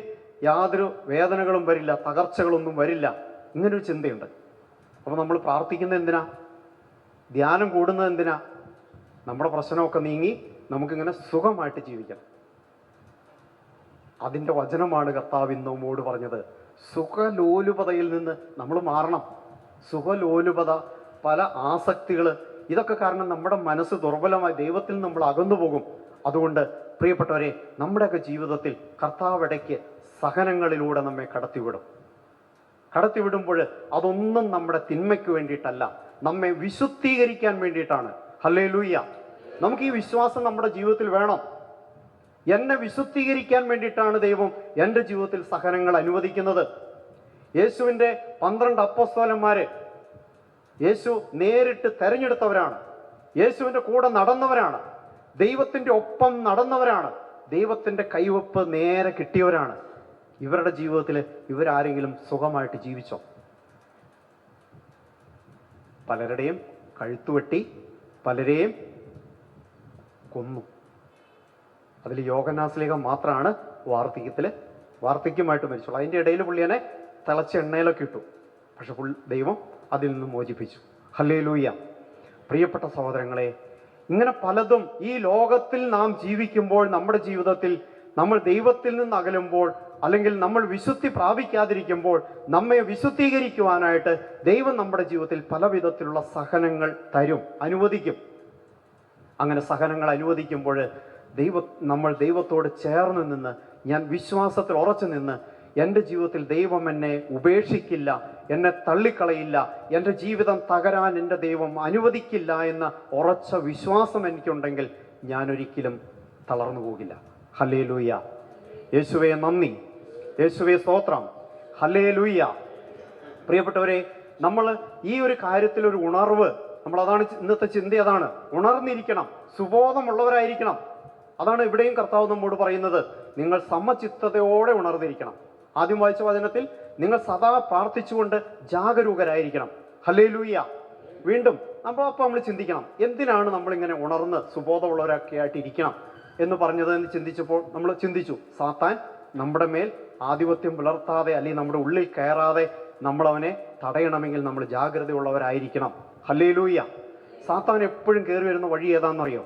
യാതൊരു വേദനകളും വരില്ല, തകർച്ചകളൊന്നും വരില്ല, ഇങ്ങനൊരു ചിന്തയുണ്ട്. അപ്പോൾ നമ്മൾ പ്രാർത്ഥിക്കുന്നത് എന്തിനാ? ധ്യാനം കൂടുന്നത് എന്തിനാ? നമ്മുടെ പ്രശ്നമൊക്കെ നീങ്ങി നമുക്കിങ്ങനെ സുഖമായിട്ട് ജീവിക്കാം. അതിൻ്റെ വചനമാണ് കർത്താവ് ഇന്ന് നമ്മോട് പറഞ്ഞത്. സുഖലോലുപതയിൽ നിന്ന് നമ്മൾ മാറണം. സുഖലോലുപത, പല ആസക്തികൾ, ഇതൊക്കെ കാരണം നമ്മുടെ മനസ്സ് ദുർബലമായി ദൈവത്തിൽ നമ്മൾ അകന്നു പോകും. അതുകൊണ്ട് പ്രിയപ്പെട്ടവരെ, നമ്മുടെയൊക്കെ ജീവിതത്തിൽ കർത്താവ് ഇടയ്ക്ക് സഹനങ്ങളിലൂടെ നമ്മെ കടത്തിവിടുമ്പോൾ അതൊന്നും നമ്മുടെ തിന്മയ്ക്ക് വേണ്ടിയിട്ടല്ല, നമ്മെ വിശുദ്ധീകരിക്കാൻ വേണ്ടിയിട്ടാണ്. ഹല്ലേലൂയ. നമുക്ക് ഈ വിശ്വാസം നമ്മുടെ ജീവിതത്തിൽ വേണം. എന്നെ വിശുദ്ധീകരിക്കാൻ വേണ്ടിയിട്ടാണ് ദൈവം എൻ്റെ ജീവിതത്തിൽ സഹനങ്ങൾ അനുവദിക്കുന്നത്. യേശുവിൻ്റെ 12 അപ്പോസ്തലന്മാര് യേശു നേരിട്ട് തെരഞ്ഞെടുത്തവരാണ്, യേശുവിൻ്റെ കൂടെ നടന്നവരാണ്. ദൈവത്തിൻ്റെ ഒപ്പം നടന്നവരാണ്, ദൈവത്തിൻ്റെ കൈവപ്പ് നേരെ കിട്ടിയവരാണ്. ഇവരുടെ ജീവിതത്തിൽ ഇവരാരെങ്കിലും സുഖമായിട്ട് ജീവിച്ചോ? പലരുടെയും കഴുത്തുവെട്ടി, പലരെയും കൊന്നു. അതിൽ യോഹന്നാസ്ലീഹ മാത്രമാണ് വാർദ്ധക്യമായിട്ട് മരിച്ചുള്ളൂ. അതിൻ്റെ ഇടയിൽ പുള്ളിയെ തിളച്ച എണ്ണയിലൊക്കെ ഇട്ടു. പക്ഷെ ദൈവം അതിൽ നിന്ന് മോചിപ്പിച്ചു. ഹല്ലേലൂയ. പ്രിയപ്പെട്ട സഹോദരങ്ങളെ, ഇങ്ങനെ പലതും ഈ ലോകത്തിൽ നാം ജീവിക്കുമ്പോൾ, നമ്മുടെ ജീവിതത്തിൽ നമ്മൾ ദൈവത്തിൽ നിന്ന് അകലുമ്പോൾ, അല്ലെങ്കിൽ നമ്മൾ വിശുദ്ധി പ്രാപിക്കാതിരിക്കുമ്പോൾ, നമ്മെ വിശുദ്ധീകരിക്കുവാനായിട്ട് ദൈവം നമ്മുടെ ജീവിതത്തിൽ പല വിധത്തിലുള്ള സഹനങ്ങൾ തരും, അനുവദിക്കും. അങ്ങനെ സഹനങ്ങൾ അനുവദിക്കുമ്പോൾ നമ്മൾ ദൈവത്തോട് ചേർന്ന് നിന്ന്, ഞാൻ വിശ്വാസത്തിൽ ഉറച്ചു നിന്ന്, എൻ്റെ ജീവിതത്തിൽ ദൈവം എന്നെ ഉപേക്ഷിക്കില്ല, എന്നെ തള്ളിക്കളയില്ല, എൻ്റെ ജീവിതം തകരാൻ എൻ്റെ ദൈവം അനുവദിക്കില്ല എന്ന ഉറച്ച വിശ്വാസം എനിക്കുണ്ടെങ്കിൽ ഞാനൊരിക്കലും തളർന്നു പോകില്ല. ഹല്ലേലൂയ. യേശുവേ നന്ദി, യേശുവേ സ്തോത്രം. ഹല്ലേലൂയ. പ്രിയപ്പെട്ടവരെ, നമ്മൾ ഈ ഒരു കാര്യത്തിൽ ഒരു ഉണർവ്, നമ്മളതാണ് ഇന്നത്തെ ചിന്ത, അതാണ് ഉണർന്നിരിക്കണം, സുബോധമുള്ളവരായിരിക്കണം. അതാണ് ഇവിടെയും കർത്താവ് നമ്മോട് പറയുന്നത്, നിങ്ങൾ സമചിത്തതയോടെ ഉണർന്നിരിക്കണം. ആദ്യം വായിച്ച വചനത്തിൽ നിങ്ങൾ സദാ പ്രാർത്ഥിച്ചുകൊണ്ട് ജാഗരൂകരായിരിക്കണം. ഹല്ലേലൂയ. വീണ്ടും നമ്മൾ ചിന്തിക്കണം, എന്തിനാണ് നമ്മളിങ്ങനെ ഉണർന്ന് സുബോധമുള്ളവരൊക്കെ ആയിട്ട് ഇരിക്കണം എന്ന് പറഞ്ഞത് എന്ന് ചിന്തിച്ചപ്പോൾ നമ്മൾ ചിന്തിച്ചു, സാത്താൻ നമ്മുടെ മേൽ ആധിപത്യം പുലർത്താതെ, അല്ലെങ്കിൽ നമ്മുടെ ഉള്ളിൽ കയറാതെ നമ്മളവനെ തടയണമെങ്കിൽ നമ്മൾ ജാഗ്രതയുള്ളവരായിരിക്കണം. ഹല്ലേലൂയ. സാത്താൻ എപ്പോഴും കയറി വരുന്ന വഴി ഏതാണെന്നറിയോ?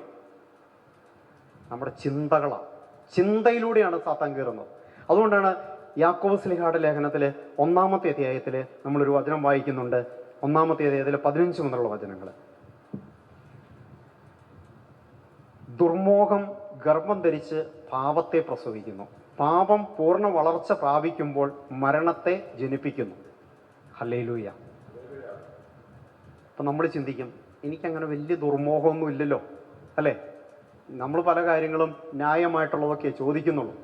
നമ്മുടെ ചിന്തകളാണ്. ചിന്തയിലൂടെയാണ് സാത്താൻ കയറുന്നത്. അതുകൊണ്ടാണ് യാക്കോബ് ശ്ലീഹായുടെ ലേഖനത്തിൽ 1-ാമത്തെ അധ്യായത്തിൽ നമ്മളൊരു വചനം വായിക്കുന്നുണ്ട്. 1-ാമത്തെ അധ്യായത്തിൽ 15 മുതലുള്ള വചനങ്ങൾ. ദുർമോഹം ഗർഭം ധരിച്ച് പാപത്തെ പ്രസവിക്കുന്നു, പാപം പൂർണ്ണ വളർച്ച പ്രാപിക്കുമ്പോൾ മരണത്തെ ജനിപ്പിക്കുന്നു. ഹല്ലേലൂയ. അപ്പം നമ്മൾ ചിന്തിക്കും, എനിക്കങ്ങനെ വലിയ ദുർമോഹമൊന്നും ഇല്ലല്ലോ, അല്ലേ? നമ്മൾ പല കാര്യങ്ങളും ന്യായമായിട്ടുള്ളതൊക്കെ ചോദിക്കുന്നുള്ളൂ.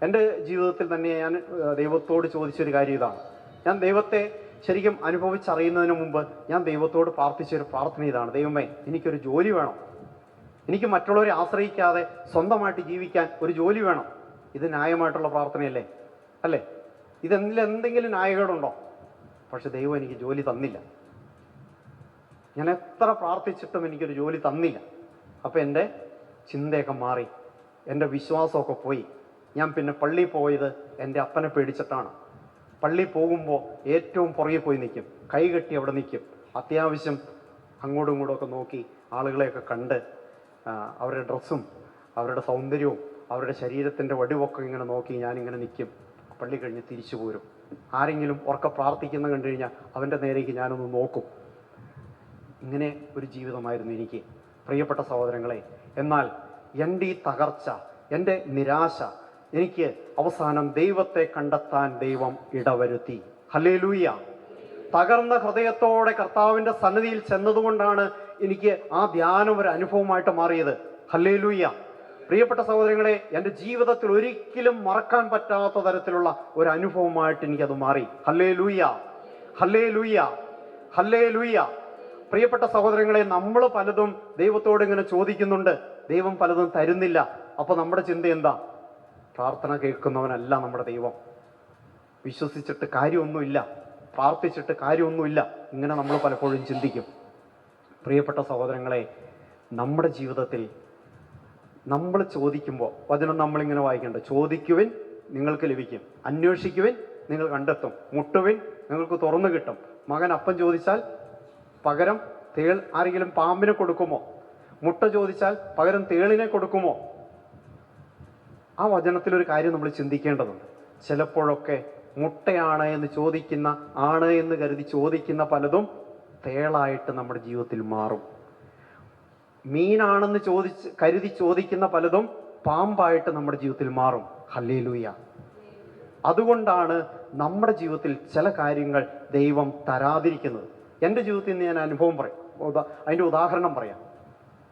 എൻ്റെ ജീവിതത്തിൽ തന്നെ ഞാൻ ദൈവത്തോട് ചോദിച്ചൊരു കാര്യം ഇതാണ്. ഞാൻ ദൈവത്തെ ശരിക്കും അനുഭവിച്ചറിയുന്നതിന് മുമ്പ് ഞാൻ ദൈവത്തോട് പ്രാർത്ഥിച്ചൊരു പ്രാർത്ഥന ഇതാണ്: ദൈവമേ, എനിക്കൊരു ജോലി വേണം, എനിക്ക് മറ്റുള്ളവരെ ആശ്രയിക്കാതെ സ്വന്തമായിട്ട് ജീവിക്കാൻ ഒരു ജോലി വേണം. ഇത് ന്യായമായിട്ടുള്ള പ്രാർത്ഥനയല്ലേ? അല്ലേ? എന്തെങ്കിലും ന്യായകേടുണ്ടോ? പക്ഷെ ദൈവം എനിക്ക് ജോലി തന്നില്ല. ഞാൻ എത്ര പ്രാർത്ഥിച്ചിട്ടും എനിക്കൊരു ജോലി തന്നില്ല. അപ്പം എൻ്റെ ചിന്തയൊക്കെ മാറി, എൻ്റെ വിശ്വാസമൊക്കെ പോയി. ഞാൻ പിന്നെ പള്ളിയിൽ പോയത് എൻ്റെ അപ്പനെ പേടിച്ചിട്ടാണ്. പള്ളിയിൽ പോകുമ്പോൾ ഏറ്റവും പുറകെ പോയി നിൽക്കും, കൈകെട്ടി അവിടെ നിൽക്കും. അത്യാവശ്യം അങ്ങോട്ടും ഇങ്ങോട്ടുമൊക്കെ നോക്കി ആളുകളെയൊക്കെ കണ്ട് അവരുടെ ഡ്രസ്സും അവരുടെ സൗന്ദര്യവും അവരുടെ ശരീരത്തിൻ്റെ വടിവൊക്കെ ഇങ്ങനെ നോക്കി ഞാനിങ്ങനെ നിൽക്കും. പള്ളി കഴിഞ്ഞ് തിരിച്ചു പോരും. ആരെങ്കിലും ഉറക്കെ പ്രാർത്ഥിക്കുന്ന കണ്ടു കഴിഞ്ഞാൽ അവൻ്റെ നേരേക്ക് ഞാനൊന്ന് നോക്കും. ഇങ്ങനെ ഒരു ജീവിതമായിരുന്നു എനിക്ക്, പ്രിയപ്പെട്ട സഹോദരങ്ങളെ. എന്നാൽ എൻ്റെ ഈ തകർച്ച, എൻ്റെ നിരാശ, എനിക്ക് അവസാനം ദൈവത്തെ കണ്ടെത്താൻ ദൈവം ഇടവരുത്തി. ഹല്ലേലൂയ. തകർന്ന ഹൃദയത്തോടെ കർത്താവിൻ്റെ സന്നിധിയിൽ ചെന്നതുകൊണ്ടാണ് എനിക്ക് ആ ധ്യാനം ഒരു അനുഭവമായിട്ട് മാറിയത്. ഹല്ലേലൂയ. പ്രിയപ്പെട്ട സഹോദരങ്ങളെ, എൻ്റെ ജീവിതത്തിൽ ഒരിക്കലും മറക്കാൻ പറ്റാത്ത തരത്തിലുള്ള ഒരു അനുഭവമായിട്ട് എനിക്കത് മാറി. ഹല്ലേലൂയ, ഹല്ലേലൂയ, ഹല്ലേലൂയ. പ്രിയപ്പെട്ട സഹോദരങ്ങളെ, നമ്മൾ പലതും ദൈവത്തോട് ഇങ്ങനെ ചോദിക്കുന്നുണ്ട്, ദൈവം പലതും തരുന്നില്ല. അപ്പോൾ നമ്മുടെ ചിന്ത എന്താ? പ്രാർത്ഥന കേൾക്കുന്നവനല്ല നമ്മുടെ ദൈവം, വിശ്വസിച്ചിട്ട് കാര്യമൊന്നുമില്ല, പ്രാർത്ഥിച്ചിട്ട് കാര്യമൊന്നുമില്ല, ഇങ്ങനെ നമ്മൾ പലപ്പോഴും ചിന്തിക്കും. പ്രിയപ്പെട്ട സഹോദരങ്ങളെ, നമ്മുടെ ജീവിതത്തിൽ നമ്മൾ ചോദിക്കുമ്പോൾ വചനം നമ്മളിങ്ങനെ വായിക്കേണ്ടത്: ചോദിക്കുവിൻ നിങ്ങൾക്ക് ലഭിക്കും, അന്വേഷിക്കുവിൻ നിങ്ങൾ കണ്ടെത്തും, മുട്ടുവിൻ നിങ്ങൾക്ക് തുറന്നു കിട്ടും. മകൻ അപ്പം ചോദിച്ചാൽ പകരം ആരെങ്കിലും പാമ്പിനെ കൊടുക്കുമോ? മുട്ട ചോദിച്ചാൽ പകരം തേളിനെ കൊടുക്കുമോ? ആ വചനത്തിലൊരു കാര്യം നമ്മൾ ചിന്തിക്കേണ്ടതുണ്ട്. ചിലപ്പോഴൊക്കെ മുട്ടയാണ് എന്ന് കരുതി ചോദിക്കുന്ന പലതും തേളായിട്ട് നമ്മുടെ ജീവിതത്തിൽ മാറും. മീനാണെന്ന് കരുതി ചോദിക്കുന്ന പലതും പാമ്പായിട്ട് നമ്മുടെ ജീവിതത്തിൽ മാറും. ഹല്ലേലൂയ. അതുകൊണ്ടാണ് നമ്മുടെ ജീവിതത്തിൽ ചില കാര്യങ്ങൾ ദൈവം തരാതിരിക്കുന്നത്. എൻ്റെ ജീവിതത്തിൽ നിന്ന് ഞാൻ അനുഭവം പറയും, അതിൻ്റെ ഉദാഹരണം പറയാം.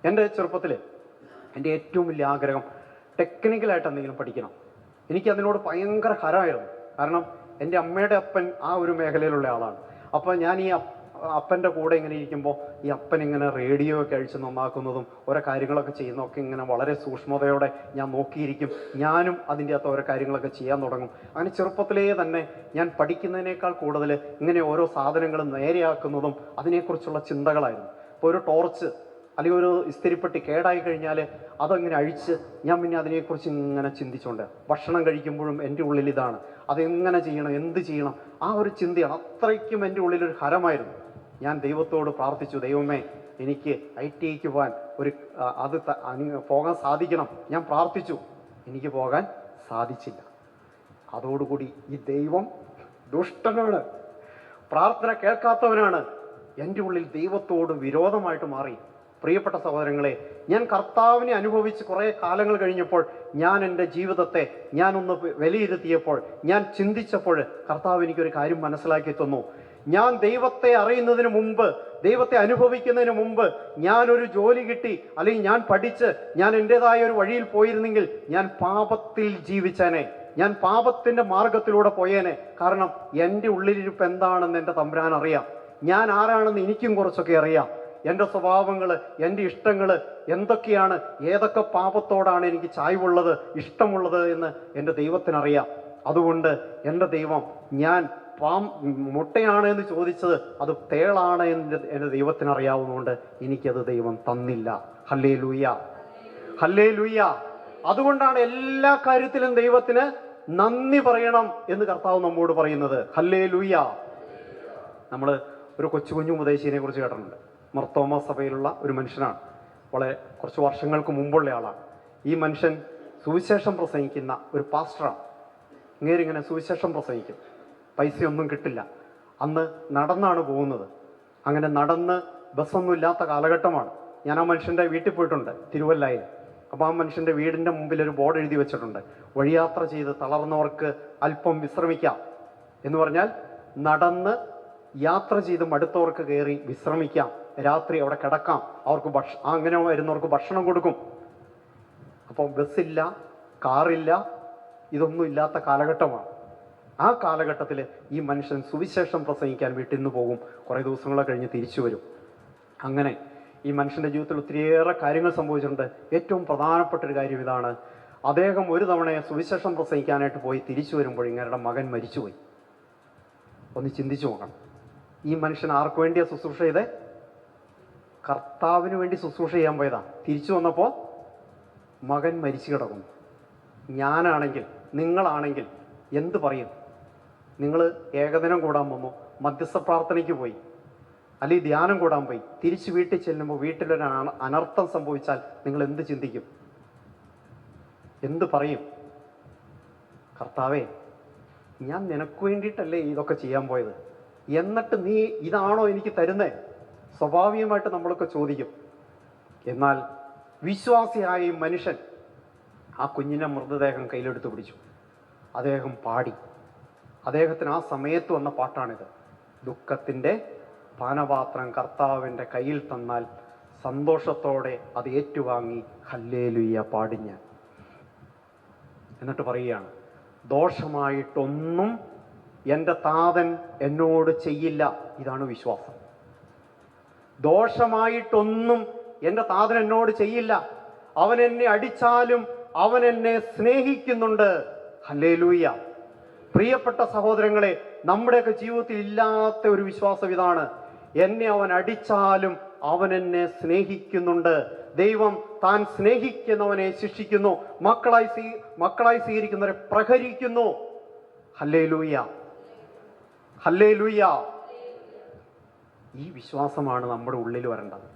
എൻ്റെ ചെറുപ്പത്തിൽ എൻ്റെ ഏറ്റവും വലിയ ആഗ്രഹം ടെക്നിക്കലായിട്ട് എന്തെങ്കിലും പഠിക്കണം. എനിക്കതിനോട് ഭയങ്കര ഹരമായിരുന്നു. കാരണം എൻ്റെ അമ്മയുടെ അപ്പൻ ആ ഒരു മേഖലയിലുള്ള ആളാണ്. അപ്പോൾ ഞാൻ ഈ അപ്പൻ്റെ കൂടെ ഇങ്ങനെ ഇരിക്കുമ്പോൾ ഈ അപ്പൻ ഇങ്ങനെ റേഡിയോ ഒക്കെ അഴിച്ച് നന്നാക്കുന്നതും ഓരോ കാര്യങ്ങളൊക്കെ ചെയ്യുന്നതൊക്കെ ഇങ്ങനെ വളരെ സൂക്ഷ്മതയോടെ ഞാൻ നോക്കിയിരിക്കും. ഞാനും അതിൻ്റെ അകത്ത് ഓരോ കാര്യങ്ങളൊക്കെ ചെയ്യാൻ തുടങ്ങും. അങ്ങനെ ചെറുപ്പത്തിലേ തന്നെ ഞാൻ പഠിക്കുന്നതിനേക്കാൾ കൂടുതൽ ഇങ്ങനെ ഓരോ സാധനങ്ങളും നേരെയാക്കുന്നതും അതിനെക്കുറിച്ചുള്ള ചിന്തകളായിരുന്നു. ഇപ്പോൾ ഒരു ടോർച്ച് അല്ലെങ്കിൽ ഒരു ഇസ്തിരിപ്പെട്ടി കേടായി കഴിഞ്ഞാൽ അതങ്ങനെ അഴിച്ച് ഞാൻ പിന്നെ അതിനെക്കുറിച്ച് ഇങ്ങനെ ചിന്തിച്ചുകൊണ്ട് ഭക്ഷണം കഴിക്കുമ്പോഴും എൻ്റെ ഉള്ളിൽ ഇതാണ്, അതെങ്ങനെ ചെയ്യണം, എന്ത് ചെയ്യണം, ആ ഒരു ചിന്തയാണ്. അത്രയ്ക്കും എൻ്റെ ഉള്ളിലൊരു ഹരമായിരുന്നു. ഞാൻ ദൈവത്തോട് പ്രാർത്ഥിച്ചു, ദൈവമേ എനിക്ക് ITIക്ക് പോകാൻ പോകാൻ സാധിക്കണം. ഞാൻ പ്രാർത്ഥിച്ചു, എനിക്ക് പോകാൻ സാധിച്ചില്ല. അതോടുകൂടി ഈ ദൈവം ദുഷ്ടനാണ്, പ്രാർത്ഥന കേൾക്കാത്തവനാണ്, എൻ്റെ ഉള്ളിൽ ദൈവത്തോട് വിരോധമായിട്ട് മാറി. പ്രിയപ്പെട്ട സഹോദരങ്ങളെ, ഞാൻ കർത്താവിനെ അനുഭവിച്ച് കുറേ കാലങ്ങൾ കഴിഞ്ഞപ്പോൾ ഞാൻ എൻ്റെ ജീവിതത്തെ ഞാനൊന്ന് വിലയിരുത്തിയപ്പോൾ, ഞാൻ ചിന്തിച്ചപ്പോൾ കർത്താവ് എനിക്കൊരു കാര്യം മനസ്സിലാക്കി തന്നു. ഞാൻ ദൈവത്തെ അറിയുന്നതിന് മുമ്പ്, ദൈവത്തെ അനുഭവിക്കുന്നതിന് മുമ്പ് ഞാനൊരു ജോലി കിട്ടി അല്ലെങ്കിൽ ഞാൻ പഠിച്ച് ഞാൻ എൻ്റെതായ ഒരു വഴിയിൽ പോയിരുന്നെങ്കിൽ ഞാൻ പാപത്തിൽ ജീവിച്ചേനെ, ഞാൻ പാപത്തിൻ്റെ മാർഗത്തിലൂടെ പോയേനെ. കാരണം എൻ്റെ ഉള്ളിലിരിപ്പ് എന്താണെന്ന് എൻ്റെ തമ്പുരാൻ അറിയാം, ഞാൻ ആരാണെന്ന് എനിക്കും കുറച്ചൊക്കെ അറിയാം. എൻ്റെ സ്വഭാവങ്ങൾ, എൻ്റെ ഇഷ്ടങ്ങൾ എന്തൊക്കെയാണ്, ഏതൊക്കെ പാപത്തോടാണ് എനിക്ക് ചായ്വുള്ളത്, ഇഷ്ടമുള്ളത് എന്ന് എൻ്റെ ദൈവത്തിനറിയാം. അതുകൊണ്ട് എൻ്റെ ദൈവം ഞാൻ മുട്ടയാണ് എന്ന് ചോദിച്ചത് അത് തേളാണ് എന്ന് എൻ്റെ ദൈവത്തിനറിയാവുന്നതുകൊണ്ട് എനിക്കത് ദൈവം തന്നില്ല. Hallelujah, hallelujah. അതുകൊണ്ടാണ് എല്ലാ കാര്യത്തിലും ദൈവത്തിന് നന്ദി പറയണം എന്ന് കർത്താവ് നമ്മോട് പറയുന്നത്. ഹല്ലേലൂയ. നമ്മൾ ഒരു കൊച്ചു കുഞ്ഞു മുതേശിനെ കുറിച്ച് കേട്ടിട്ടുണ്ട്. മർത്തോമ സഭയിലുള്ള ഒരു മനുഷ്യനാണ്, വളരെ കുറച്ച് വർഷങ്ങൾക്ക് മുമ്പുള്ള ആളാണ്. ഈ മനുഷ്യൻ സുവിശേഷം പ്രസംഗിക്കുന്ന ഒരു പാസ്റ്ററാണ്. ഇങ്ങനെ സുവിശേഷം പ്രസംഗിക്കും, പൈസയൊന്നും കിട്ടില്ല. അന്ന് നടന്നാണ് പോകുന്നത്. അങ്ങനെ നടന്ന് ബസ്സൊന്നും ഇല്ലാത്ത കാലഘട്ടമാണ്. ഞാൻ ആ മനുഷ്യൻ്റെ വീട്ടിൽ പോയിട്ടുണ്ട്, തിരുവല്ലയിൽ. അപ്പോൾ ആ മനുഷ്യൻ്റെ വീടിൻ്റെ മുമ്പിൽ ഒരു ബോർഡ് എഴുതി വെച്ചിട്ടുണ്ട്, വഴിയാത്ര ചെയ്ത് തളർന്നവർക്ക് അല്പം വിശ്രമിക്കാം എന്ന് പറഞ്ഞാൽ നടന്ന് യാത്ര ചെയ്ത് മടുത്തവർക്ക് കയറി വിശ്രമിക്കാം, രാത്രി അവിടെ കിടക്കാം, അവർക്ക് അങ്ങനെ വരുന്നവർക്ക് ഭക്ഷണം കൊടുക്കും. അപ്പോൾ ബസ്സില്ല, കാറില്ല, ഇതൊന്നും ഇല്ലാത്ത കാലഘട്ടമാണ്. ആ കാലഘട്ടത്തിൽ ഈ മനുഷ്യൻ സുവിശേഷം പ്രസംഗിക്കാൻ വീട്ടിൽ നിന്ന് പോകും, കുറേ ദിവസങ്ങളെ കഴിഞ്ഞ് തിരിച്ചു വരും. അങ്ങനെ ഈ മനുഷ്യൻ്റെ ജീവിതത്തിൽ ഒത്തിരിയേറെ കാര്യങ്ങൾ സംഭവിച്ചിട്ടുണ്ട്. ഏറ്റവും പ്രധാനപ്പെട്ടൊരു കാര്യം ഇതാണ്, അദ്ദേഹം ഒരു തവണ സുവിശേഷം പ്രസംഗിക്കാനായിട്ട് പോയി തിരിച്ചു വരുമ്പോൾ ഇങ്ങനെയുടെ മകൻ മരിച്ചുപോയി. ഒന്ന് ചിന്തിച്ചു നോക്കണം, ഈ മനുഷ്യൻ ആർക്ക് വേണ്ടിയാണ് ശുശ്രൂഷ ചെയ്തേ? കർത്താവിന് വേണ്ടി ശുശ്രൂഷ ചെയ്യാൻ പോയതാ. തിരിച്ചു വന്നപ്പോൾ മകൻ മരിച്ചു കിടക്കുന്നു. ഞാനാണെങ്കിൽ, നിങ്ങളാണെങ്കിൽ എന്ത് പറയും? നിങ്ങൾ ഏകദിനം കൂടാൻ വന്നു, മധ്യസ്ഥ പ്രാർത്ഥനയ്ക്ക് പോയി, അല്ലെങ്കിൽ ധ്യാനം കൂടാൻ പോയി, തിരിച്ച് വീട്ടിൽ ചെല്ലുമ്പോൾ വീട്ടിലൊരു അനർത്ഥം സംഭവിച്ചാൽ നിങ്ങൾ എന്ത് ചിന്തിക്കും? എന്ത് പറയും? കർത്താവേ, ഞാൻ നിനക്ക് വേണ്ടിയിട്ടല്ലേ ഇതൊക്കെ ചെയ്യാൻ പോയത്, എന്നിട്ട് നീ ഇതാണോ എനിക്ക് തരുന്നേ? സ്വാഭാവികമായിട്ട് നമ്മളൊക്കെ ചോദിക്കും. എന്നാൽ വിശ്വാസിയായ ഈ മനുഷ്യൻ ആ കുഞ്ഞിൻ്റെ മൃതദേഹം കയ്യിലെടുത്ത് പിടിച്ചു, അദ്ദേഹം പാടി. അദ്ദേഹത്തിന് ആ സമയത്ത് വന്ന പാട്ടാണിത്. ദുഃഖത്തിൻ്റെ പാനപാത്രം കർത്താവിൻ്റെ കയ്യിൽ തന്നാൽ സന്തോഷത്തോടെ അത് ഏറ്റുവാങ്ങി ഹല്ലേലൂയ പാടി ഞാൻ. എന്നിട്ട് പറയുകയാണ്, ദോഷമായിട്ടൊന്നും എൻ്റെ താതൻ എന്നോട് ചെയ്യില്ല. ഇതാണ് വിശ്വാസം. ദോഷമായിട്ടൊന്നും എൻ്റെ താതൻ എന്നോട് ചെയ്യില്ല. അവൻ എന്നെ അടിച്ചാലും അവൻ എന്നെ സ്നേഹിക്കുന്നുണ്ട്. ഹല്ലേലൂയ. പ്രിയപ്പെട്ട സഹോദരങ്ങളെ, നമ്മുടെയൊക്കെ ജീവിതത്തിൽ ഇല്ലാത്ത ഒരു വിശ്വാസം ഇതാണ്. എന്നെ അവൻ അടിച്ചാലും അവൻ എന്നെ സ്നേഹിക്കുന്നുണ്ട്. ദൈവം താൻ സ്നേഹിക്കുന്നവനെ ശിക്ഷിക്കുന്നു, മക്കളായി സ്വീകരിക്കുന്നവരെ പ്രഹരിക്കുന്നു. Hallelujah, hallelujah. ഈ വിശ്വാസമാണ് നമ്മുടെ ഉള്ളിൽ വരേണ്ടത്.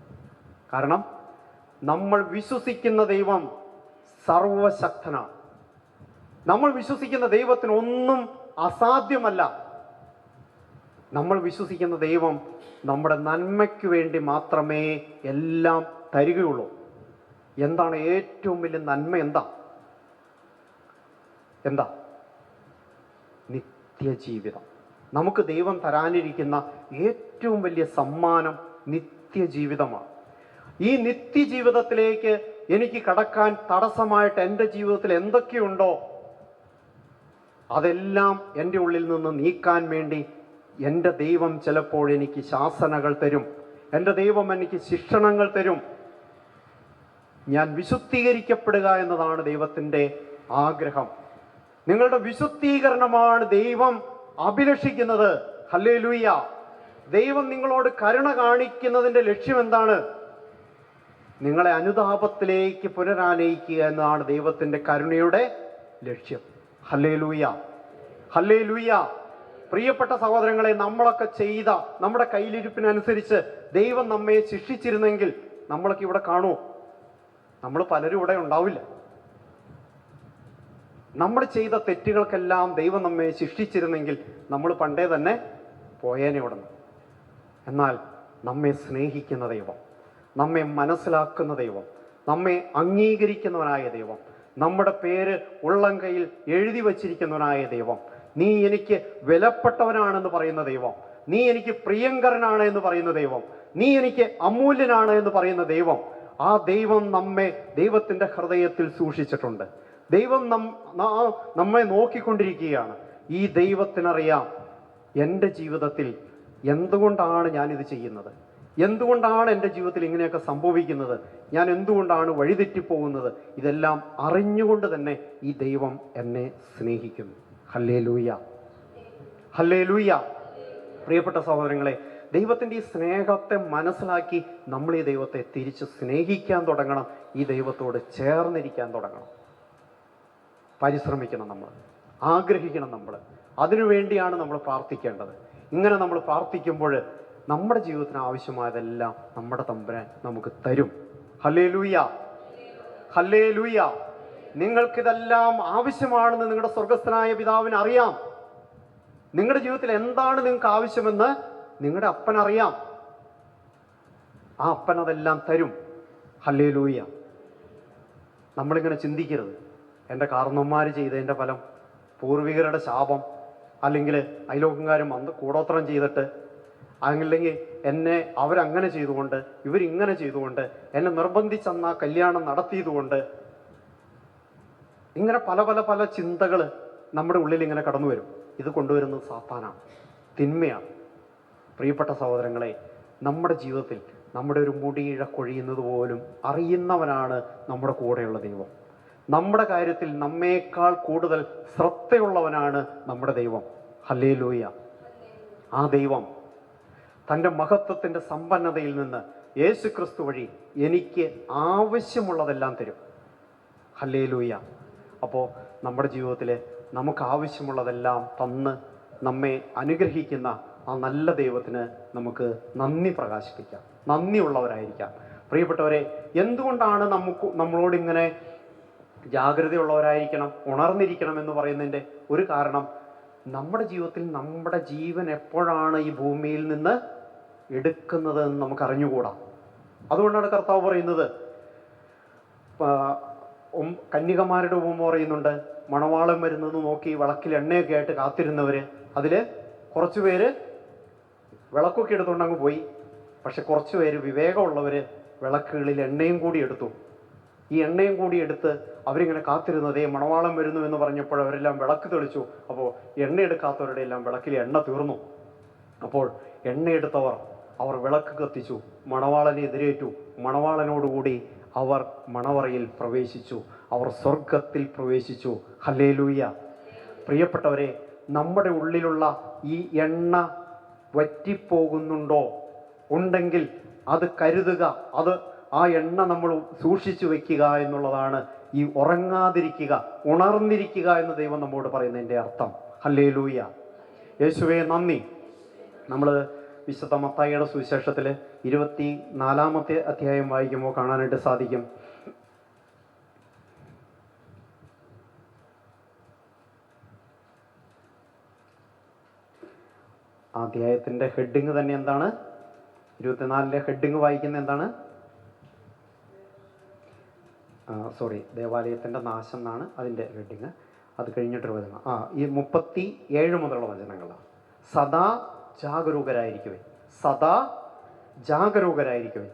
കാരണം നമ്മൾ വിശ്വസിക്കുന്ന ദൈവം സർവശക്തനാണ്. നമ്മൾ വിശ്വസിക്കുന്ന ദൈവത്തിന് ഒന്നും അസാധ്യമല്ല. നമ്മൾ വിശ്വസിക്കുന്ന ദൈവം നമ്മുടെ നന്മയ്ക്ക് വേണ്ടി മാത്രമേ എല്ലാം തരികയുള്ളൂ. എന്താണ് ഏറ്റവും വലിയ നന്മ? എന്താ? നിത്യജീവിതം. നമുക്ക് ദൈവം തരാനിരിക്കുന്ന ഏറ്റവും വലിയ സമ്മാനം നിത്യജീവിതമാണ്. ഈ നിത്യജീവിതത്തിലേക്ക് എനിക്ക് കടക്കാൻ തടസ്സമായിട്ട് എൻ്റെ ജീവിതത്തിൽ എന്തൊക്കെയുണ്ടോ അതെല്ലാം എൻ്റെ ഉള്ളിൽ നിന്ന് നീക്കാൻ വേണ്ടി എൻ്റെ ദൈവം ചിലപ്പോൾ എനിക്ക് ശാസനകൾ തരും, എൻ്റെ ദൈവം എനിക്ക് ശിക്ഷണങ്ങൾ തരും. ഞാൻ വിശുദ്ധീകരിക്കപ്പെടുക എന്നതാണ് ദൈവത്തിൻ്റെ ആഗ്രഹം. നിങ്ങളുടെ വിശുദ്ധീകരണമാണ് ദൈവം അഭിലഷിക്കുന്നത്. ഹല്ലേലൂയ. ദൈവം നിങ്ങളോട് കരുണ കാണിക്കുന്നതിൻ്റെ ലക്ഷ്യം എന്താണ്? നിങ്ങളെ അനുതാപത്തിലേക്ക് പുനരാനയിക്കുക എന്നതാണ് ദൈവത്തിൻ്റെ കരുണയുടെ ലക്ഷ്യം. ഹല്ലേലൂയ, ഹല്ലേലൂയ. പ്രിയപ്പെട്ട സഹോദരങ്ങളെ, നമ്മളൊക്കെ ചെയ്ത നമ്മുടെ കയ്യിലിരിപ്പിനനുസരിച്ച് ദൈവം നമ്മെ ശിക്ഷിച്ചിരുന്നെങ്കിൽ നമ്മളൊക്കെ ഇവിടെ കാണുമോ? നമ്മൾ പലരും ഇവിടെ ഉണ്ടാവില്ല. നമ്മൾ ചെയ്ത തെറ്റുകൾക്കെല്ലാം ദൈവം നമ്മെ ശിക്ഷിച്ചിരുന്നെങ്കിൽ നമ്മൾ പണ്ടേ തന്നെ പോയേനെ ഇവിടെ നിന്ന്. എന്നാൽ നമ്മെ സ്നേഹിക്കുന്ന ദൈവം, നമ്മെ മനസ്സിലാക്കുന്ന ദൈവം, നമ്മെ അംഗീകരിക്കുന്നവനായ ദൈവം, നമ്മുടെ പേര് ഉള്ളം കയ്യിൽ എഴുതി വച്ചിരിക്കുന്നവനായ ദൈവം, നീ എനിക്ക് വിലപ്പെട്ടവനാണെന്ന് പറയുന്ന ദൈവം, നീ എനിക്ക് പ്രിയങ്കരനാണ് എന്ന് പറയുന്ന ദൈവം, നീ എനിക്ക് അമൂല്യനാണ് എന്ന് പറയുന്ന ദൈവം, ആ ദൈവം നമ്മെ ദൈവത്തിൻ്റെ ഹൃദയത്തിൽ സൂക്ഷിച്ചിട്ടുണ്ട്. ദൈവം നമ്മെ നോക്കിക്കൊണ്ടിരിക്കുകയാണ്. ഈ ദൈവത്തിനറിയാം എൻ്റെ ജീവിതത്തിൽ എന്തുകൊണ്ടാണ് ഞാനിത് ചെയ്യുന്നത്, എന്തുകൊണ്ടാണ് എൻ്റെ ജീവിതത്തിൽ ഇങ്ങനെയൊക്കെ സംഭവിക്കുന്നത്, ഞാൻ എന്തുകൊണ്ടാണ് വഴിതെറ്റിപ്പോകുന്നത്. ഇതെല്ലാം അറിഞ്ഞുകൊണ്ട് തന്നെ ഈ ദൈവം എന്നെ സ്നേഹിക്കുന്നു. ഹല്ലേലൂയ, ഹല്ലേലൂയ. പ്രിയപ്പെട്ട സഹോദരങ്ങളെ, ദൈവത്തിൻ്റെ ഈ സ്നേഹത്തെ മനസ്സിലാക്കി നമ്മൾ ഈ ദൈവത്തെ തിരിച്ച് സ്നേഹിക്കാൻ തുടങ്ങണം. ഈ ദൈവത്തോട് ചേർന്നിരിക്കാൻ തുടങ്ങണം. പരിശ്രമിക്കണം, നമ്മൾ ആഗ്രഹിക്കണം. നമ്മൾ അതിനുവേണ്ടിയാണ് നമ്മൾ പ്രാർത്ഥിക്കേണ്ടത്. ഇങ്ങനെ നമ്മൾ പ്രാർത്ഥിക്കുമ്പോൾ നമ്മുടെ ജീവിതത്തിന് ആവശ്യമായതെല്ലാം നമ്മുടെ തമ്പുരാൻ നമുക്ക് തരും. Hallelujah, hallelujah. നിങ്ങൾക്കിതെല്ലാം ആവശ്യമാണെന്ന് നിങ്ങളുടെ സ്വർഗസ്ഥനായ പിതാവിന് അറിയാം. നിങ്ങളുടെ ജീവിതത്തിൽ എന്താണ് നിങ്ങൾക്ക് ആവശ്യമെന്ന് നിങ്ങളുടെ അപ്പനറിയാം. ആ അപ്പൻ അതെല്ലാം തരും. ഹല്ലേലൂയ. നമ്മളിങ്ങനെ ചിന്തിക്കരുത്, എൻ്റെ കാരണവന്മാർ ചെയ്തതിൻ്റെ ഫലം, പൂർവികരുടെ ശാപം, അല്ലെങ്കിൽ അയലോകക്കാരും അന്ന് കൂടോത്രം ചെയ്തിട്ട്, അല്ലെങ്കിൽ എന്നെ അവരങ്ങനെ ചെയ്തുകൊണ്ട്, ഇവരിങ്ങനെ ചെയ്തുകൊണ്ട്, എന്നെ നിർബന്ധിച്ചെന്ന കല്യാണം നടത്തിയതുകൊണ്ട്, ഇങ്ങനെ പല പല പല ചിന്തകൾ നമ്മുടെ ഉള്ളിൽ ഇങ്ങനെ കടന്നു വരും. ഇത് കൊണ്ടുവരുന്നത് സാത്താനാണ്, തിന്മയാണ്. പ്രിയപ്പെട്ട സഹോദരങ്ങളെ, നമ്മുടെ ജീവിതത്തിൽ നമ്മുടെ ഒരു മുടിയിഴ കൊഴിയുന്നത് പോലും അറിയുന്നവനാണ് നമ്മുടെ കൂടെയുള്ള ദൈവം. നമ്മുടെ കാര്യത്തിൽ നമ്മേക്കാൾ കൂടുതൽ ശ്രദ്ധയുള്ളവനാണ് നമ്മുടെ ദൈവം. ഹല്ലേലൂയ. ആ ദൈവം തൻ്റെ മഹത്വത്തിൻ്റെ സമ്പന്നതയിൽ നിന്ന് യേശുക്രിസ്തു വഴി എനിക്ക് ആവശ്യമുള്ളതെല്ലാം തരും. ഹല്ലേലൂയ. അപ്പോൾ നമ്മുടെ ജീവിതത്തിൽ നമുക്ക് ആവശ്യമുള്ളതെല്ലാം തന്ന് നമ്മെ അനുഗ്രഹിക്കുന്ന ആ നല്ല ദൈവത്തിന് നമുക്ക് നന്ദി പ്രകാശിപ്പിക്കാം, നന്ദിയുള്ളവരായിരിക്കാം. പ്രിയപ്പെട്ടവരെ, എന്തുകൊണ്ടാണ് നമ്മളോടിങ്ങനെ ജാഗ്രതയുള്ളവരായിരിക്കണം, ഉണർന്നിരിക്കണം എന്ന് പറയുന്നതിൻ്റെ ഒരു കാരണം, നമ്മുടെ ജീവിതത്തിൽ നമ്മുടെ ജീവൻ എപ്പോഴാണ് ഈ ഭൂമിയിൽ നിന്ന് എടുക്കുന്നത് എന്ന് നമുക്ക് അറിഞ്ഞുകൂടാ. അതുകൊണ്ടാണ് കർത്താവ് പറയുന്നത്, കന്യകമാരുടെ ഉപമ പറയുന്നുണ്ട്, മണവാളൻ വരുന്നത് നോക്കി വിളക്കിൽ എണ്ണയൊക്കെ ആയിട്ട് കാത്തിരുന്നവർ, അതിൽ കുറച്ച് പേര് വിളക്കൊക്കെ എടുത്തുകൊണ്ടങ്ങ് പോയി. പക്ഷെ കുറച്ച് പേര് വിവേകമുള്ളവർ വിളക്കുകളിൽ എണ്ണയും കൂടി എടുത്തു. ഈ എണ്ണയും കൂടി എടുത്ത് അവരിങ്ങനെ കാത്തിരുന്നതേ മണവാളൻ വരുന്നു എന്ന് പറഞ്ഞപ്പോൾ അവരെല്ലാം വിളക്ക് തെളിച്ചു. അപ്പോൾ എണ്ണ എടുക്കാത്തവരുടെ എല്ലാം വിളക്കിൽ എണ്ണ തീർന്നു. അപ്പോൾ എണ്ണയെടുത്തവർ അവർ വിളക്ക് കത്തിച്ചു, മണവാളനെ എതിരേറ്റു. മണവാളനോടുകൂടി അവർ മണവറയിൽ പ്രവേശിച്ചു, അവർ സ്വർഗത്തിൽ പ്രവേശിച്ചു. ഹല്ലേലൂയ. പ്രിയപ്പെട്ടവരെ, നമ്മുടെ ഉള്ളിലുള്ള ഈ എണ്ണ വറ്റിപ്പോകുന്നുണ്ടോ? ഉണ്ടെങ്കിൽ അത് കരുതുക, ആ എണ്ണ നമ്മൾ സൂക്ഷിച്ചു വെക്കുക എന്നുള്ളതാണ് ഈ ഉറങ്ങാതിരിക്കുക, ഉണർന്നിരിക്കുക എന്ന് ദൈവം നമ്മോട് പറയുന്നതിൻ്റെ അർത്ഥം. ഹല്ലേലൂയ. യേശുവേ നന്ദി. നമ്മൾ വിശുദ്ധ മത്തായിയുടെ സുവിശേഷത്തിൽ 24-ാമത്തെ അധ്യായം വായിക്കുമ്പോൾ കാണാനായിട്ട് സാധിക്കും. ആ അധ്യായത്തിൻ്റെ ഹെഡിങ് തന്നെ എന്താണ്? 24-ലെ ഹെഡിങ് വായിക്കുന്ന എന്താണ്? ദേവാലയത്തിൻ്റെ നാശം എന്നാണ് അതിൻ്റെ ഹെഡിങ്. അത് കഴിഞ്ഞിട്ടൊരു വചനം, ഈ 37 മുതലുള്ള വചനങ്ങളാണ്. സദാ ജാഗരൂകരായിരിക്കുവൻ, സദാ ജാഗരൂകരായിരിക്കുവൻ.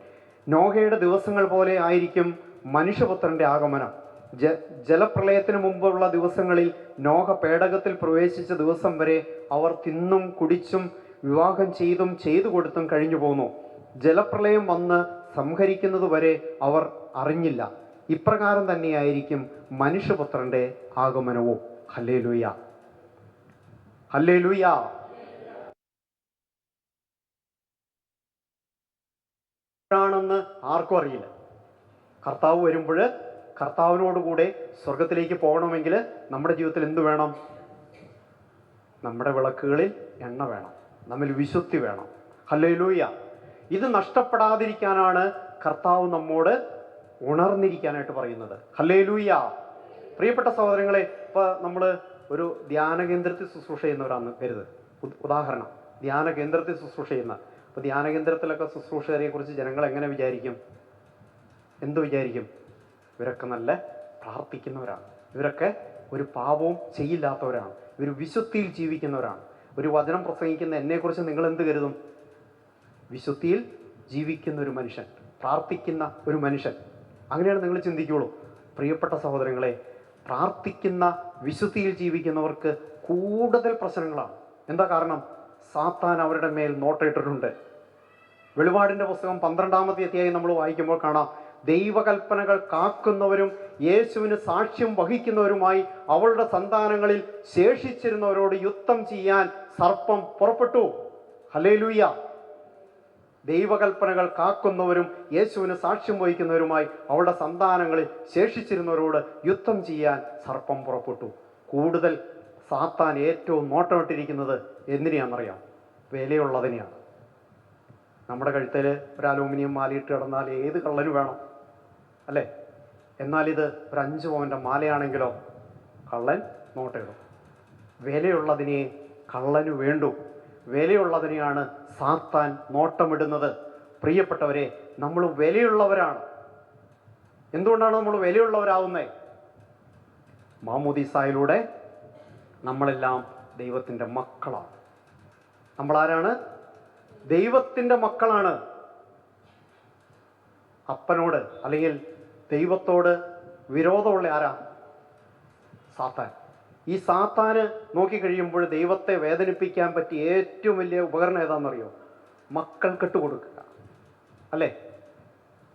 നോഹയുടെ ദിവസങ്ങൾ പോലെ ആയിരിക്കും മനുഷ്യപുത്രൻ്റെ ആഗമനം. ജലപ്രളയത്തിന് മുമ്പുള്ള ദിവസങ്ങളിൽ നോഹ പേടകത്തിൽ പ്രവേശിച്ച ദിവസം വരെ അവർ തിന്നും കുടിച്ചും വിവാഹം ചെയ്തും ചെയ്തു കൊടുത്തും കഴിഞ്ഞു പോന്നു. ജലപ്രളയം വന്ന് സംഹരിക്കുന്നത് വരെ അവർ അറിഞ്ഞില്ല. ഇപ്രകാരം തന്നെയായിരിക്കും മനുഷ്യപുത്രന്റെ ആഗമനവും. Hallelujah, hallelujah. ാണെന്ന് ആർക്കും അറിയില്ല. കർത്താവ് വരുമ്പോൾ കർത്താവിനോടുകൂടെ സ്വർഗത്തിലേക്ക് പോകണമെങ്കിൽ നമ്മുടെ ജീവിതത്തിൽ എന്ത് വേണം? നമ്മുടെ വിളക്കുകളിൽ എണ്ണ വേണം, നമ്മിൽ വിശുദ്ധി വേണം. ഹല്ലേലൂയ. ഇത് നഷ്ടപ്പെടാതിരിക്കാനാണ് കർത്താവ് നമ്മോട് ഉണർന്നിരിക്കാനായിട്ട് പറയുന്നത്. ഹല്ലേലൂയ. പ്രിയപ്പെട്ട സഹോദരങ്ങളെ, ഇപ്പം നമ്മൾ ഒരു ധ്യാന കേന്ദ്രത്തിൽ ശുശ്രൂഷ ചെയ്യുന്നവരാണ് കരുത്. ഉദാഹരണം, ധ്യാന കേന്ദ്രത്തിൽ ശുശ്രൂഷ ചെയ്യുന്ന. അപ്പോൾ ധ്യാന കേന്ദ്രത്തിലൊക്കെ ശുശ്രൂഷകരെ കുറിച്ച് ജനങ്ങൾ എങ്ങനെ വിചാരിക്കും? എന്ത് വിചാരിക്കും? ഇവരൊക്കെ നല്ല പ്രാർത്ഥിക്കുന്നവരാണ്, ഇവരൊക്കെ ഒരു പാപവും ചെയ്യില്ലാത്തവരാണ്, ഇവർ വിശുദ്ധിയിൽ ജീവിക്കുന്നവരാണ്. ഒരു വചനം പ്രസംഗിക്കുന്ന എന്നെക്കുറിച്ച് നിങ്ങൾ എന്ത് കരുതും? വിശുദ്ധിയിൽ ജീവിക്കുന്ന ഒരു മനുഷ്യൻ, പ്രാർത്ഥിക്കുന്ന ഒരു മനുഷ്യൻ. അങ്ങനെയാണ് നിങ്ങൾ ചിന്തിക്കുകയുള്ളൂ. പ്രിയപ്പെട്ട സഹോദരങ്ങളെ, പ്രാർത്ഥിക്കുന്ന വിശുദ്ധിയിൽ ജീവിക്കുന്നവർക്ക് കൂടുതൽ പ്രശ്നങ്ങളാണ്. എന്താ കാരണം? സാത്താൻ അവരുടെ മേൽ നോട്ടയിട്ടിട്ടുണ്ട്. വെളിപാടിൻ്റെ പുസ്തകം 12-ാമത്തെ അധ്യായം നമ്മൾ വായിക്കുമ്പോൾ കാണാം, ദൈവകൽപ്പനകൾ കാക്കുന്നവരും യേശുവിന് സാക്ഷ്യം വഹിക്കുന്നവരുമായി അവളുടെ സന്താനങ്ങളിൽ ശേഷിച്ചിരുന്നവരോട് യുദ്ധം ചെയ്യാൻ സർപ്പം പുറപ്പെട്ടു. ഹല്ലേലൂയ. ദൈവകൽപ്പനകൾ കാക്കുന്നവരും യേശുവിന് സാക്ഷ്യം വഹിക്കുന്നവരുമായി അവളുടെ സന്താനങ്ങളിൽ ശേഷിച്ചിരുന്നവരോട് യുദ്ധം ചെയ്യാൻ സർപ്പം പുറപ്പെട്ടു. കൂടുതൽ സാത്താൻ ഏറ്റവും നോട്ടമിട്ടിരിക്കുന്നത് എന്തിനെയാണെന്നറിയാം? വിലയുള്ളതിനെയാണ്. നമ്മുടെ കഴുത്തിൽ ഒരു അലൂമിനിയം മാലയിട്ട് കിടന്നാൽ ഏത് കള്ളന് വേണം, അല്ലേ? എന്നാൽ ഇത് ഒരു 5 പവൻ്റെ മാലയാണെങ്കിലോ കള്ളൻ നോട്ടിടും. വിലയുള്ളതിനെ കള്ളന് വേണ്ടു. വിലയുള്ളതിനെയാണ് സാത്താൻ നോട്ടമിടുന്നത്. പ്രിയപ്പെട്ടവരെ, നമ്മൾ വിലയുള്ളവരാണ്. എന്തുകൊണ്ടാണ് നമ്മൾ വിലയുള്ളവരാവുന്നത്? മാമോദീസായിലൂടെ നമ്മളെല്ലാം ദൈവത്തിൻ്റെ മക്കളാണ്. നമ്മളാരാണ്? ദൈവത്തിൻ്റെ മക്കളാണ്. അപ്പനോട് അല്ലെങ്കിൽ ദൈവത്തോട് വിരോധമുള്ള ആരാ? സാത്താൻ. ഈ സാത്താന് നോക്കിക്കഴിയുമ്പോൾ ദൈവത്തെ വേദനിപ്പിക്കാൻ പറ്റിയ ഏറ്റവും വലിയ ഉപകരണം ഏതാണെന്നറിയോ? മക്കൾക്കിട്ട് കൊടുക്കുക, അല്ലേ?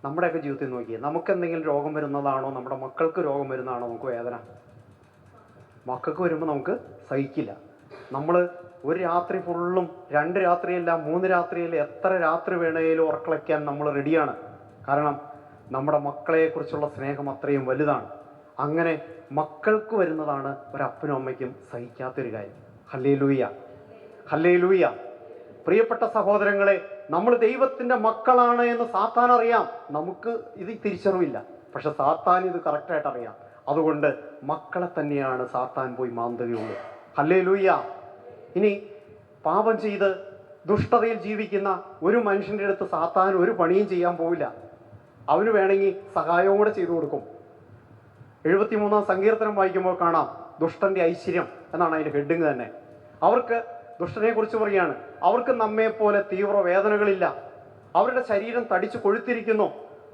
നമ്മുടെയൊക്കെ ജീവിതത്തിൽ നോക്കിയേ, നമുക്കെന്തെങ്കിലും രോഗം വരുന്നതാണോ, നമ്മുടെ മക്കൾക്ക് രോഗം വരുന്നതാണോ നമുക്ക് വേദന? മക്കൾക്ക് വരുമ്പോൾ നമുക്ക് സഹിക്കില്ല. നമ്മൾ ഒരു രാത്രി ഫുള്ളും 2 രാത്രിയല്ല 3 രാത്രിയല്ല എത്ര രാത്രി വേണേലും ഉറക്കളയ്ക്കാൻ നമ്മൾ റെഡിയാണ്. കാരണം നമ്മുടെ മക്കളെക്കുറിച്ചുള്ള സ്നേഹം അത്രയും വലുതാണ്. അങ്ങനെ മക്കൾക്ക് വരുന്നതാണ് ഒരപ്പനും അമ്മയ്ക്കും സഹിക്കാത്തൊരു കാര്യം. ഹല്ലേലൂയ, ഹല്ലേലൂയ. പ്രിയപ്പെട്ട സഹോദരങ്ങളെ, നമ്മൾ ദൈവത്തിൻ്റെ മക്കളാണ് എന്ന് സാത്താൻ അറിയാം. നമുക്ക് ഇത് തിരിച്ചറിവില്ല, പക്ഷെ സാത്താൻ ഇത് കറക്റ്റായിട്ട് അറിയാം. അതുകൊണ്ട് മക്കളെ തന്നെയാണ് സാത്താൻ പോയി മാന്തുകയുള്ളൂ. ഹല്ലേലൂയ. ഇനി പാപം ചെയ്ത് ദുഷ്ടതയിൽ ജീവിക്കുന്ന ഒരു മനുഷ്യൻ്റെ അടുത്ത് സാത്താൻ ഒരു പണിയും ചെയ്യാൻ പോവില്ല. അവന് വേണമെങ്കിൽ സഹായവും കൂടെ ചെയ്തു കൊടുക്കും. 73-ാം സങ്കീർത്തനം വായിക്കുമ്പോൾ കാണാം, ദുഷ്ടന്റെ ഐശ്വര്യം എന്നാണ് അതിൻ്റെ ഹെഡിങ് തന്നെ. അവർക്ക്, ദുഷ്ടനെ കുറിച്ച് പറയുകയാണ്, അവർക്ക് നമ്മെപ്പോലെ തീവ്ര വേദനകളില്ല, അവരുടെ ശരീരം തടിച്ചു കൊഴുത്തിരിക്കുന്നു,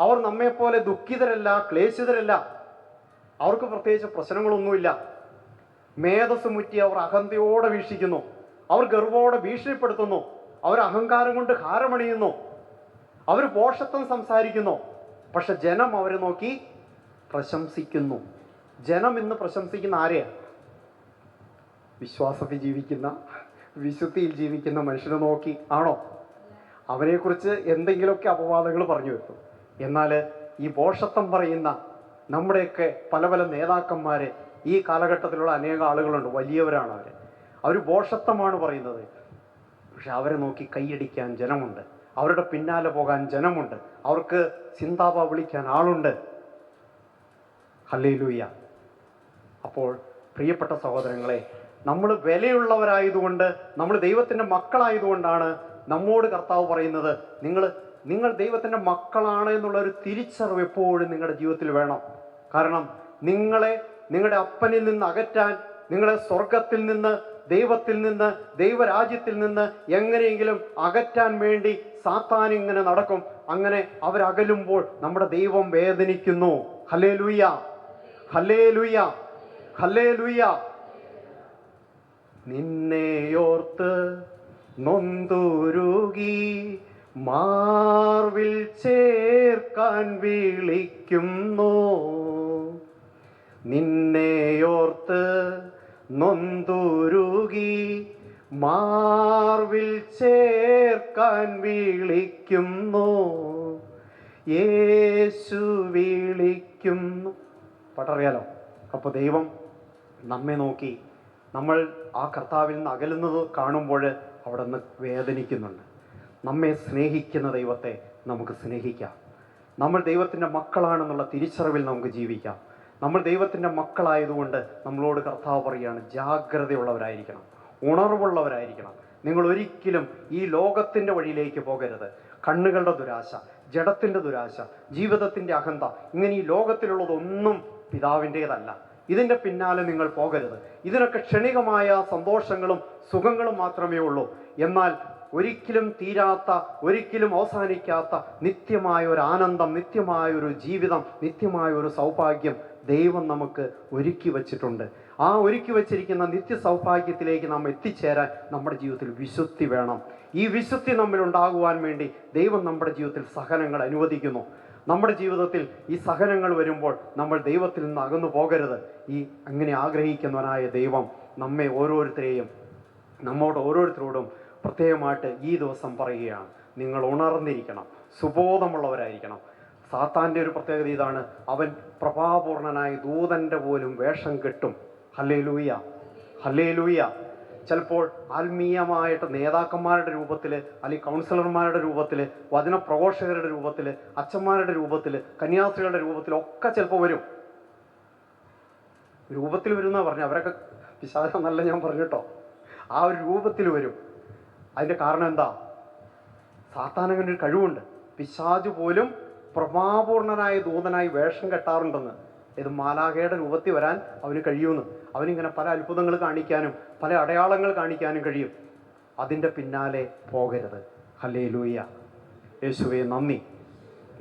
അവർ നമ്മെപ്പോലെ ദുഃഖിതരല്ല, ക്ലേശിതരല്ല, അവർക്ക് പ്രത്യേകിച്ച് പ്രശ്നങ്ങളൊന്നുമില്ല. മേധസ് മുറ്റി അവർ അഹന്തയോടെ വീക്ഷിക്കുന്നു, അവർ ഗർവോടെ ഭീഷണിപ്പെടുത്തുന്നു, അവർ അഹങ്കാരം കൊണ്ട് ഹാരമണിയുന്നു, അവർ പോഷത്വം സംസാരിക്കുന്നു. പക്ഷെ ജനം അവരെ നോക്കി പ്രശംസിക്കുന്നു. ജനം ഇന്ന് പ്രശംസിക്കുന്ന ആരെയാണ്? വിശ്വാസത്തിൽ ജീവിക്കുന്ന, വിശുദ്ധിയിൽ ജീവിക്കുന്ന മനുഷ്യനെ നോക്കി ആണോ? അവനെക്കുറിച്ച് എന്തെങ്കിലുമൊക്കെ അപവാദങ്ങൾ പറഞ്ഞു വെക്കും. എന്നാൽ ഈ പോഷത്വം പറയുന്ന നമ്മുടെയൊക്കെ പല പല നേതാക്കന്മാരെ ഈ കാലഘട്ടത്തിലുള്ള അനേക ആളുകളുണ്ട്, വലിയവരാണ് അവർ പോഷത്വമാണ് പറയുന്നത്. പക്ഷെ അവരെ നോക്കി കൈയടിക്കാൻ ജനമുണ്ട്, അവരുടെ പിന്നാലെ പോകാൻ ജനമുണ്ട്, അവർക്ക് സിന്താപ വിളിക്കാൻ ആളുണ്ട്. ഹല്ലേലൂയ. അപ്പോൾ പ്രിയപ്പെട്ട സഹോദരങ്ങളെ, നമ്മൾ വിലയുള്ളവരായതുകൊണ്ട്, നമ്മൾ ദൈവത്തിൻ്റെ മക്കളായതുകൊണ്ടാണ് നമ്മോട് കർത്താവ് പറയുന്നത്, നിങ്ങൾ ദൈവത്തിൻ്റെ മക്കളാണ് എന്നുള്ളൊരു തിരിച്ചറിവ് എപ്പോഴും നിങ്ങളുടെ ജീവിതത്തിൽ വേണം. കാരണം നിങ്ങളെ നിങ്ങളുടെ അപ്പനിൽ നിന്ന് അകറ്റാൻ, നിങ്ങളെ സ്വർഗത്തിൽ നിന്ന്, ദൈവത്തിൽ നിന്ന്, ദൈവരാജ്യത്തിൽ നിന്ന് എങ്ങനെയെങ്കിലും അകറ്റാൻ വേണ്ടി സാത്താൻ ഇങ്ങനെ നടക്കും. അങ്ങനെ അവരകലുമ്പോൾ നമ്മുടെ ദൈവം വേദനിക്കുന്നു. ഹല്ലേലൂയ, ഹല്ലേലൂയ, ഹല്ലേലൂയ. നിന്നെയോർത്ത് നൊന്തുരുകി മാർവിൽ ചേർക്കാൻ വിളിക്കുന്നു. നിന്നെയോർത്ത് നൊന്തുരുകി മാർവിൽ ചേർക്കാൻ വിളിക്കുന്നു. യേശു വിളിക്കുന്നു. പാട്ടറിയാലോ. അപ്പോൾ ദൈവം നമ്മെ നോക്കി നമ്മൾ ആ കർത്താവിൽ നിന്ന് അകലുന്നത് കാണുമ്പോൾ അവിടെ നിന്ന് വേദനിക്കുന്നുണ്ട്. നമ്മെ സ്നേഹിക്കുന്ന ദൈവത്തെ നമുക്ക് സ്നേഹിക്കാം. നമ്മൾ ദൈവത്തിൻ്റെ മക്കളാണെന്നുള്ള തിരിച്ചറിവിൽ നമുക്ക് ജീവിക്കാം. നമ്മൾ ദൈവത്തിൻ്റെ മക്കളായതുകൊണ്ട് നമ്മളോട് കർത്താവ് പറയുകയാണ്, ജാഗ്രതയുള്ളവരായിരിക്കണം, ഉണർവുള്ളവരായിരിക്കണം. നിങ്ങൾ ഒരിക്കലും ഈ ലോകത്തിൻ്റെ വഴിയിലേക്ക് പോകരുത്. കണ്ണുകളുടെ ദുരാശ, ജഡത്തിൻ്റെ ദുരാശ, ജീവിതത്തിൻ്റെ അഹന്ത, ഇങ്ങനെ ഈ ലോകത്തിലുള്ളതൊന്നും പിതാവിൻ്റേതല്ല. ഇതിൻ്റെ പിന്നാലെ നിങ്ങൾ പോകരുത്. ഇതിനൊക്കെ ക്ഷണികമായ സന്തോഷങ്ങളും സുഖങ്ങളും മാത്രമേ ഉള്ളൂ. എന്നാൽ ഒരിക്കലും തീരാത്ത, ഒരിക്കലും അവസാനിക്കാത്ത നിത്യമായ ഒരു ആനന്ദം, നിത്യമായ ഒരു ജീവിതം, നിത്യമായ ഒരു സൗഭാഗ്യം ദൈവം നമുക്ക് ഒരുക്കി വച്ചിട്ടുണ്ട്. ആ ഒരുക്കി വച്ചിരിക്കുന്ന നിത്യ സൗഭാഗ്യത്തിലേക്ക് നാം എത്തിച്ചേരാൻ നമ്മുടെ ജീവിതത്തിൽ വിശുദ്ധി വേണം. ഈ വിശുദ്ധി നമ്മിൽ ഉണ്ടാകുവാൻ വേണ്ടി ദൈവം നമ്മുടെ ജീവിതത്തിൽ സഹനങ്ങൾ അനുവദിക്കുന്നു. നമ്മുടെ ജീവിതത്തിൽ ഈ സഹനങ്ങൾ വരുമ്പോൾ നമ്മൾ ദൈവത്തിൽ നിന്ന് അകന്നു പോകരുത്. ഈ അങ്ങനെ ആഗ്രഹിക്കുന്നവനായ ദൈവം നമ്മെ ഓരോരുത്തരെയും, നമ്മോട് ഓരോരുത്തരോടും പ്രത്യേകമായിട്ട് ഈ ദിവസം പറയുകയാണ്, നിങ്ങൾ ഉണർന്നിരിക്കണം, സുബോധമുള്ളവരായിരിക്കണം. സാത്താൻ്റെ ഒരു പ്രത്യേകത ഇതാണ്, അവൻ പ്രഭാപൂർണനായ ദൂതൻ്റെ പോലും വേഷം കെട്ടും. Hallelujah, hallelujah. ചിലപ്പോൾ ആത്മീയമായിട്ട് നേതാക്കന്മാരുടെ രൂപത്തിൽ, അല്ലെങ്കിൽ കൗൺസിലർമാരുടെ രൂപത്തിൽ, വചനപ്രഘോഷകരുടെ രൂപത്തിൽ, അച്ഛന്മാരുടെ രൂപത്തിൽ, കന്യാസ്ത്രീകളുടെ രൂപത്തിലൊക്കെ ചിലപ്പോൾ വരും. രൂപത്തിൽ വരുമെന്നാണ് പറഞ്ഞു. അവരൊക്കെ പിശാചെന്നല്ല ഞാൻ പറഞ്ഞിട്ടോ, ആ ഒരു രൂപത്തിൽ വരും. അതിൻ്റെ കാരണം എന്താ? സാത്താനങ്ങനെ ഒരു കഴിവുണ്ട്. പിശാച് പോലും പ്രഭാപൂർണനായ ദൂതനായി വേഷം കെട്ടാറുണ്ടെന്ന്. ഇത് മാലാഖയുടെ രൂപത്തിൽ വരാൻ അവന് കഴിയുമെന്ന്. അവനിങ്ങനെ പല അത്ഭുതങ്ങൾ കാണിക്കാനും പല അടയാളങ്ങൾ കാണിക്കാനും കഴിയും. അതിൻ്റെ പിന്നാലെ പോകരുത്. ഹല്ലേലൂയ. യേശുവേ നന്ദി,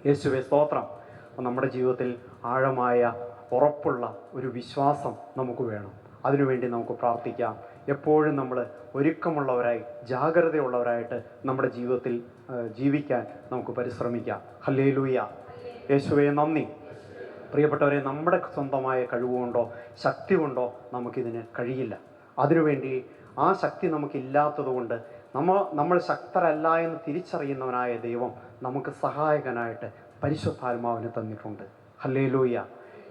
യേശുവേ സ്തോത്രം. നമ്മുടെ ജീവിതത്തിൽ ആഴമായ ഉറപ്പുള്ള ഒരു വിശ്വാസം നമുക്ക് വേണം. അതിനുവേണ്ടി നമുക്ക് പ്രാർത്ഥിക്കാം. എപ്പോഴും നമ്മൾ ഒരുക്കമുള്ളവരായി, ജാഗ്രതയുള്ളവരായിട്ട് നമ്മുടെ ജീവിതത്തിൽ ജീവിക്കാൻ നമുക്ക് പരിശ്രമിക്കാം. ഹല്ലേലൂയ. യേശുവേ നന്ദി. പ്രിയപ്പെട്ടവരെ, നമ്മുടെ സ്വന്തമായ കഴിവുകൊണ്ടോ ശക്തി കൊണ്ടോ നമുക്കിതിന് കഴിയില്ല. അതിനുവേണ്ടി ആ ശക്തി നമുക്കില്ലാത്തതുകൊണ്ട് നമ്മൾ ശക്തരല്ല എന്ന് തിരിച്ചറിയുന്നവനായ ദൈവം നമുക്ക് സഹായകനായിട്ട് പരിശുദ്ധാത്മാവിനെ തന്നിട്ടുണ്ട്. ഹല്ലേലൂയ.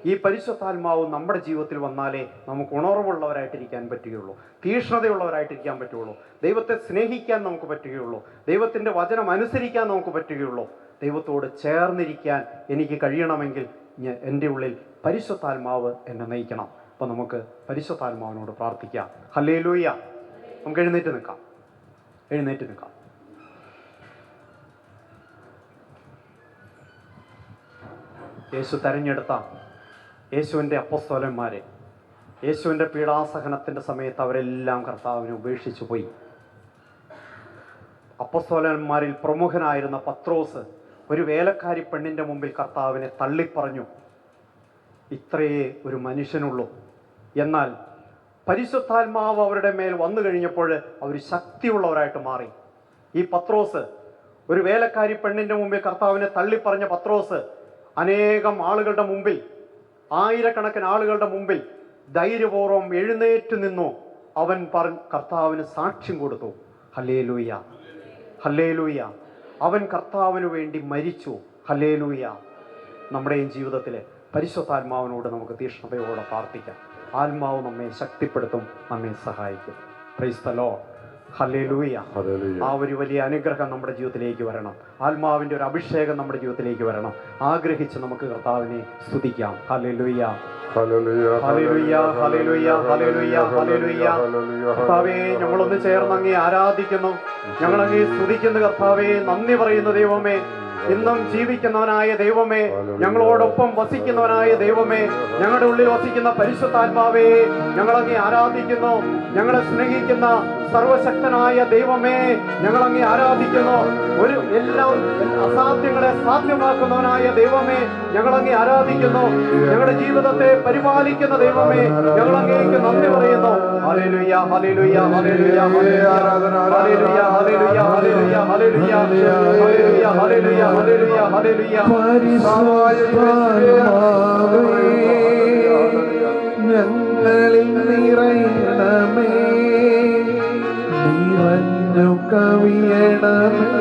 ഈ പരിശുദ്ധാത്മാവ് നമ്മുടെ ജീവിതത്തിൽ വന്നാലേ നമുക്ക് ഉണർവുള്ളവരായിട്ടിരിക്കാൻ പറ്റുകയുള്ളൂ, തീക്ഷ്ണതയുള്ളവരായിട്ടിരിക്കാൻ പറ്റുകയുള്ളൂ, ദൈവത്തെ സ്നേഹിക്കാൻ നമുക്ക് പറ്റുകയുള്ളൂ, ദൈവത്തിൻ്റെ വചനം അനുസരിക്കാൻ നമുക്ക് പറ്റുകയുള്ളൂ. ദൈവത്തോട് ചേർന്നിരിക്കാൻ എനിക്ക് കഴിയണമെങ്കിൽ എൻ്റെ ഉള്ളിൽ പരിശുദ്ധാത്മാവ് എന്നെ നയിക്കണം. അപ്പോൾ നമുക്ക് പരിശുദ്ധാത്മാവിനോട് പ്രാർത്ഥിക്കാം. ഹല്ലേലൂയ. നമുക്ക് എഴുന്നേറ്റ് നിൽക്കാം. യേശു തെരഞ്ഞെടുത്ത യേശുവിൻ്റെ അപ്പോസ്തലന്മാരെ, യേശുവിൻ്റെ പീഡാസഹനത്തിൻ്റെ സമയത്ത് അവരെല്ലാം കർത്താവിനെ ഉപേക്ഷിച്ചു പോയി. അപ്പോസ്തലന്മാരിൽ പ്രമുഖനായിരുന്ന പത്രോസ് ഒരു വേലക്കാരി പെണ്ണിൻ്റെ മുമ്പിൽ കർത്താവിനെ തള്ളിപ്പറഞ്ഞു. ഇത്രയേ ഒരു മനുഷ്യനുള്ളൂ. എന്നാൽ പരിശുദ്ധാത്മാവ് അവരുടെ മേൽ വന്നു കഴിഞ്ഞപ്പോൾ അവർ ശക്തിയുള്ളവരായിട്ട് മാറി. ഈ പത്രോസ്, ഒരു വേലക്കാരി പെണ്ണിൻ്റെ മുമ്പിൽ കർത്താവിനെ തള്ളിപ്പറഞ്ഞ പത്രോസ്, അനേകം ആളുകളുടെ മുമ്പിൽ, ആയിരക്കണക്കിന് ആളുകളുടെ മുമ്പിൽ ധൈര്യപൂർവ്വം എഴുന്നേറ്റ് നിന്നു. അവൻ കർത്താവിന് സാക്ഷ്യം കൊടുത്തു. Hallelujah, hallelujah. അവൻ കർത്താവിന് വേണ്ടി മരിച്ചു. ഹല്ലേലൂയ. നമ്മുടെയും ജീവിതത്തിൽ പരിശുദ്ധാത്മാവിനോട് നമുക്ക് തീക്ഷ്ണതയോടെ പ്രാർത്ഥിക്കാം. ആത്മാവ് നമ്മെ ശക്തിപ്പെടുത്തും, നമ്മെ സഹായിക്കും. Price the Lord. ഹല്ലേലൂയ. ആ ഒരു വലിയ അനുഗ്രഹം നമ്മുടെ ജീവിതത്തിലേക്ക് വരണം. ആത്മാവിൻ്റെ ഒരു അഭിഷേകം നമ്മുടെ ജീവിതത്തിലേക്ക് വരണം. ആഗ്രഹിച്ച് നമുക്ക് കർത്താവിനെ സ്തുതിക്കാം. ഹല്ലേലൂയ, ഹല്ലേലൂയ, ഹല്ലേലൂയ, ഹല്ലേലൂയ, ഹല്ലേലൂയ. കർത്താവേ, ഞങ്ങളൊന്ന് ചേർന്ന് അങ്ങേ ആരാധിക്കുന്നു, ഞങ്ങളങ്ങേ സ്തുതിക്കുന്നു. കർത്താവേ, നന്ദി പറയുന്നു. ദൈവമേ, ഇന്നും ജീവിക്കുന്നവനായ ദൈവമേ, ഞങ്ങളോടൊപ്പം വസിക്കുന്നവനായ ദൈവമേ, ഞങ്ങളുടെ ഉള്ളിൽ വസിക്കുന്ന പരിശുദ്ധാത്മാവേ, ഞങ്ങളങ്ങേ ആരാധിക്കുന്നു. ഞങ്ങളെ സ്നേഹിക്കുന്ന സർവശക്തനായ ദൈവമേ, ഞങ്ങളങ്ങേ ആരാധിക്കുന്നു. എല്ലാം അസാധ്യങ്ങളെ സാധ്യമാക്കുന്നവനായ ദൈവമേ, ഞങ്ങളങ്ങേ ആരാധിക്കുന്നു. ഞങ്ങളുടെ ജീവിതത്തെ പരിപാലിക്കുന്ന ദൈവമേ, ഞങ്ങളങ്ങേക്ക് നന്ദി പറയുന്നു. ഹല്ലേലൂയ, ഹല്ലേലൂയ, ഹല്ലേലൂയ, ഹല്ലേലൂയ, ഹല്ലേലൂയ. ഹല്ലേലൂയ ഹല്ലേലൂയ ഹല്ലേലൂയ ഹല്ലേലൂയ ഹല്ലേലൂയ. പരിശുദ്ധാത്മാവേ, ഞങ്ങളിൽ നിറയണമേ, നിറഞ്ഞു കവിയണമേ.